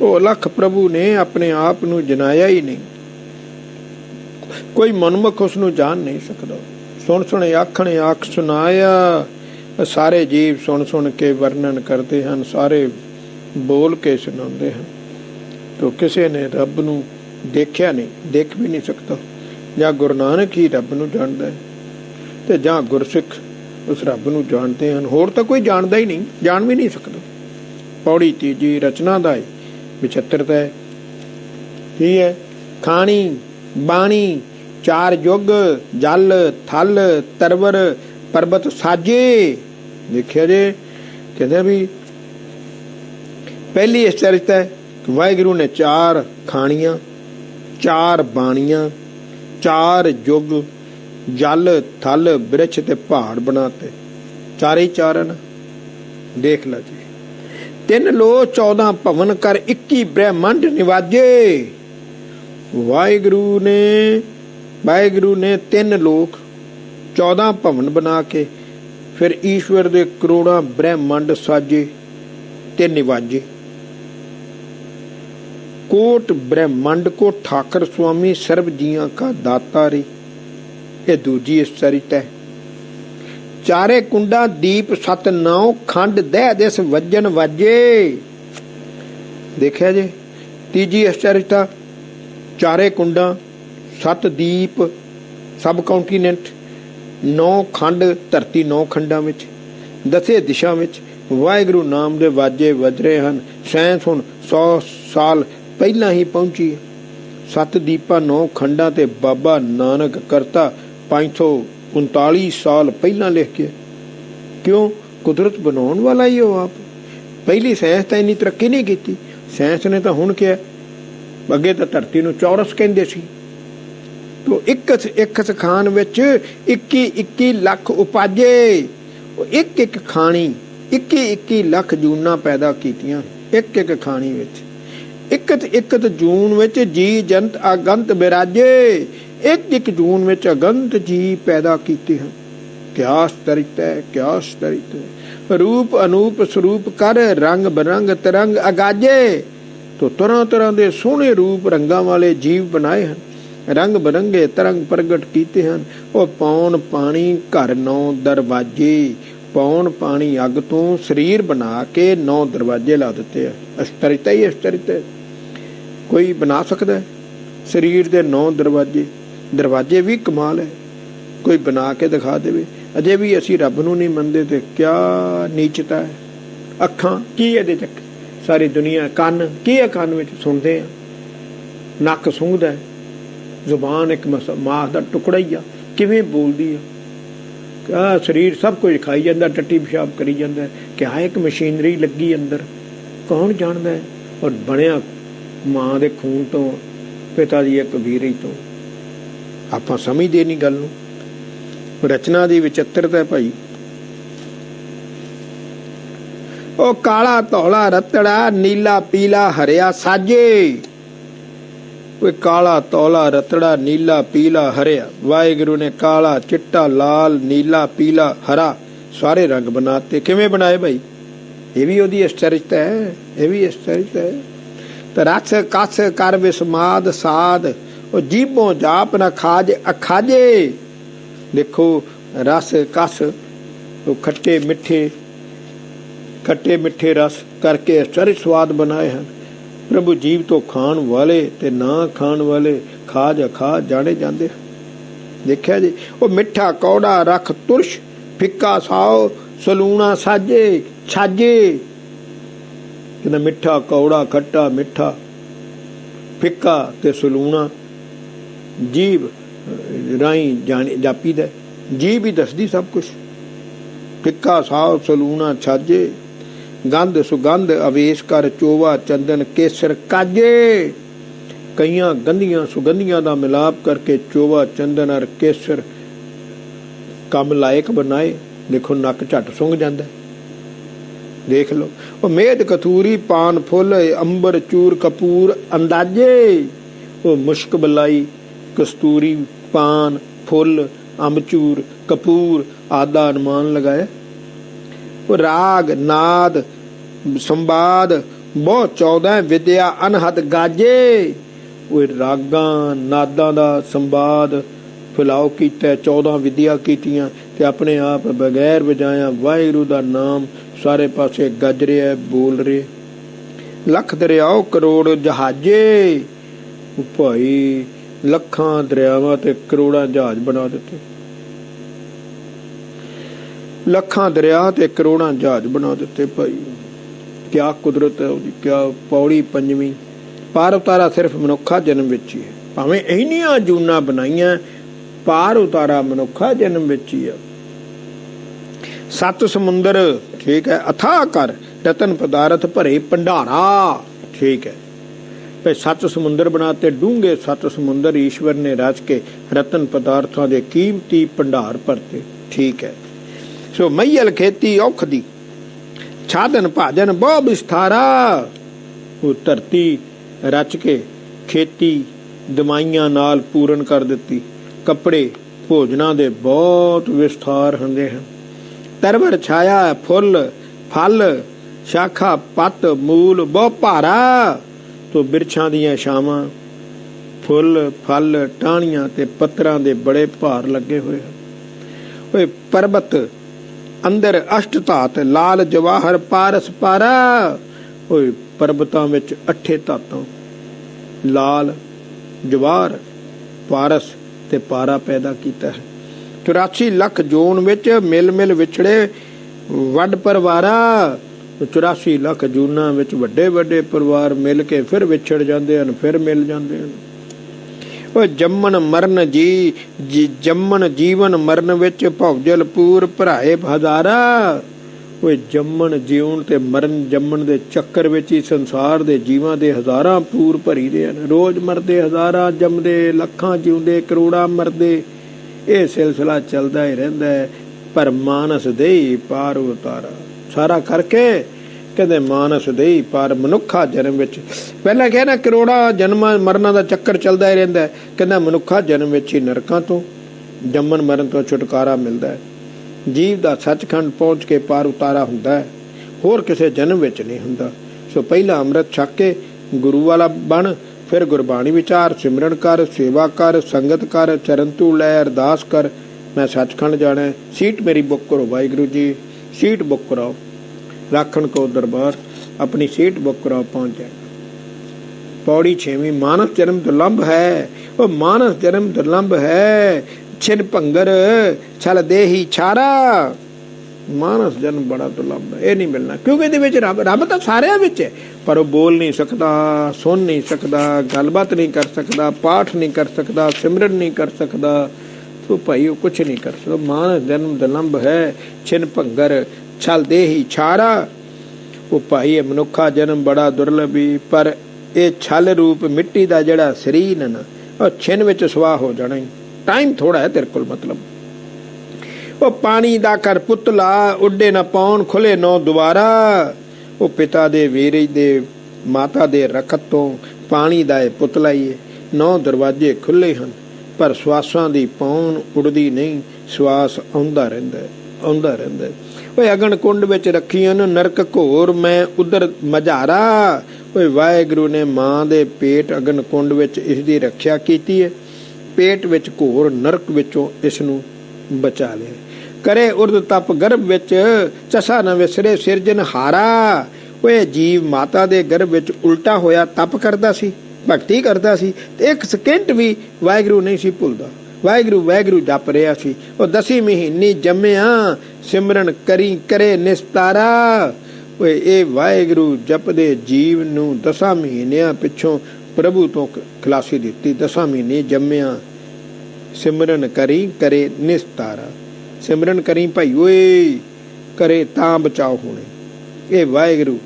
ਉਹ ਅਲਖ ਪ੍ਰਭੂ ਨੇ ਆਪਣੇ ਆਪ ਨੂੰ ਜਨਾਇਆ ਹੀ ਨਹੀਂ। ਕੋਈ ਮਨਮੁਖ ਉਸ ਨੂੰ ਜਾਣ ਨਹੀਂ ਸਕਦਾ। ਸੁਣ ਸੁਣ ਆਖਣ ਆਖ ਸੁਣਾਇਆ। ਸਾਰੇ ਜੀਵ ਸੁਣ ਸੁਣ ਕੇ ਵਰਣਨ ਕਰਦੇ ਹਨ, ਸਾਰੇ ਬੋਲ ਕੇ ਸੁਣਾਉਂਦੇ ਹਨ। ਤੋ ਕਿਸੇ ਨੇ ਰੱਬ ਨੂੰ ਦੇਖਿਆ ਨਹੀਂ, ਦੇਖ ਵੀ ਨਹੀਂ ਸਕਦਾ। ਜਾਂ ਗੁਰੂ ਨਾਨਕ ਹੀ ਰੱਬ ਨੂੰ ਜਾਣਦਾ ਹੈ ਤੇ ਜਾਂ ਗੁਰਸਿੱਖ ਉਸ ਰੱਬ ਨੂੰ ਜਾਣਦੇ ਹਨ। ਹੋਰ ਤਾਂ ਕੋਈ ਜਾਣਦਾ ਹੀ ਨਹੀਂ, ਜਾਣ ਵੀ ਨਹੀਂ ਸਕਦਾ। ਪੌੜੀ ਤੀਜੀ ਰਚਨਾ ਦਾ ਹੈ, 75 ਹੈ। ਕੀ ਹੈ? ਖਾਣੀ ਬਾਣੀ ਚਾਰ ਯੁੱਗ ਜਲ ਥਲ ਤਰਵਰ ਪਰਬਤ ਸਾਜੇ। ਦੇਖਿਆ ਜੇ, ਕਹਿੰਦੇ ਵੀ ਪਹਿਲੀ ਇਸ ਚਰਿਤ ਹੈ ਵਾਹਿਗੁਰੂ ਨੇ ਚਾਰ ਖਾਣੀਆਂ, ਚਾਰ ਬਾਣੀਆਂ, ਚਾਰ ਯੁੱਗ ਜਲ ਥਲ ਬਿਰਛ ਤੇ ਪਹਾੜ ਬਣਾਤੇ। ਚਾਰੇ ਹੀ ਚਾਰਨ ਦੇਖ ਲਾ ਜੀ। 3 ਲੋ 14 ਭਵਨ ਕਰ 21 ਬ੍ਰਹਮੰਡ ਨਿਵਾਜੇ। ਵਾਹਿਗੁਰੂ ਨੇ 3 ਲੋਕ 14 ਭਵਨ ਬਣਾ ਕੇ ਫਿਰ ਈਸ਼ਵਰ ਦੇ ਕਰੋੜਾਂ ਬ੍ਰਹਮੰਡ ਸਾਜੇ ਤੇ ਨਿਵਾਜੇ। कोट ब्रह्मांड को ठाकर स्वामी सर्व जिया का दाता रे। ये दूजी इस चरित है। चारे कुंडा दीप सत नौ खंड दह दिस वजन वाजे। देखा जे तीजी इस चरित, चारे कुंडा 7 दीप सब कॉन्टीनेंट 9 खंड धरती 9 खंडा विच 10 दिशा विच वाहिगुरू नाम दे वाजे वज रहे हैं। साइंस हुण 100 साल ਪਹਿਲਾਂ ਹੀ ਪਹੁੰਚੀ। 7 ਦੀਪਾਂ 9 ਖੰਡਾਂ ਤੇ ਬਾਬਾ ਨਾਨਕ ਕਰਤਾ 539 ਸਾਲ ਪਹਿਲਾਂ ਲਿਖ ਕੇ। ਕਿਉਂ? ਕੁਦਰਤ ਬਣਾਉਣ ਵਾਲਾ ਹੀ ਉਹ ਆਪ। ਪਹਿਲੀ ਸਾਇੰਸ ਤਾਂ ਇੰਨੀ ਤਰੱਕੀ ਨਹੀਂ ਕੀਤੀ। ਸਾਇੰਸ ਨੇ ਤਾਂ ਹੁਣ ਕਿਹਾ, ਅੱਗੇ ਤਾਂ ਧਰਤੀ ਨੂੰ ਚੌਰਸ ਕਹਿੰਦੇ ਸੀ। ਤੋ ਇੱਕ ਖਾਨ ਵਿੱਚ 21 ਲੱਖ ਉਪਾਜੇ। ਇੱਕ ਖਾਣੀ 21 ਲੱਖ ਜੂਨਾਂ ਪੈਦਾ ਕੀਤੀਆਂ ਇੱਕ ਖਾਣੀ ਵਿੱਚ। ਇੱਕ ਜੂਨ ਵਿੱਚ ਜੀ ਜੰਤ ਅਗੰਤ ਬਿਰਾਜੇ। ਇੱਕ ਜੂਨ ਵਿੱਚ ਅਗੰਤ ਜੀ ਪੈਦਾ ਕੀਤੇ ਹਨ। ਕਿਆ ਆਸ਼ਚਰਿਤ ਹੈ, ਕਿਆ ਆਸ਼ਚਰਿਤ ਹੈ। ਰੂਪ ਅਨੂਪ ਸਰੂਪ ਕਰ ਰੰਗ ਬਰੰਗ ਤਰੰਗ ਅਗਾਜੇ। ਤੋ ਤਰ੍ਹਾਂ ਤਰ੍ਹਾਂ ਦੇ ਸੋਹਣੇ ਰੂਪ ਰੰਗਾਂ ਵਾਲੇ ਜੀਵ ਬਣਾਏ ਹਨ, ਰੰਗ ਬਰੰਗੇ ਤਰੰਗ ਪ੍ਰਗਟ ਕੀਤੇ ਹਨ। ਉਹ ਪੌਣ ਪਾਣੀ ਘਰ 9 ਦਰਵਾਜੇ। ਪੌਣ ਪਾਣੀ ਅੱਗ ਤੋਂ ਸਰੀਰ ਬਣਾ ਕੇ 9 ਦਰਵਾਜੇ ਲਾ ਦਿੱਤੇ ਆ। ਅਸ਼ਚਰਿਤ ਹੀ ਅਸ਼ਚਰਿਤ ਹੈ। ਕੋਈ ਬਣਾ ਸਕਦਾ ਸਰੀਰ ਦੇ 9 ਦਰਵਾਜੇ? ਦਰਵਾਜੇ ਵੀ ਕਮਾਲ ਹੈ, ਕੋਈ ਬਣਾ ਕੇ ਦਿਖਾ ਦੇਵੇ। ਅਜੇ ਵੀ ਅਸੀਂ ਰੱਬ ਨੂੰ ਨਹੀਂ ਮੰਨਦੇ ਤੇ ਕਿਆ ਨੀਚਤਾ ਹੈ। ਅੱਖਾਂ ਕੀ ਇਹਦੇ ਚ? ਸਾਰੀ ਦੁਨੀਆ। ਕੰਨ ਕੀ ਹੈ? ਕੰਨ ਵਿੱਚ ਸੁਣਦੇ ਆ। ਨੱਕ ਸੁੰਘਦਾ ਹੈ। ਜ਼ੁਬਾਨ ਇੱਕ ਮਾਸ ਦਾ ਟੁਕੜਾ ਹੀ ਆ, ਕਿਵੇਂ ਬੋਲਦੀ ਆ। ਸਰੀਰ ਸਭ ਕੁਝ ਖਾਈ ਜਾਂਦਾ, ਟੱਟੀ ਪਿਸ਼ਾਬ ਕਰੀ ਜਾਂਦਾ। ਕਿਆ ਇੱਕ ਮਸ਼ੀਨਰੀ ਲੱਗੀ ਅੰਦਰ, ਕੌਣ ਜਾਣਦਾ ਹੈ। ਔਰ ਬਣਿਆ ਮਾਂ ਦੇ ਖੂਨ ਤੋਂ, ਪਿਤਾ ਦੀ ਇੱਕ ਵੀਰੀ ਤੋਂ। ਆਪਾਂ ਸਮਝਦੇ ਨਹੀਂ ਗੱਲ ਨੂੰ। ਰਚਨਾ ਦੀ ਵਿਚਿੱਤਰਤਾ ਭਾਈ। ਉਹ ਕਾਲਾ ਧੌਲਾ ਰਤੜਾ ਨੀਲਾ ਪੀਲਾ ਹਰਿਆ ਸਾਜੇ। ਕੋਈ ਕਾਲਾ ਧੌਲਾ ਰਤੜਾ ਨੀਲਾ ਪੀਲਾ ਹਰਿਆ। ਵਾਹਿਗੁਰੂ ਨੇ ਕਾਲਾ ਚਿੱਟਾ ਲਾਲ ਨੀਲਾ ਪੀਲਾ ਹਰਾ ਸਾਰੇ ਰੰਗ ਬਣਾਤੇ। ਕਿਵੇਂ ਬਣਾਏ ਭਾਈ? ਇਹ ਵੀ ਉਹਦੀ ਅਸ਼ਚਰਿਤ ਹੈ, ਇਹ ਵੀ ਅਸ਼ਚਰਿਤ ਹੈ। ਤੇ ਰਸ ਕਸ ਕਰ ਵਿਸਮਾਦ ਸਾਧ। ਉਹ ਜੀਭੋਂ ਜਾਪ ਨਾ ਖਾਜ ਅਖਾਜੇ। ਦੇਖੋ ਰਸ ਕਸ, ਉਹ ਖੱਟੇ ਮਿੱਠੇ ਰਸ ਕਰਕੇ ਅਸ਼ਚਰਿਤ ਸਵਾਦ ਬਣਾਏ ਹਨ। ਪ੍ਰਭੂ ਜੀਵ ਤੋਂ ਖਾਣ ਵਾਲੇ ਤੇ ਨਾ ਖਾਣ ਵਾਲੇ ਖਾਜ ਅਖਾ ਜਾਣੇ ਜਾਂਦੇ ਹਨ। ਦੇਖਿਆ ਜੀ, ਉਹ ਮਿੱਠਾ ਕੌੜਾ ਰਖ ਤੁਰਸ਼ ਫਿੱਕਾ ਸਾਓ ਸਲੂਣਾ ਸਾਜੇ ਛਾਜੇ। ਕਹਿੰਦਾ ਮਿੱਠਾ ਕੌੜਾ ਖੱਟਾ ਮਿੱਠਾ ਫਿੱਕਾ ਤੇ ਸਲੂਣਾ ਜੀਭ ਰਾਹੀਂ ਜਾਪੀਦਾ। ਜੀਭ ਹੀ ਦੱਸਦੀ ਸਭ ਕੁਛ। ਫਿੱਕਾ ਸਾਓ ਸਲੂਣਾ ਛਾਜੇ। ਗੰਧ ਸੁਗੰਧ ਅਵੇਸ਼ ਕਰ ਚੋਵਾ ਚੰਦਨ ਕੇਸਰ ਕਾਜੇ। ਕਈਆਂ ਗੰਧੀਆਂ ਸੁਗੰਧੀਆਂ ਦਾ ਮਿਲਾਪ ਕਰਕੇ ਚੋਵਾ ਚੰਦਨ ਔਰ ਕੇਸਰ ਕੰਮ ਲਾਇਕ ਬਣਾਏ। ਦੇਖੋ ਨੱਕ ਝੱਟ ਸੁੰਘ ਜਾਂਦਾ। देख लो। वो मेद कतूरी पान फुल अंबर चूर कपूर अंदाजे, वो मुश्क बलाई कस्तूरी पान फुल अम्बचूर कपूर आदा अनुमान लगाया। वो राग नाद संवाद बहुत 14 विद्या अनहद गाजे, वो रागां नादां दा संवाद फैलाओ किया 14 विद्या कीतियां ते अपने आप बगैर वजाया वाहिगुरू दा नाम सारे पासे गज रहा बोल रहे। लख दरियाओ करोड़ जहाजे, भाई लखां दरियावां ते करोड़ां जहाज बना दिते, लखां दरिया ते करोड़ां जहाज बना दिते। भाई क्या कुदरत है उसकी, क्या। पौड़ी पंजवीं पार उतारा सिर्फ मनुखा जन्म विच ही है, भावें इन्नियां जूना बनाईयां पार उतारा मनुखा जन्म विच ही है। सत समुंदर ठीक है अथाह कर रतन पदार्थ भरे भंडारा, ठीक है भाई। सत समुंदर बनाते डूंगे सत समुंदर ईश्वर ने रच के रतन पदार्थों के कीमती भंडार भरते, ठीक है। सो मैयल खेती औख दी छादन भाजन बहु विस्तारा, वो धरती रच के खेती दवाइयां नाल पूਰਨ कर दिती, कपड़े भोजना दे बहुत विस्तार हुंदे हैं। तरवर छाया फुल फल शाखा पत मूल बहु भारा, तो बिरछां दियां छावां फुल फल टाहणियां ते पत्तरां दे बड़े भार लगे हुए हैं। ओए पर्वत अंदर अष्ट धात लाल जवाहर पारस पारा, ओए पर्वतां विच 8 धातां लाल जवाहर पारस ते पारा पैदा कीता है। 84 लख जोन विच मिल मिल विछड़े वड परवारा, 84 लख जूना विच वड्डे वड्डे परिवार मिल के फिर विछड़ जाते हैं फिर मिल जाते हैं। जम्मन मरण जी जम्मन जीवन मरण विच भौजल पूर भराए हजारा, जम्मन जीवन ते मरण जम्मन दे चक्कर विच ही संसार दे जीवां दे हजारां पूर भरी दे हन। रोज मरदे हजारां जमदे लखां जिउंदे करोड़ां मरदे, ये सिलसिला चलदा ही रहिंदा है। पर मानस दे पार उतारा सारा करके कहते मानस दे पार मनुखा जन्म विच पहला कहना करोड़ा जन्मां मरना दा चक्कर चलदा ही रहिंदा है, कहंदा मनुखा जन्म विच ही नरकां तो जम्मन मरण तो छुटकारा मिलदा है। जीव दा सचखंड पहुंच के पार उतारा हुंदा है, होर किसे जन्म विच नहीं हुंदा। सो पहला अमृत छक के गुरु वाला बन, फिर गुरबाणी विचार सिमरन कर सेवा कर संगत कर चरण तू लै अरदास कर मैं सचखंड जाना है। सीट मेरी बुक करो वाहिगुरू जी, सीट बुक कराओ, राखण को दरबार अपनी सीट बुक कराओ, पहुंच जाए। पौड़ी 6वीं मानस जन्म दुर्लभ है, वो मानस जन्म दुर्लभ है, छिन भंगर छल देही छारा। मानस जन्म बड़ा दुर्लभ है, ये नहीं मिलना क्योंकि ये रब तो सारे विच है, पर वो बोल नहीं सकता, सुन नहीं सकता, गलबात नहीं कर सकता, पाठ नहीं कर सकता, सिमरन नहीं कर सकता, तो भाई वो कुछ नहीं कर सकता। मानस जन्म दुर्लभ है, छिन भंगर छल देही छारा। वो भाई मनुखा जन्म बड़ा दुर्लभ ही, पर ये छल रूप मिट्टी का जड़ा शरीर है ना, और छिन विच सुआह हो जाना ही। टाइम थोड़ा है तेरे को, मतलब वो पानी दा कर पुतला उड्डे न पाउन खुले नौ दुबारा। वो पिता दे वीरे दे माता दे रखत तो पानी दा पुतला ही है, 9 दरवाजे खुले हैं पर श्वासां दी पाउन उड़दी नहीं, श्वास आउंदा रहिंदा है, आउंदा रहिंदा है। ओए अगन कुंड विच रखियां नरक घोर मैं उधर मझारा। ओए वाहिगुरू ने मां दे पेट अगन कुंड विच इस दी रखिया कीती है, पेट विच घोर नरक विचों इस नूं बचा लिया। करे उर्द तप गर्भ विच चसा न विसरे सिरजन हारा। ओए जीव माता दे गर्भ विच उल्टा होया तप करदा सी, भगती करदा सी, ते एक सेकंड भी वाहिगुरू नहीं सी भुलदा, वाहिगुरू वाहिगुरू जप रहा सी। ओ 10 महीने जम्मिया सिमरन करी करे निस्तारा। ओए ए वाहिगुरू जपदे जीव नूं 10 महीनिਆਂ पिछों प्रभु तो खलासी दिती। 10 महीने जम्मिया सिमरन करी करे निस्तारा। सिमरन करी भाई ओए करे तां बचाओ होने। ये वाहिगुरू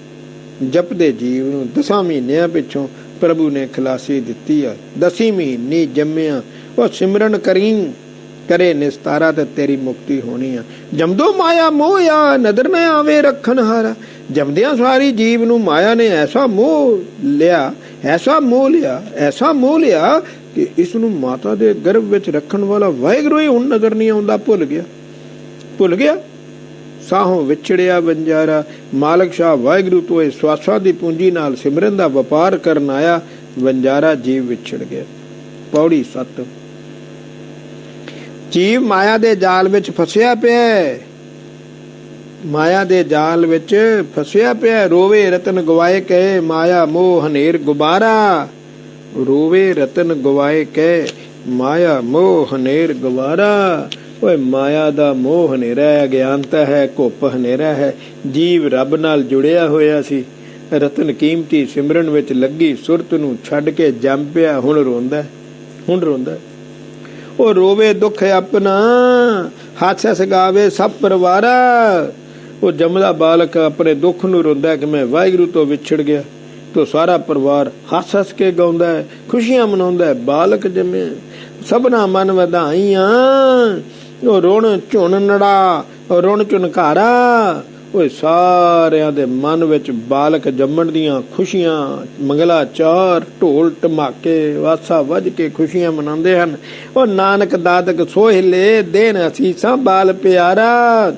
जपदे जीव नूं 10 महीनिਆਂ पिछों प्रभु ने खलासी दिती है। 10 महीने जम्मिया वो सिमरन करी करे निस्तारा ते तेरी मुक्ति होनी है। जमदो माया मोया नदर न आवे रखन हारा। ਜੰਮਦਿਆਂ ਸਾਰੀ ਜੀਵ ਨੂੰ ਮਾਇਆ ਨੇ ਐਸਾ ਮੋਹ ਲਿਆ, ਐਸਾ ਮੋਹ ਲਿਆ, ਐਸਾ ਮੋਹ ਲਿਆ ਕਿ ਇਸ ਨੂੰ ਮਾਤਾ ਦੇ ਗਰਭ ਵਿੱਚ ਰੱਖਣ ਵਾਲਾ ਵਾਹਿਗੁਰੂ ਹੀ ਹੁਣ ਨਜ਼ਰ ਨਹੀਂ ਆਉਂਦਾ। ਭੁੱਲ ਗਿਆ, ਭੁੱਲ ਗਿਆ। ਸਾਹੋਂ ਵਿਛੜਿਆ ਵਣਜਾਰਾ, ਮਾਲਕ ਸ਼ਾਹ ਵਾਹਿਗੁਰੂ ਤੋਂ ਇਹ ਸਵਾਸਾਂ ਦੀ ਪੂੰਜੀ ਨਾਲ ਸਿਮਰਨ ਦਾ ਵਪਾਰ ਕਰਨ ਆਇਆ, ਵਣਜਾਰਾ ਜੀਵ ਵਿਛੜ ਗਿਆ। ਪੌੜੀ 7। ਜੀਵ ਮਾਇਆ ਦੇ ਜਾਲ ਵਿੱਚ ਫਸਿਆ ਪਿਆ, ਮਾਇਆ ਦੇ ਜਾਲ ਵਿੱਚ ਫਸਿਆ ਪਿਆ। ਰੋਵੇ ਰਤਨ ਗਵਾਏ ਕਹੇ, ਮਾਇਆ ਮੋਹ ਹਨੇਰ ਗੁਬਾਰਾ। ਰੋਵੇ ਰਤਨ ਗਵਾਏ ਕਹੇ, ਮਾਇਆ ਮੋਹ ਹਨੇਰ ਗੁਬਾਰਾ। ਓਏ ਮਾਇਆ ਦਾ ਮੋਹ ਹਨੇਰਾ ਹੈ, ਅਗਿਆਨਤਾ ਹੈ, ਘੁੱਪ ਹਨੇਰਾ ਹੈ। ਜੀਵ ਰੱਬ ਨਾਲ ਜੁੜਿਆ ਹੋਇਆ ਸੀ, ਰਤਨ ਕੀਮਤੀ ਸਿਮਰਨ ਵਿੱਚ ਲੱਗੀ ਸੁਰਤ ਨੂੰ ਛੱਡ ਕੇ ਜੰਮ ਪਿਆ। ਹੁਣ ਰੋਂਦਾ, ਹੁਣ ਰੋਂਦਾ। ਉਹ ਰੋਵੇ ਦੁੱਖ ਆਪਣਾ, ਹੱਸ ਹੱਸ ਗਾਵੇ ਸਭ ਪਰਿਵਾਰਾ। ਉਹ ਜੰਮਦਾ ਬਾਲਕ ਆਪਣੇ ਦੁੱਖ ਨੂੰ ਰੋਂਦਾ ਕਿ ਮੈਂ ਵਾਹਿਗੁਰੂ ਤੋਂ ਵਿਛੜ ਗਿਆ। ਤੋ ਸਾਰਾ ਪਰਿਵਾਰ ਹੱਸ ਹੱਸ ਕੇ ਗਾਉਂਦਾ ਹੈ, ਖੁਸ਼ੀਆਂ ਮਨਾਉਂਦਾ ਹੈ। ਬਾਲਕ ਜੰਮਿਆ, ਸਭਨਾ ਮਨ ਵਧਾਈਆਂ। ਉਹ ਰੁਣ ਝੁਣ ਨੜਾ, ਉਹ ਰੁਣ ਝੁਨਕਾਰਾ। ਉਹ ਸਾਰਿਆਂ ਦੇ ਮਨ ਵਿੱਚ ਬਾਲਕ ਜੰਮਣ ਦੀਆਂ ਖੁਸ਼ੀਆਂ, ਮੰਗਲਾ ਚਾਰ, ਢੋਲ ਧਮਾਕੇ, ਵਾਸਾ ਵੱਜ ਕੇ ਖੁਸ਼ੀਆਂ ਮਨਾਉਂਦੇ ਹਨ। ਉਹ ਨਾਨਕ ਦਾਦਕ ਸੋਹਿਲੇ, ਦੇਣ ਅਸੀਸਾਂ ਬਾਲ ਪਿਆਰਾ।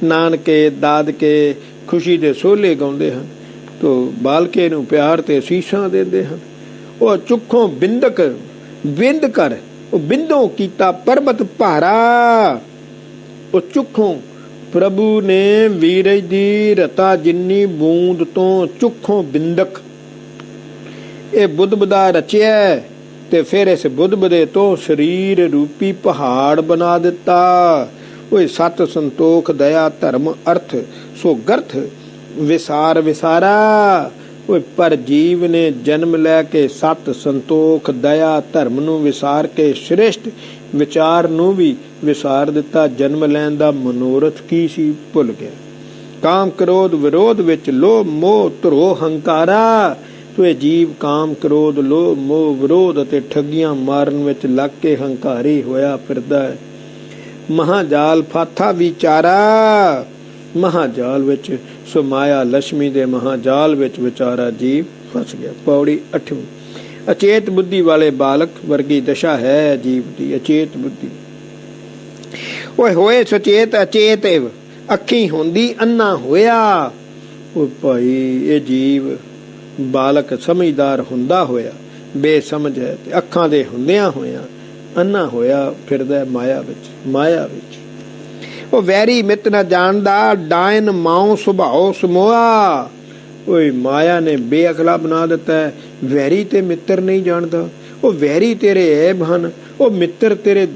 ਨਾਨਕੇ ਦਾਦਕੇ ਖੁਸ਼ੀ ਦੇ ਸੋਹਲੇ ਗਾਉਂਦੇ ਹਨ, ਤੋ ਬਾਲਕੇ ਨੂੰ ਪਿਆਰ ਤੇ ਅਸੀਸਾਂ ਦਿੰਦੇ ਹਨ। ਉਹ ਚੁੱਖੋਂ ਬਿੰਦਕ ਬਿੰਦ ਕਰ, ਉਹ ਬਿੰਦੋਂ ਕੀਤਾ ਪਰਬਤ ਭਾਰਾ। ਉਹ ਚੁੱਖੋਂ ਪ੍ਰਭੂ ਨੇ ਵੀਰਜ ਦੀ ਰਤਾ ਜਿੰਨੀ ਬੂੰਦ ਤੋਂ ਚੁੱਖੋਂ ਬਿੰਦਕ ਇਹ ਬੁੱਧਬਦਾ ਰਚਿਆ, ਤੇ ਫਿਰ ਇਸ ਬੁੱਧਬਦੇ ਤੋਂ ਸਰੀਰ ਰੂਪੀ ਪਹਾੜ ਬਣਾ ਦਿੱਤਾ। ਓਏ ਸਤ ਸੰਤੋਖ ਦਇਆ ਧਰਮ ਅਰਥ ਸੋ ਗਰਥ ਵਿਸਾਰ ਵਿਸਾਰਾ। ਓਏ ਪਰ ਜੀਵ ਨੇ ਜਨਮ ਲੈ ਕੇ ਸਤ ਸੰਤੋਖ ਦਇਆ ਧਰਮ ਨੂੰ ਵਿਸਾਰ ਕੇ ਸ੍ਰੇਸ਼ਟ ਵਿਚਾਰ ਨੂੰ ਵੀ ਵਿਸਾਰ ਦਿੱਤਾ। ਜਨਮ ਲੈਣ ਦਾ ਮਨੋਰਥ ਕੀ ਸੀ, ਭੁੱਲ ਗਿਆ। ਕਾਮ ਕ੍ਰੋਧ ਵਿਰੋਧ ਵਿੱਚ ਲੋਭ ਮੋਹ ਧਰੋ ਹੰਕਾਰਾ। ਤੋ ਜੀਵ ਕਾਮ ਕ੍ਰੋਧ ਲੋਭ ਮੋਹ ਵਿਰੋਧ ਅਤੇ ਠੱਗੀਆਂ ਮਾਰਨ ਵਿੱਚ ਲੱਗ ਕੇ ਹੰਕਾਰੀ ਹੋਇਆ ਫਿਰਦਾ ਹੈ। ਮਹਾਜਾਲ ਫਾਥਾ ਵਿਚਾਰਾ, ਮਹਾਜਾਲ ਵਿੱਚ ਸੋ ਮਾਇਆ ਲక్ష్ਮੀ ਦੇ ਮਹਾਜਾਲ ਵਿੱਚ ਵਿਚਾਰਾ ਜੀਵ ਫਸ ਗਿਆ। ਪੌੜੀ 8। ਅਚੇਤ ਬੁੱਧੀ ਵਾਲੇ ਬਾਲਕ ਵਰਗੀ ਦਸ਼ਾ ਹੈ ਜੀਵ ਦੀ, ਅਚੇਤ ਬੁੱਧੀ। ਓਏ ਹੋਏ ਸੁਚੇਤ ਅਚੇਤ ਅੱਖੀ ਹੁੰਦੀ ਅੰਨਾ ਹੋਇਆ। ਓ ਭਾਈ ਇਹ ਜੀਵ ਬਾਲਕ ਸਮਝਦਾਰ ਹੁੰਦਾ ਹੋਇਆ ਬੇਸਮਝ ਹੈ, ਤੇ ਅੱਖਾਂ ਦੇ ਹੁੰਦਿਆਂ ਹੋਇਆਂ ਅੰਨਾ ਹੋਇਆ ਫਿਰਦਾ ਮਾਇਆ ਵਿੱਚ, ਮਾਇਆ ਵਿੱਚ। ਉਹ ਵੈਰੀ ਮਿੱਤ ਨਾ ਜਾਣਦਾ, ਡਾਇਨ ਮਾਉ ਸੁਭਾਉ ਸਮੋਆ। ਓਏ ਮਾਇਆ ਨੇ ਬੇਅਕਲਾ ਬਣਾ ਦਿੱਤਾ ਹੈ, ਵੈਰੀ ਤੇ ਮਿੱਤਰ ਨਹੀਂ ਜਾਣਦਾ। ਉਹ ਵੈਰੀ ਤੇਰੇ ਐਬ ਹਨ, ਉਹ ਮਿੱਤਰ ਤੇਰੇ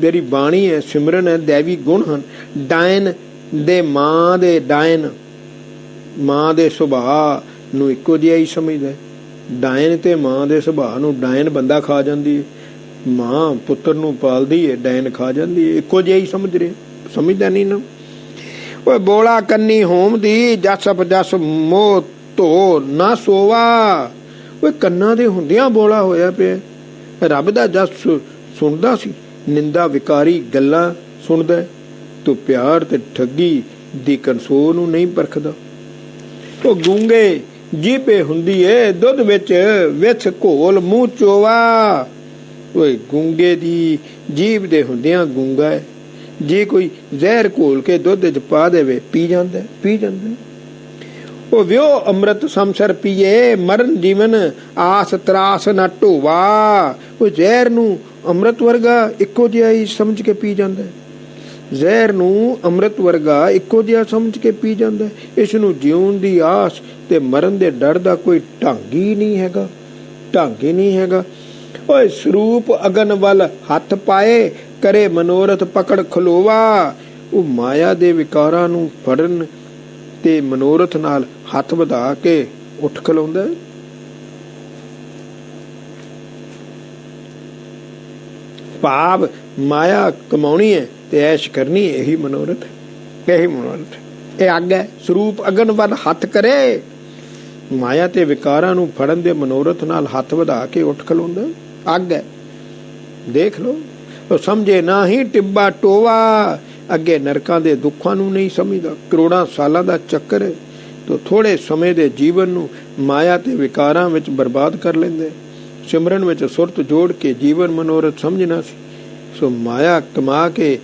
ਮੇਰੀ ਬਾਣੀ ਹੈ, ਸਿਮਰਨ ਹੈ, ਦੇਵੀ ਗੁਣ ਹਨ। ਡਾਇਨ ਦੇ ਮਾਂ ਦੇ ਡਾਇਨ ਮਾਂ ਦੇ ਸੁਭਾਅ ਨੂੰ ਇੱਕੋ ਜਿਹਾ ਹੀ ਸਮਝਦਾ। ਡਾਇਨ ਤੇ ਮਾਂ ਦੇ ਸੁਭਾਅ ਨੂੰ ਡਾਇਨ ਬੰਦਾ ਖਾ ਜਾਂਦੀ ਹੈ, ਮਾਂ ਪੁੱਤਰ ਨੂੰ ਪਾਲਦੀ ਹੈ, ਡਾਇਨ ਖਾ ਜਾਂਦੀ ਹੈ। ਇੱਕੋ ਜਿਹਾ ਹੀ ਸਮਝ ਰਿਹਾ, ਸਮਝਦਾ ਨਹੀਂ ਨਾ। ਓਏ ਬੋਲਾ ਕੰਨੀ ਹੋਮ ਦੀ, ਜਸ ਅਪਜਸ ਮੋਹ ਧੋ ਨਾ ਸੋਵਾ। ਓਏ ਕੰਨਾਂ ਦੇ ਹੁੰਦਿਆਂ ਬੋਲਾ ਹੋਇਆ ਪਿਆ, ਰੱਬ ਦਾ ਜਸ ਸੁਣਦਾ ਸੀ, ਨਿੰਦਾ ਵਿਕਾਰੀ ਗੱਲਾਂ ਸੁਣਦਾ, ਤੂੰ ਪਿਆਰ ਤੇ ਠੱਗੀ ਦੀ ਕੰਸੋ ਨੂੰ ਨਹੀਂ ਪਰਖਦਾ। ਉਹ ਗੂੰਗੇ ਜੀਭੇ ਹੁੰਦੀ ਏ ਦੁੱਧ ਵਿੱਚ ਵਿਛ ਘੋਲ ਮੂੰਹ ਚੋਵਾ। ਓਏ ਗੂੰਗੇ ਦੀ ਜੀਭ ਦੇ ਹੁੰਦਿਆਂ ਗੂੰਗਾ ਹੈ, ਜੇ ਕੋਈ ਜ਼ਹਿਰ ਘੋਲ ਕੇ ਦੁੱਧ 'ਚ ਪਾ ਦੇਵੇ ਪੀ ਜਾਂਦਾ, ਪੀ ਜਾਂਦਾ। ਉਹ ਵਿਓ ਅੰਮ੍ਰਿਤ ਸਮਸਰ ਪੀਏ, ਮਰਨ ਜੀਵਨ ਆਸ ਤਰਾਸ ਨਾ ਢੋਵਾ। ਉਹ ਜ਼ਹਿਰ ਨੂੰ ਅੰਮ੍ਰਿਤ ਵਰਗਾ ਇੱਕੋ ਜਿਹਾ ਹੀ ਸਮਝ ਕੇ ਪੀ ਜਾਂਦਾ, ਜ਼ਹਿਰ ਨੂੰ ਅੰਮ੍ਰਿਤ ਵਰਗਾ ਇੱਕੋ ਜਿਹਾ ਸਮਝ ਕੇ ਪੀ ਜਾਂਦਾ। ਇਸ ਨੂੰ ਜਿਉਣ ਦੀ ਆਸ ਤੇ ਮਰਨ ਦੇ ਡਰ ਦਾ ਕੋਈ ਢੰਗ ਹੀ ਨਹੀਂ ਹੈਗਾ, ਢੰਗ ਹੀ ਨਹੀਂ ਹੈਗਾ। ਓਏ ਸਰੂਪ ਅਗਨ ਵੱਲ ਹੱਥ ਪਾਏ, ਕਰੇ ਮਨੋਰਥ ਪਕੜ ਖਲੋਵਾ। ਉਹ ਮਾਇਆ ਦੇ ਵਿਕਾਰਾਂ ਨੂੰ ਫੜਨ ਤੇ ਮਨੋਰਥ ਨਾਲ ਹੱਥ ਵਧਾ ਕੇ ਉੱਠ ਖਲੋਂਦਾ। ਭਾਵ ਮਾਇਆ ਕਮਾਉਣੀ ਹੈ ਤੇ ਐਸ਼ ਕਰਨੀ, ਇਹੀ ਮਨੋਰਥ, ਇਹੀ ਮਨੋਰਥ। ਇਹ ਅੱਗ ਹੈ, ਸਰੂਪ ਅਗਨ ਵੱਲ ਹੱਥ ਕਰੇ, ਮਾਇਆ ਤੇ ਵਿਕਾਰਾਂ ਨੂੰ ਫੜਨ ਦੇ ਮਨੋਰਥ ਨਾਲ ਹੱਥ ਵਧਾ ਕੇ ਉੱਠ ਖਲੋਂਦਾ। ਅੱਗ ਹੈ, ਦੇਖ ਲਓ। ਉਹ ਸਮਝੇ ਨਾ ਹੀ ਟਿੱਬਾ ਟੋਵਾ, ਅੱਗੇ ਨਰਕਾਂ ਦੇ ਦੁੱਖਾਂ ਨੂੰ ਨਹੀਂ ਸਮਝਦਾ। ਕਰੋੜਾਂ ਸਾਲਾਂ ਦਾ ਚੱਕਰ तो थोड़े समय ਦੇ ਜੀਵਨ ਨੂੰ ਮਾਇਆ ਤੇ ਵਿਕਾਰਾਂ ਵਿੱਚ ਬਰਬਾਦ ਕਰ ਲੈਂਦੇ। ਸਿਮਰਨ ਵਿੱਚ ਸੁਰਤ ਜੋੜ ਕੇ ਜੀਵਨ ਮਨੋਰਥ ਸਮਝਣਾ ਸੀ। ਸੋ ਮਾਇਆ ਕਮਾ ਕੇ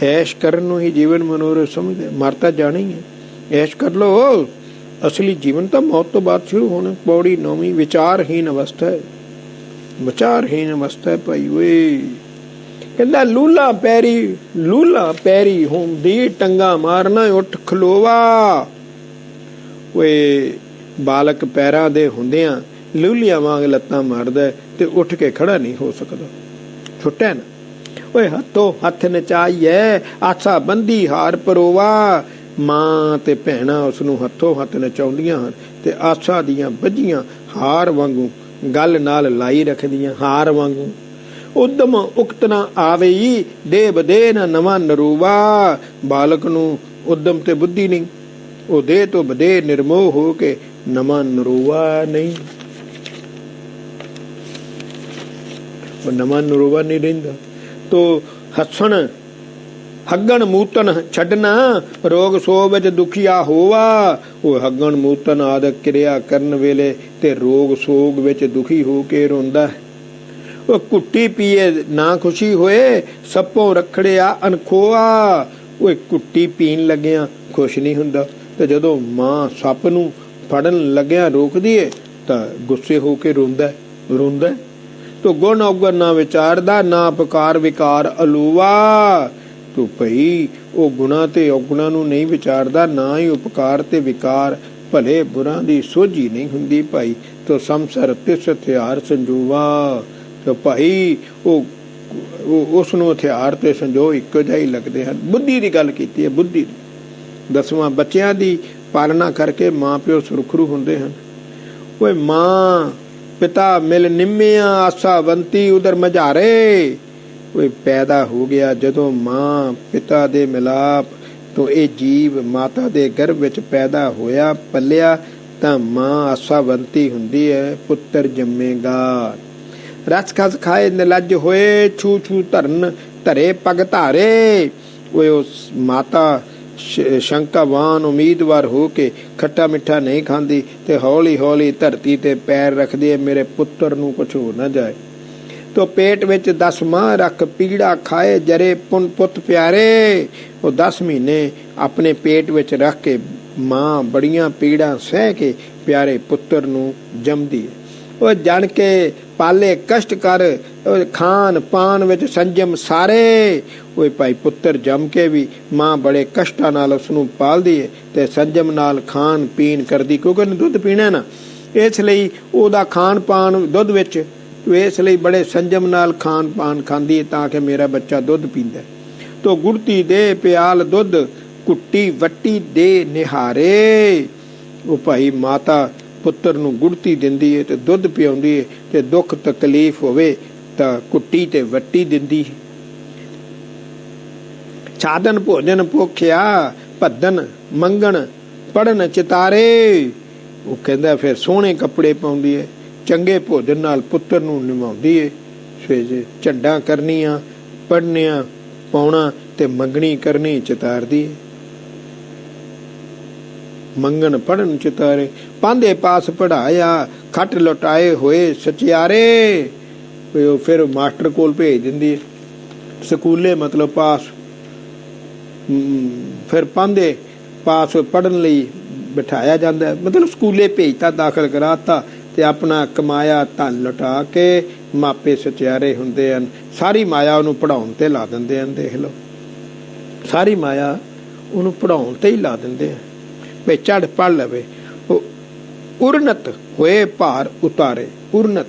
ਐਸ਼ ਕਰਨ ਨੂੰ ਹੀ ਜੀਵਨ ਮਨੋਰਥ ਸਮਝਦੇ। ਮਰ ਤਾਂ ਜਾਣਾ ਹੀ ਹੈ, ਐਸ਼ ਕਰ ਲੋ। ਅਸਲੀ ਜੀਵਨ ਤਾਂ ਮੌਤ ਤੋਂ ਬਾਅਦ ਸ਼ੁਰੂ ਹੋਣਾ। ਪੌੜੀ 9ਵੀਂ ਵਿਚਾਰਹੀਨ ਅਵਸਥਾ ਹੈ। ਵਿਚਾਰਹੀਨ ਅਵਸਥਾ ਹੈ ਭਾਈ ਓਏ। ਕਹਿੰਦਾ ਲੂਲਾ ਪੈਰੀ ਹੁੰਦੀ ਟੰਗਾ ਮਾਰਨਾ ਉੱਠ ਖਲੋਵਾ। ਓਏ ਬਾਲਕ ਪੈਰਾਂ ਦੇ ਹੁੰਦਿਆਂ ਲੂਲੀਆਂ ਵਾਂਗ ਲੱਤਾਂ ਮਾਰਦਾ ਤੇ ਉੱਠ ਕੇ ਖੜਾ ਨਹੀਂ ਹੋ ਸਕਦਾ। ਛੁੱਟਿਆ ਨਾ ਓਏ ਹੱਥੋਂ ਹੱਥ ਨਚਾਈਏ ਆਸਾ ਬੰਦੀ ਹਾਰ ਪਰੋਵਾ। ਮਾਂ ਤੇ ਭੈਣਾਂ ਉਸ ਨੂੰ ਹੱਥੋਂ ਹੱਥ ਨਚਾਉਂਦੀਆਂ ਹਨ ਤੇ ਆਸਾ ਦੀਆਂ ਬੱਝੀਆਂ ਹਾਰ ਵਾਂਗੂ ਗੱਲ ਨਾਲ ਲਾਈ ਰੱਖਦੀਆਂ। ਹਾਰ ਵਾਂਗੂ ਉਦਮ ਉਕਤ ਨਾ ਆਵੇਈ ਦੇ ਬਦੇ ਨਾ ਨਵਾਂ ਨਰੂਵਾ। ਬਾਲਕ ਨੂੰ ਉਦਮ ਤੇ ਬੁੱਧੀ ਨਹੀਂ, ਉਹ ਦੇ ਤੋਂ ਬਦੇ ਨਿਰਮੋਹ ਹੋ ਕੇ ਨਵਾਂ ਨਰੂਵਾ ਨਹੀਂ। ਉਹ ਨਵਾਂ ਨਰੂਵਾ ਨਹੀਂ ਰਹਿੰਦਾ। ਤੋ ਹੱਸਣ ਹੱਗਣ ਮੂਤਨ ਛੱਡਣਾ ਰੋਗ ਸੋਗ ਵਿੱਚ ਦੁਖੀਆ ਹੋਵਾ। ਉਹ ਹੱਗਣ ਮੂਤਨ ਆਦਿ ਕਿਰਿਆ ਕਰਨ ਵੇਲੇ ਤੇ ਰੋਗ ਸੋਗ ਵਿੱਚ ਦੁਖੀ ਹੋ ਕੇ ਰੋਂਦਾ। ਉਹ ਕੁੱਟੀ ਪੀਏ ਨਾ ਖੁਸ਼ੀ ਹੋਏ ਸੱਪੋਂ ਰਖੜਿਆ ਅਨਖੋਆ। ਉਹ ਕੁੱਟੀ ਪੀਣ ਲੱਗਿਆ ਖੁਸ਼ ਨਹੀਂ ਹੁੰਦਾ ਤੇ ਜਦੋਂ ਮਾਂ ਸੱਪ ਨੂੰ ਫੜਨ ਲੱਗਿਆ ਰੋਕਦੀ ਏ ਤਾਂ ਗੁੱਸੇ ਹੋ ਕੇ ਰੋਂਦਾ। ਤੋ ਗੁਣ ਔਗਣ ਨਾ ਵਿਚਾਰਦਾ ਨਾ ਅਪਕਾਰ ਵਿਕਾਰ ਅਲੂਵਾ। ਤੋ ਭਈ ਉਹ ਗੁਣਾ ਤੇ ਔਗੁਣਾ ਨੂੰ ਨਹੀਂ ਵਿਚਾਰਦਾ, ਨਾ ਹੀ ਉਪਕਾਰ ਤੇ ਵਿਕਾਰ ਭਲੇ ਬੁਰਾ ਦੀ ਸੋਝੀ ਨਹੀਂ ਹੁੰਦੀ ਭਾਈ। ਤੋ ਸੰਸਰ ਤਿਸ ਹਥਿਆਰ ਸੰਜੂਵਾ। ਤੋ ਭਾਈ ਉਹ ਉਸ ਨੂੰ ਹਥਿਆਰ ਤੇ ਸੰਜੋ ਇੱਕੋ ਜਿਹਾ ਹੀ ਲੱਗਦੇ ਹਨ। ਬੁੱਧੀ ਦੀ ਗੱਲ ਕੀਤੀ ਹੈ, ਬੁੱਧੀ ਦੀ। 10ਵਾਂ ਬੱਚਿਆਂ ਦੀ ਪਾਲਣਾ ਕਰਕੇ ਮਾਂ ਪਿਓ ਸੁਰਖਰੂ ਹੁੰਦੇ ਹਨ। ਓਏ ਮਾਂ ਪਿਤਾ ਮਿਲ ਨਿੰਮਿਆ ਆਸਾਵੰਤੀ ਉਧਰ ਮਝਾਰੇ। ਓਏ ਪੈਦਾ ਹੋ ਗਿਆ ਜਦੋਂ ਮਾਂ ਪਿਤਾ ਦੇ ਮਿਲਾਪ ਤੋਂ ਇਹ ਜੀਵ ਮਾਤਾ ਦੇ ਗਰਭ ਵਿੱਚ ਪੈਦਾ ਹੋਇਆ ਪਲਿਆ ਤਾਂ ਮਾਂ ਆਸਾਵੰਤੀ ਹੁੰਦੀ ਹੈ, ਪੁੱਤਰ ਜੰਮੇਗਾ। ਰਸ ਖਸ ਖਾਏ ਨਿਲੱਜ ਹੋਏ ਛੂ ਛੂ ਧਰਨ ਧਰੇ ਪਗ ਧਾਰੇ। ਓਏ ਉਸ ਮਾਤਾ ਸ਼ੰਕਾਵਾਨ ਉਮੀਦਵਾਰ ਹੋ ਕੇ ਖੱਟਾ ਮਿੱਠਾ ਨਹੀਂ ਖਾਂਦੀ ਤੇ ਹੌਲੀ ਹੌਲੀ ਧਰਤੀ ਤੇ ਪੈਰ ਰੱਖਦੀ ਹੈ, ਮੇਰੇ ਪੁੱਤਰ ਨੂੰ ਕੁਛ ਹੋ ਨਾ ਜਾਏ। ਤੋ ਪੇਟ ਵਿੱਚ 10 ਮਾਹ ਰੱਖ ਪੀੜਾ ਖਾਏ ਜਰੇ ਪੁੱਤ ਪਿਆਰੇ। ਉਹ 10 ਮਹੀਨੇ ਆਪਣੇ ਪੇਟ ਵਿੱਚ ਰੱਖ ਕੇ ਮਾਂ ਬੜੀਆਂ ਪੀੜਾਂ ਸਹਿ ਕੇ ਪਿਆਰੇ ਪੁੱਤਰ ਨੂੰ ਜੰਮਦੀ ਹੈ। ਉਹ ਜਾਣ ਕੇ ਪਾਲੇ ਕਸ਼ਟ ਕਰ ਖਾਨ ਪਾਨ ਵਿੱਚ ਸੰਜਮ ਸਾਰੇ। ਉਹ ਭਾਈ ਪੁੱਤਰ ਜੰਮ ਕੇ ਵੀ ਮਾਂ ਬੜੇ ਕਸ਼ਟਾਂ ਨਾਲ ਉਸ ਨੂੰ ਪਾਲਦੀ ਹੈ ਤੇ ਸੰਜਮ ਨਾਲ ਖਾਣ ਪੀਣ ਕਰਦੀ, ਕਿਉਂਕਿ ਉਹਨੇ ਦੁੱਧ ਪੀਣਾ ਨਾ, ਇਸ ਲਈ ਉਹਦਾ ਖਾਣ ਪਾਨ ਦੁੱਧ ਵਿੱਚ, ਇਸ ਲਈ ਬੜੇ ਸੰਜਮ ਨਾਲ ਖਾਣ ਪਾਨ ਖਾਂਦੀ ਹੈ ਤਾਂ ਕਿ ਮੇਰਾ ਬੱਚਾ ਦੁੱਧ ਪੀਂਦਾ। ਤੋ ਗੁੜਤੀ ਦੇ ਪਿਆਲ ਦੁੱਧ ਕੁੱਟੀ ਵੱਟੀ ਦੇ ਨਿਹਾਰੇ। ਉਹ ਭਾਈ ਮਾਤਾ ਪੁੱਤਰ ਨੂੰ ਗੁੜਤੀ ਦਿੰਦੀ ਹੈ ਤੇ ਦੁੱਧ ਪਿਆਉਂਦੀ ਹੈ ਤੇ ਦੁੱਖ ਤਕਲੀਫ ਹੋਵੇ ਤਾਂ ਕੁੱਟੀ ਤੇ ਵੱਟੀ ਦਿੰਦੀ ਹੈ। ਛਾਦਨ ਭੋਜਨ ਭੁੱਖਿਆ ਭੱਦਨ ਮੰਗਣ ਪੜਨ ਚਿਤਾਰੇ। ਉਹ ਕਹਿੰਦਾ ਫਿਰ ਸੋਹਣੇ ਕੱਪੜੇ ਪਾਉਂਦੀ ਹੈ, ਚੰਗੇ ਭੋਜਨ ਨਾਲ ਪੁੱਤਰ ਨੂੰ ਨਿਭਾਉਂਦੀ ਹੈ। ਸਵੇਰੇ ਝੰਡਾ ਕਰਨੀਆਂ ਪੜਨੀਆਂ ਪਾਉਣਾ ਤੇ ਮੰਗਣੀ ਕਰਨੀ ਚਿਤਾਰਦੀ ਹੈ। ਮੰਗਣ ਪੜਨ ਚਿਤਾਰੇ ਪਾਂਦੇ ਪਾਸ ਪੜਾਇਆ ਖੱਟ ਲੁਟਾਏ ਹੋਏ ਸਚਿਆਰੇ। ਉਹ ਫਿਰ ਮਾਸਟਰ ਕੋਲ ਭੇਜ ਦਿੰਦੀ ਹੈ, ਸਕੂਲੇ ਮਤਲਬ ਪਾਸ। ਫਿਰ ਪਾਂਦੇ ਪਾਸ ਪੜਨ ਲਈ ਬਿਠਾਇਆ ਜਾਂਦਾ, ਮਤਲਬ ਸਕੂਲੇ ਭੇਜਤਾ, ਦਾਖਲ ਕਰਾਤਾ ਤੇ ਆਪਣਾ ਕਮਾਇਆ ਧਨ ਲੁਟਾ ਕੇ ਮਾਪੇ ਸਚਿਆਰੇ ਹੁੰਦੇ ਹਨ। ਸਾਰੀ ਮਾਇਆ ਉਹਨੂੰ ਪੜਾਉਣ ਤੇ ਲਾ ਦਿੰਦੇ ਹਨ। ਦੇਖ ਲਓ, ਸਾਰੀ ਮਾਇਆ ਉਹਨੂੰ ਪੜਾਉਣ ਤੇ ਹੀ ਲਾ ਦਿੰਦੇ ਹਨ ਵੀ ਚੜ ਪੜ ਲਵੇ। ਉਹ ਉਰਨਤ ਹੋਏ ਭਾਰ ਉਤਾਰੇ। ਉਰਨਤ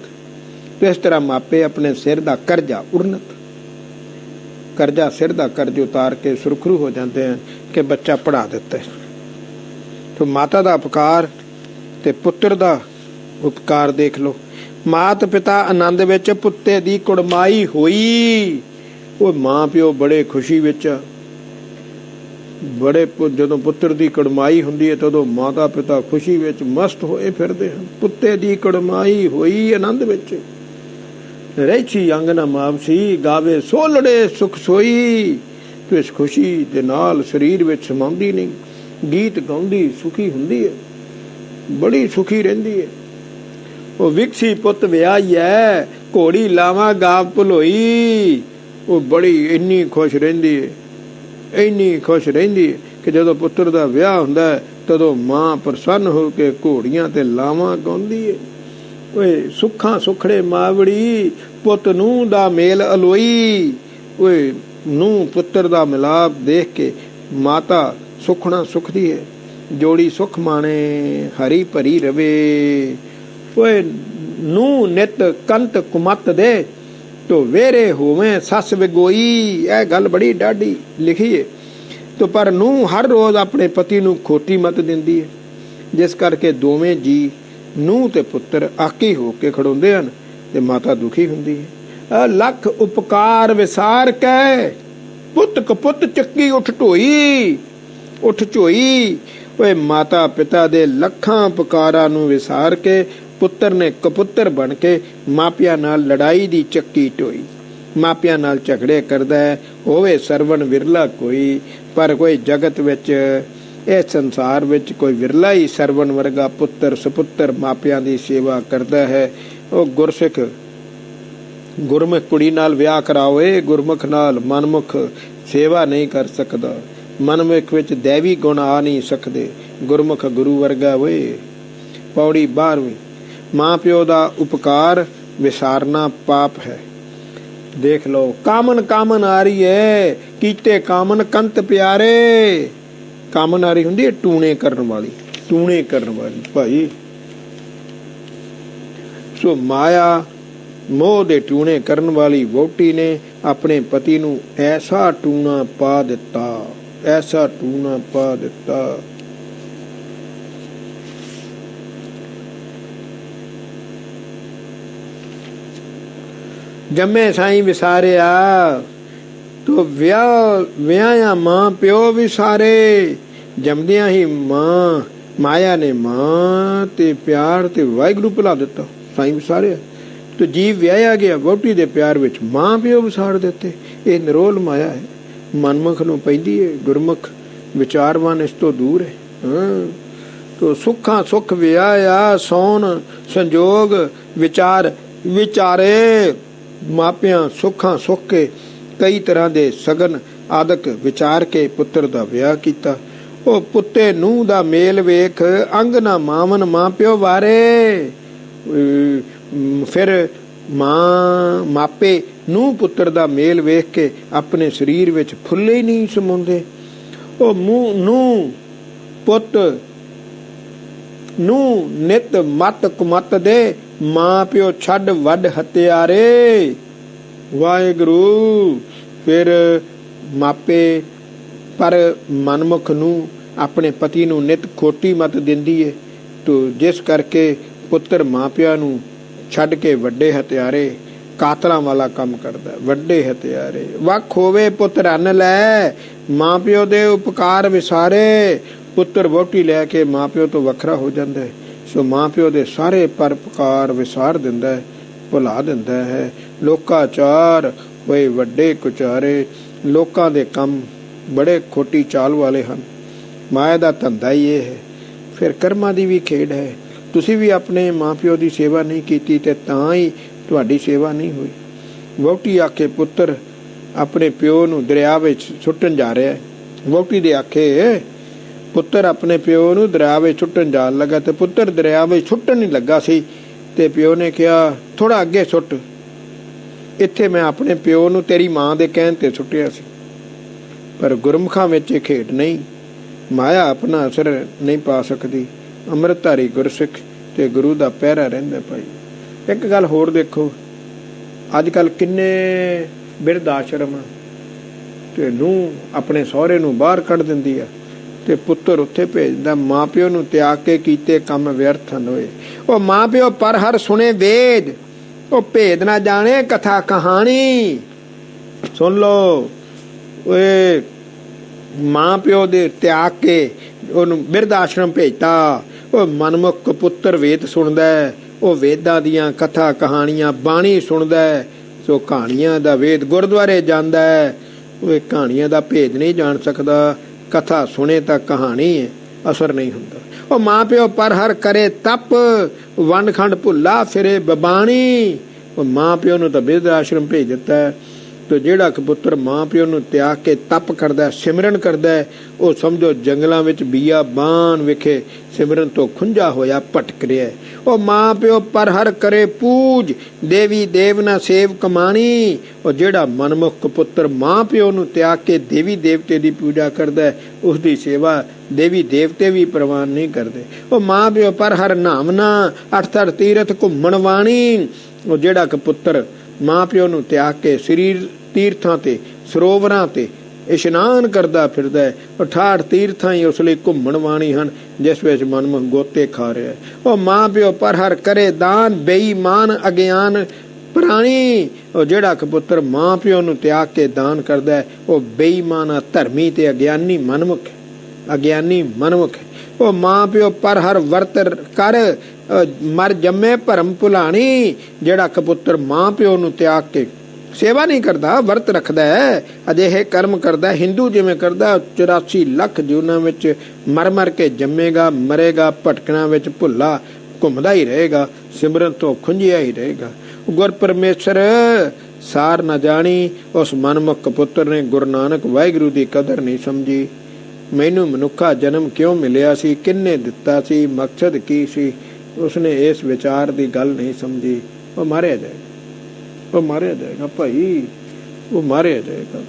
ਤੇ ਇਸ ਤਰ੍ਹਾਂ ਮਾਪੇ ਆਪਣੇ ਸਿਰ ਦਾ ਕਰਜ਼ਾ, ਉਰਨਤ ਕਰਜ਼ਾ, ਸਿਰ ਦਾ ਕਰਜ਼ ਉਤਾਰ ਕੇ ਸੁਰਖਰੂ ਹੋ ਜਾਂਦੇ ਹਨ ਕਿ ਬੱਚਾ ਪੜਾ ਦਿੱਤਾ। ਤੋ ਮਾਤਾ ਦਾ ਉਪਕਾਰ ਤੇ ਪੁੱਤਰ ਦਾ ਉਪਕਾਰ ਦੇਖ ਲਓ। ਮਾਤ ਪਿਤਾ ਆਨੰਦ ਵਿੱਚ ਪੁੱਤੇ ਦੀ ਕੁੜਮਾਈ ਹੋਈ। ਉਹ ਮਾਂ ਪਿਓ ਬੜੇ ਖੁਸ਼ੀ ਵਿੱਚ, ਬੜੇ ਜਦੋਂ ਪੁੱਤਰ ਦੀ ਕੁੜਮਾਈ ਹੁੰਦੀ ਹੈ ਤਦੋਂ ਮਾਤਾ ਪਿਤਾ ਖੁਸ਼ੀ ਵਿੱਚ ਮਸਤ ਹੋਏ ਫਿਰਦੇ ਹਨ। ਪੁੱਤੇ ਦੀ ਕੁੜਮਾਈ ਹੋਈ ਆਨੰਦ ਵਿੱਚ। ਰਹਿਛੀ ਅੰਗਨਾ ਮਾਵਸੀ ਗਾਵੇ ਸੋਲੜੇ ਸੁਖ ਸੋਈ। ਤੋ ਇਸ ਖੁਸ਼ੀ ਦੇ ਨਾਲ ਸਰੀਰ ਵਿੱਚ ਸਮਾਉਂਦੀ ਨਹੀਂ, ਗੀਤ ਗਾਉਂਦੀ ਸੁਖੀ ਹੁੰਦੀ ਹੈ। ਬੜੀ ਸੁਖੀ ਰਹਿੰਦੀ ਹੈ। ਉਹ ਵਿਕਸੀ ਪੁੱਤ ਵਿਆਹੀ ਹੈ, ਘੋੜੀ ਲਾਵਾਂ ਗਾਵ ਭਲੋਈ। ਉਹ ਬੜੀ ਇੰਨੀ ਖੁਸ਼ ਰਹਿੰਦੀ ਹੈ, ਇੰਨੀ ਖੁਸ਼ ਰਹਿੰਦੀ ਹੈ ਕਿ ਜਦੋਂ ਪੁੱਤਰ ਦਾ ਵਿਆਹ ਹੁੰਦਾ ਹੈ ਤਦੋਂ ਮਾਂ ਪ੍ਰਸੰਨ ਹੋ ਕੇ ਘੋੜੀਆਂ ਤੇ ਲਾਵਾਂ ਗਾਉਂਦੀ ਹੈ। ਓਏ ਸੁੱਖਾਂ ਸੁਖੜੇ ਮਾਵੜੀ, ਪੁੱਤ ਨੂੰਹ ਦਾ ਮੇਲ ਅਲੋਈ। ਓਏ ਨੂੰਹ ਪੁੱਤਰ ਦਾ ਮਿਲਾਪ ਦੇਖ ਕੇ ਮਾਤਾ ਸੁਖਣਾ ਸੁਖਦੀ ਹੈ। ਜੋੜੀ ਸੁਖ ਮਾਣੇ ਹਰੀ ਭਰੀ ਰਵੇ। ਓਏ ਨੂੰਹ ਨਿਤ ਕੰਤ ਕੁਮਤ ਦੇ, ਤੋ ਵੇਰੇ ਹੋਵੇਂ ਸੱਸ ਵਿਗੋਈ। ਇਹ ਗੱਲ ਬੜੀ ਡਾਢੀ ਲਿਖੀ ਹੈ। ਤੋ ਪਰ ਨੂੰਹ ਹਰ ਰੋਜ਼ ਆਪਣੇ ਪਤੀ ਨੂੰ ਖੋਟੀ ਮਤ ਦਿੰਦੀ ਹੈ, ਜਿਸ ਕਰਕੇ ਦੋਵੇਂ ਜੀ ਨੂੰਹ ਤੇ ਪੁੱਤਰ ਆਕੀ ਹੋ ਕੇ ਖੜੋਂਦੇ ਹਨ ਤੇ ਮਾਤਾ ਦੁਖੀ ਹੁੰਦੀ ਹੈ। ਲੱਖ ਉਪਕਾਰ ਵਿਸਾਰ ਕੇ, ਪੁੱਤ ਕਪੁੱਤ ਚੱਕੀ ਉੱਠ ਢੋਈ। ਉੱਠ ਝੋਈ। ਓਏ ਮਾਤਾ ਪਿਤਾ ਦੇ ਲੱਖਾਂ ਉਪਕਾਰਾਂ ਨੂੰ ਵਿਸਾਰ ਕੇ ਪੁੱਤਰ ਨੇ ਕਪੁੱਤਰ ਬਣ ਕੇ ਮਾਪਿਆਂ ਨਾਲ ਲੜਾਈ ਦੀ ਚੱਕੀ ਢੋਈ। ਮਾਪਿਆਂ ਨਾਲ ਝਗੜੇ ਕਰਦਾ ਹੈ, ਹੋਵੇ ਸਰਵਣ ਵਿਰਲਾ ਕੋਈ। ਪਰ ਕੋਈ ਜਗਤ ਵਿੱਚ, ਇਹ ਸੰਸਾਰ ਵਿੱਚ ਕੋਈ ਵਿਰਲਾ ਹੀ ਸਰਵਣ ਵਰਗਾ ਪੁੱਤਰ ਸੁਪੁੱਤਰ ਮਾਪਿਆਂ ਦੀ ਸੇਵਾ ਕਰਦਾ ਹੈ। ਉਹ ਗੁਰਸਿੱਖ ਗੁਰਮੁਖ ਕੁੜੀ ਨਾਲ ਵਿਆਹ ਕਰਾਓਏ, ਗੁਰਮੁਖ ਨਾਲ ਮਨਮੁਖ ਸੇਵਾ ਨਹੀਂ ਕਰ ਸਕਦਾ। ਮਨਮੁਖ ਵਿੱਚ ਦੇਵੀ ਗੁਣ ਆ ਨਹੀਂ ਸਕਦੇ, ਗੁਰਮੁਖ ਗੁਰੂ ਵਰਗਾ ਓਏ। ਪੌੜੀ 12ਵੀਂ। ਮਾਂ ਪਿਓ ਦਾ ਉਪਕਾਰ ਵਿਸਾਰਨਾ ਪਾਪ ਹੈ। ਦੇਖ ਲਓ, ਕਾਮਨ ਕਾਮਨ ਆ ਰਹੀ ਹੈ, ਕੀਤੇ ਕਾਮਨ ਕੰਤ ਪਿਆਰੇ। ਕਾਮਨ ਆ ਰਹੀ ਹੁੰਦੀ ਹੈ ਟੂਣੇ ਕਰਨ ਵਾਲੀ, ਟੂਣੇ ਕਰਨ ਵਾਲੀ ਭਾਈ। ਸੋ ਮਾਇਆ ਮੋਹ ਦੇ ਟੂਣੇ ਕਰਨ ਵਾਲੀ ਵਹੁਟੀ ਨੇ ਆਪਣੇ ਪਤੀ ਨੂੰ ਐਸਾ ਟੂਣਾ ਪਾ ਦਿੱਤਾ, ਐਸਾ ਟੂਣਾ ਪਾ ਦਿੱਤਾ। ਜੰਮੇ ਸਾਈਂ ਵਿਸਾਰਿਆ, ਤੋ ਵਿਆਹਿਆ ਮਾਂ ਪਿਓ ਵਿਸਾਰੇ। ਜੰਮਦਿਆਂ ਹੀ ਮਾਇਆ ਨੇ ਮਾਂ ਤੇ ਪਿਆਰ ਤੇ ਵਾਹਿਗੁਰੂ ਭੁਲਾ ਦਿੱਤਾ, ਸਾਈਂ ਵਿਸਾਰਿਆ। ਤੋ ਜੀਵ ਵਿਆਹਿਆ ਗਿਆ ਵਹੁਟੀ ਦੇ ਪਿਆਰ ਵਿੱਚ ਮਾਂ ਪਿਓ ਵਿਸਾਰ ਦਿੱਤੇ। ਇਹ ਨਿਰੋਲ ਮਾਇਆ ਹੈ, ਮਨਮੁਖ ਨੂੰ ਪੈਂਦੀ ਹੈ, ਗੁਰਮੁਖ ਵਿਚਾਰਵਾਨ ਇਸ ਤੋਂ ਦੂਰ ਹੈ। ਤੋ ਸੁੱਖਾਂ ਸੁੱਖ ਵਿਆਹਿਆ, ਸੌਣ ਸੰਜੋਗ ਵਿਚਾਰ ਵਿਚਾਰੇ। ਮਾਪਿਆਂ ਸੁੱਖਾਂ ਸੁੱਖ ਕੇ ਕਈ ਤਰ੍ਹਾਂ ਦੇ ਸਗਨ ਆਦਿਕ ਵਿਚਾਰ ਕੇ ਪੁੱਤਰ ਦਾ ਵਿਆਹ ਕੀਤਾ। ਉਹ ਪੁੱਤੇ ਨੂੰਹ ਦਾ ਮੇਲ ਵੇਖ, ਅੰਗ ਨਾ ਮਾਵਨ ਮਾਂ ਪਿਓ ਵਾਰੇ। ਫਿਰ ਮਾਪੇ ਨੂੰਹ ਪੁੱਤਰ ਦਾ ਮੇਲ ਵੇਖ ਕੇ ਆਪਣੇ ਸਰੀਰ ਵਿੱਚ ਫੁੱਲੇ ਹੀ ਨਹੀਂ ਸਮਾਉਂਦੇ। ਉਹ ਨੂੰਹ ਪੁੱਤ ਨੂੰ ਨਿਤ ਮਤ ਕੁਮਤ ਦੇ, ਮਾਂ ਪਿਓ ਛੱਡ ਵੱਡ ਹਤਿਆਰੇ। ਵਾਹਿਗੁਰੂ। ਫਿਰ ਮਾਪੇ ਪਰ ਮਨਮੁਖ ਨੂੰ ਆਪਣੇ ਪਤੀ ਨੂੰ ਨਿਤ ਖੋਟੀ ਮਤ ਦਿੰਦੀ ਹੈ, ਤੋ ਜਿਸ ਕਰਕੇ ਪੁੱਤਰ ਮਾਪਿਆਂ ਨੂੰ ਛੱਡ ਕੇ ਵੱਡੇ ਹਥਿਆਰੇ ਕਾਤਲਾਂ ਵਾਲਾ ਕੰਮ ਕਰਦਾ। ਵੱਡੇ ਹਥਿਆਰੇ ਵੱਖ ਹੋਵੇ ਪੁੱਤ ਰੰਨ ਲੈ, ਮਾਂ ਪਿਓ ਦੇ ਉਪਕਾਰ ਵਿਸਾਰੇ। ਪੁੱਤਰ ਵਹੁਟੀ ਲੈ ਕੇ ਮਾਂ ਪਿਓ ਤੋਂ ਵੱਖਰਾ ਹੋ ਜਾਂਦਾ ਹੈ, ਸੋ ਮਾਂ ਪਿਓ ਦੇ ਸਾਰੇ ਪਰਉਪਕਾਰ ਵਿਸਾਰ ਦਿੰਦਾ ਹੈ, ਭੁਲਾ ਦਿੰਦਾ ਹੈ। ਲੋਕਾਚਾਰ ਹੋਏ ਵੱਡੇ ਕੁਚਾਰੇ, ਲੋਕਾਂ ਦੇ ਕੰਮ ਬੜੇ ਖੋਟੀ ਚਾਲ ਵਾਲੇ ਹਨ। ਮਾਇਆ ਦਾ ਧੰਦਾ ਹੀ ਇਹ ਹੈ। ਫਿਰ ਕਰਮਾਂ ਦੀ ਵੀ ਖੇਡ ਹੈ। ਤੁਸੀਂ ਵੀ ਆਪਣੇ ਮਾਂ ਪਿਓ ਦੀ ਸੇਵਾ ਨਹੀਂ ਕੀਤੀ ਤੇ ਤਾਂ ਹੀ ਤੁਹਾਡੀ ਸੇਵਾ ਨਹੀਂ ਹੋਈ। ਵਹੁਟੀ ਆਖੇ ਪੁੱਤਰ ਆਪਣੇ ਪਿਓ ਨੂੰ ਦਰਿਆ ਵਿੱਚ ਸੁੱਟਣ ਜਾ ਰਿਹਾ ਹੈ। ਵਹੁਟੀ ਦੇ ਆਖੇ ਪੁੱਤਰ ਆਪਣੇ ਪਿਓ ਨੂੰ ਦਰਿਆ ਵਿੱਚ ਸੁੱਟਣ ਜਾਣ ਲੱਗਾ, ਤੇ ਪੁੱਤਰ ਦਰਿਆ ਵਿੱਚ ਸੁੱਟਣ ਨਹੀਂ ਲੱਗਾ ਸੀ ਤੇ ਪਿਓ ਨੇ ਕਿਹਾ ਥੋੜਾ ਅੱਗੇ ਸੁੱਟ, ਇੱਥੇ ਮੈਂ ਆਪਣੇ ਪਿਓ ਨੂੰ ਤੇਰੀ ਮਾਂ ਦੇ ਕਹਿਣ ਤੇ ਸੁੱਟਿਆ ਸੀ। ਪਰ ਗੁਰਮੁਖਾਂ ਵਿੱਚ ਇਹ ਖੇਡ ਨਹੀਂ, ਮਾਇਆ ਆਪਣਾ ਅਸਰ ਨਹੀਂ ਪਾ ਸਕਦੀ। ਅੰਮ੍ਰਿਤਧਾਰੀ ਗੁਰਸਿੱਖ ਤੇ ਗੁਰੂ ਦਾ ਪਹਿਰਾ ਰਹਿੰਦਾ ਭਾਈ। ਇੱਕ ਗੱਲ ਹੋਰ ਦੇਖੋ, ਅੱਜ ਕੱਲ ਕਿੰਨੇ ਬਿਰਧ ਆਸ਼ਰਮ ਤੇ ਨੂੰ ਆਪਣੇ ਸਹੁਰੇ ਨੂੰ ਬਾਹਰ ਕੱਢ ਦਿੰਦੀ ਆ ਤੇ ਪੁੱਤਰ ਉੱਥੇ ਭੇਜਦਾ। ਮਾਂ ਪਿਓ ਨੂੰ ਤਿਆਗ ਕੇ ਕੀਤੇ ਕੰਮ ਵਿਅਰਥ ਹਨ ਹੋਏ। ਉਹ ਮਾਂ ਪਿਓ ਪਰ ਹਰ ਸੁਣੇ ਵੇਦ, ਉਹ ਭੇਦ ਨਾ ਜਾਣੇ ਕਥਾ ਕਹਾਣੀ। ਸੁਣ ਲੋ, ਓਏ ਮਾਂ ਪਿਓ ਦੇ ਤਿਆਗ ਕੇ ਉਹਨੂੰ ਬਿਰਧ ਆਸ਼ਰਮ ਭੇਜਤਾ। ਉਹ ਮਨਮੁਖ ਪੁੱਤਰ ਵੇਦ ਸੁਣਦਾ, ਉਹ ਵੇਦਾਂ ਦੀਆਂ ਕਥਾ ਕਹਾਣੀਆਂ ਬਾਣੀ ਸੁਣਦਾ। ਸੋ ਕਹਾਣੀਆਂ ਦਾ ਵੇਦ ਗੁਰਦੁਆਰੇ ਜਾਂਦਾ ਹੈ, ਉਹ ਕਹਾਣੀਆਂ ਦਾ ਭੇਦ ਨਹੀਂ ਜਾਣ ਸਕਦਾ। ਕਥਾ ਸੁਣੇ ਤਾਂ ਕਹਾਣੀ ਹੈ, ਅਸਰ ਨਹੀਂ ਹੁੰਦਾ। ਉਹ ਮਾਂ ਪਿਓ ਪਰ ਹਰ ਕਰੇ ਤਪ, ਵੰਡ ਖੰਡ ਭੁੱਲਾ ਫਿਰੇ ਬਬਾਣੀ। ਉਹ ਮਾਂ ਪਿਓ ਨੂੰ ਤਾਂ ਬਿਰਧ ਆਸ਼ਰਮ ਭੇਜ ਦਿੱਤਾ ਹੈ, ਤੇ ਜਿਹੜਾ ਕਪੁੱਤਰ ਮਾਂ ਪਿਓ ਨੂੰ ਤਿਆਗ ਕੇ ਤਪ ਕਰਦਾ, ਸਿਮਰਨ ਕਰਦਾ, ਉਹ ਸਮਝੋ ਜੰਗਲਾਂ ਵਿੱਚ ਬੀਆਬਾਨ ਵਿਖੇ ਸਿਮਰਨ ਤੋਂ ਖੁੰਝਾ ਹੋਇਆ ਭਟਕ ਰਿਹਾ। ਉਹ ਮਾਂ ਪਿਓ ਪਰ ਹਰ ਕਰੇ ਪੂਜ, ਦੇਵੀ ਦੇਵਨਾ ਸੇਵ ਕਮਾਣੀ। ਉਹ ਜਿਹੜਾ ਮਨਮੁਖ ਕਪੁੱਤਰ ਮਾਂ ਪਿਓ ਨੂੰ ਤਿਆਗ ਕੇ ਦੇਵੀ ਦੇਵਤੇ ਦੀ ਪੂਜਾ ਕਰਦਾ, ਉਸ ਦੀ ਸੇਵਾ ਦੇਵੀ ਦੇਵਤੇ ਵੀ ਪ੍ਰਵਾਨ ਨਹੀਂ ਕਰਦੇ। ਉਹ ਮਾਂ ਪਿਓ ਪਰ ਹਰ ਨਾਮਨਾ, ਅਠ ਤੀਰਥ ਘੁੰਮਣ ਵਾਣੀ। ਉਹ ਜਿਹੜਾ ਕਪੁੱਤਰ ਮਾਂ ਪਿਓ ਨੂੰ ਤਿਆਗ ਕੇ ਸਰੀਰ ਤੀਰਥਾਂ ਤੇ ਸਰੋਵਰਾਂ ਤੇ ਇਸ਼ਨਾਨ ਕਰਦਾ ਫਿਰਦਾ ਹੈ, 68 ਤੀਰਥਾਂ ਹੀ ਉਸ ਲਈ ਘੁੰਮਣ ਵਾਣੀ ਹਨ, ਜਿਸ ਵਿੱਚ ਮਨਮੁਖ ਗੋਤੇ ਖਾ ਰਿਹਾ ਹੈ। ਉਹ ਮਾਂ ਪਿਓ ਪਰ ਹਰ ਕਰੇ ਦਾਨ, ਬੇਈਮਾਨ ਅਗਿਆਨ ਪ੍ਰਾਣੀ। ਉਹ ਜਿਹੜਾ ਕਪੁੱਤਰ ਮਾਂ ਪਿਓ ਨੂੰ ਤਿਆਗ ਕੇ ਦਾਨ ਕਰਦਾ ਹੈ, ਉਹ ਬੇਈਮਾਨ, ਧਰਮੀ ਤੇ ਅਗਿਆਨੀ ਮਨਮੁਖ ਹੈ, ਅਗਿਆਨੀ ਮਨਮੁਖ ਹੈ। ਉਹ ਮਾਂ ਪਿਓ ਪਰ ਹਰ ਵਰਤ ਕਰ, ਮਰ ਜੰਮੇ ਭਰਮ ਭੁਲਾਣੀ। ਜਿਹੜਾ ਕਪੁੱਤਰ ਮਾਂ ਪਿਓ ਨੂੰ ਤਿਆਗ ਕੇ ਸੇਵਾ ਨਹੀਂ ਕਰਦਾ, ਵਰਤ ਰੱਖਦਾ ਹੈ, ਅਜਿਹੇ ਕਰਮ ਕਰਦਾ, ਹਿੰਦੂ ਜਿਵੇਂ ਕਰਦਾ, 84 ਲੱਖ ਜੂਨਾਂ ਵਿੱਚ ਮਰ ਮਰ ਕੇ ਜੰਮੇਗਾ, ਮਰੇਗਾ, ਭਟਕਣਾ ਵਿੱਚ ਭੁੱਲਾ ਘੁੰਮਦਾ ਹੀ ਰਹੇਗਾ, ਸਿਮਰਨ ਤੋਂ ਖੁੰਝਿਆ ਹੀ ਰਹੇਗਾ। ਗੁਰ ਪਰਮੇਸ਼ਰ ਸਾਰ ਨਾ ਜਾਣੀ। ਉਸ ਮਨਮੁਖ ਕਪੁੱਤਰ ਨੇ ਗੁਰੂ ਨਾਨਕ ਵਾਹਿਗੁਰੂ ਦੀ ਕਦਰ ਨਹੀਂ ਸਮਝੀ। ਮੈਨੂੰ ਮਨੁੱਖਾ ਜਨਮ ਕਿਉਂ ਮਿਲਿਆ ਸੀ, ਕਿੰਨੇ ਦਿੱਤਾ ਸੀ, ਮਕਸਦ ਕੀ ਸੀ, ਉਸਨੇ ਇਸ ਵਿਚਾਰ ਦੀ ਗੱਲ ਨਹੀਂ ਸਮਝੀ। ਉਹ ਮਾਰਿਆ ਜਾਏਗਾ, ਉਹ ਮਾਰਿਆ ਜਾਏਗਾ ਭਾਈ, ਉਹ ਮਾਰਿਆ ਜਾਏਗਾ।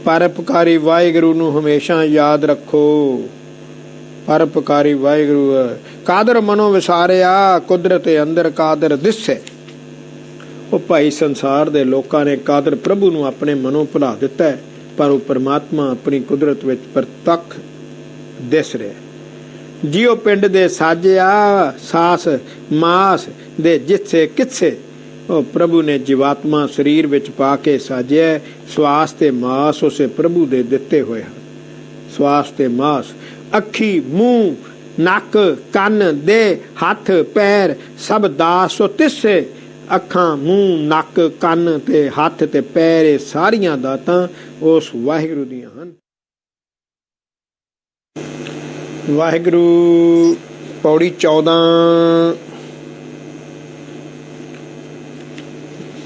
ਪਰਉਪਕਾਰੀ ਵਾਹਿਗੁਰੂ ਨੂੰ ਹਮੇਸ਼ਾ ਯਾਦ ਰੱਖੋ। ਪਰਉਪਕਾਰੀ ਵਾਹਿਗੁਰੂ ਕਾਦਰ ਮਨੋ ਵਿਸਾਰਿਆ, ਕੁਦਰਤ ਅੰਦਰ ਕਾਦਰ ਦਿਸੇ। ਉਹ ਭਾਈ ਸੰਸਾਰ ਦੇ ਲੋਕਾਂ ਨੇ ਕਾਦਰ ਪ੍ਰਭੂ ਨੂੰ ਆਪਣੇ ਮਨੋਂ ਭੁਲਾ ਦਿੱਤਾ ਹੈ, ਪਰ ਉਹ ਪਰਮਾਤਮਾ ਆਪਣੀ ਕੁਦਰਤ ਵਿੱਚ ਪ੍ਰਤੱਖ ਦਿਸ ਰਿਹਾ। ਜਿਉ ਪਿੰਡ ਦੇ ਸਾਜਿਆ, ਸਾਸ ਮਾਸ ਦੇ ਜਿੱਥੇ ਕਿੱਥੇ। ਉਹ ਪ੍ਰਭੂ ਨੇ ਜੀਵਾਤਮਾ ਸਰੀਰ ਵਿੱਚ ਪਾ ਕੇ ਸਾਜਿਆ। ਸਵਾਸ ਤੇ ਮਾਸ ਉਸੇ ਪ੍ਰਭੂ ਦੇ ਦਿੱਤੇ ਹੋਏ ਹਨ। ਸਵਾਸ ਤੇ ਮਾਸ, ਅੱਖੀ, ਮੂੰਹ, ਨੱਕ, ਕੰਨ, ਦੇ, ਹੱਥ, ਪੈਰ ਸਭ ਦਾਸ ਸੋ ਤਿਸੇ। ਅੱਖਾਂ, ਮੂੰਹ, ਨੱਕ, ਕੰਨ ਤੇ ਹੱਥ ਤੇ ਪੈਰ, ਇਹ ਸਾਰੀਆਂ ਦਾਤਾਂ ਉਸ ਵਾਹਿਗੁਰੂ ਦੀਆਂ ਹਨ। ਵਾਹਿਗੁਰੂ ਪੌੜੀ 14।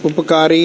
ਉਪਕਾਰੀ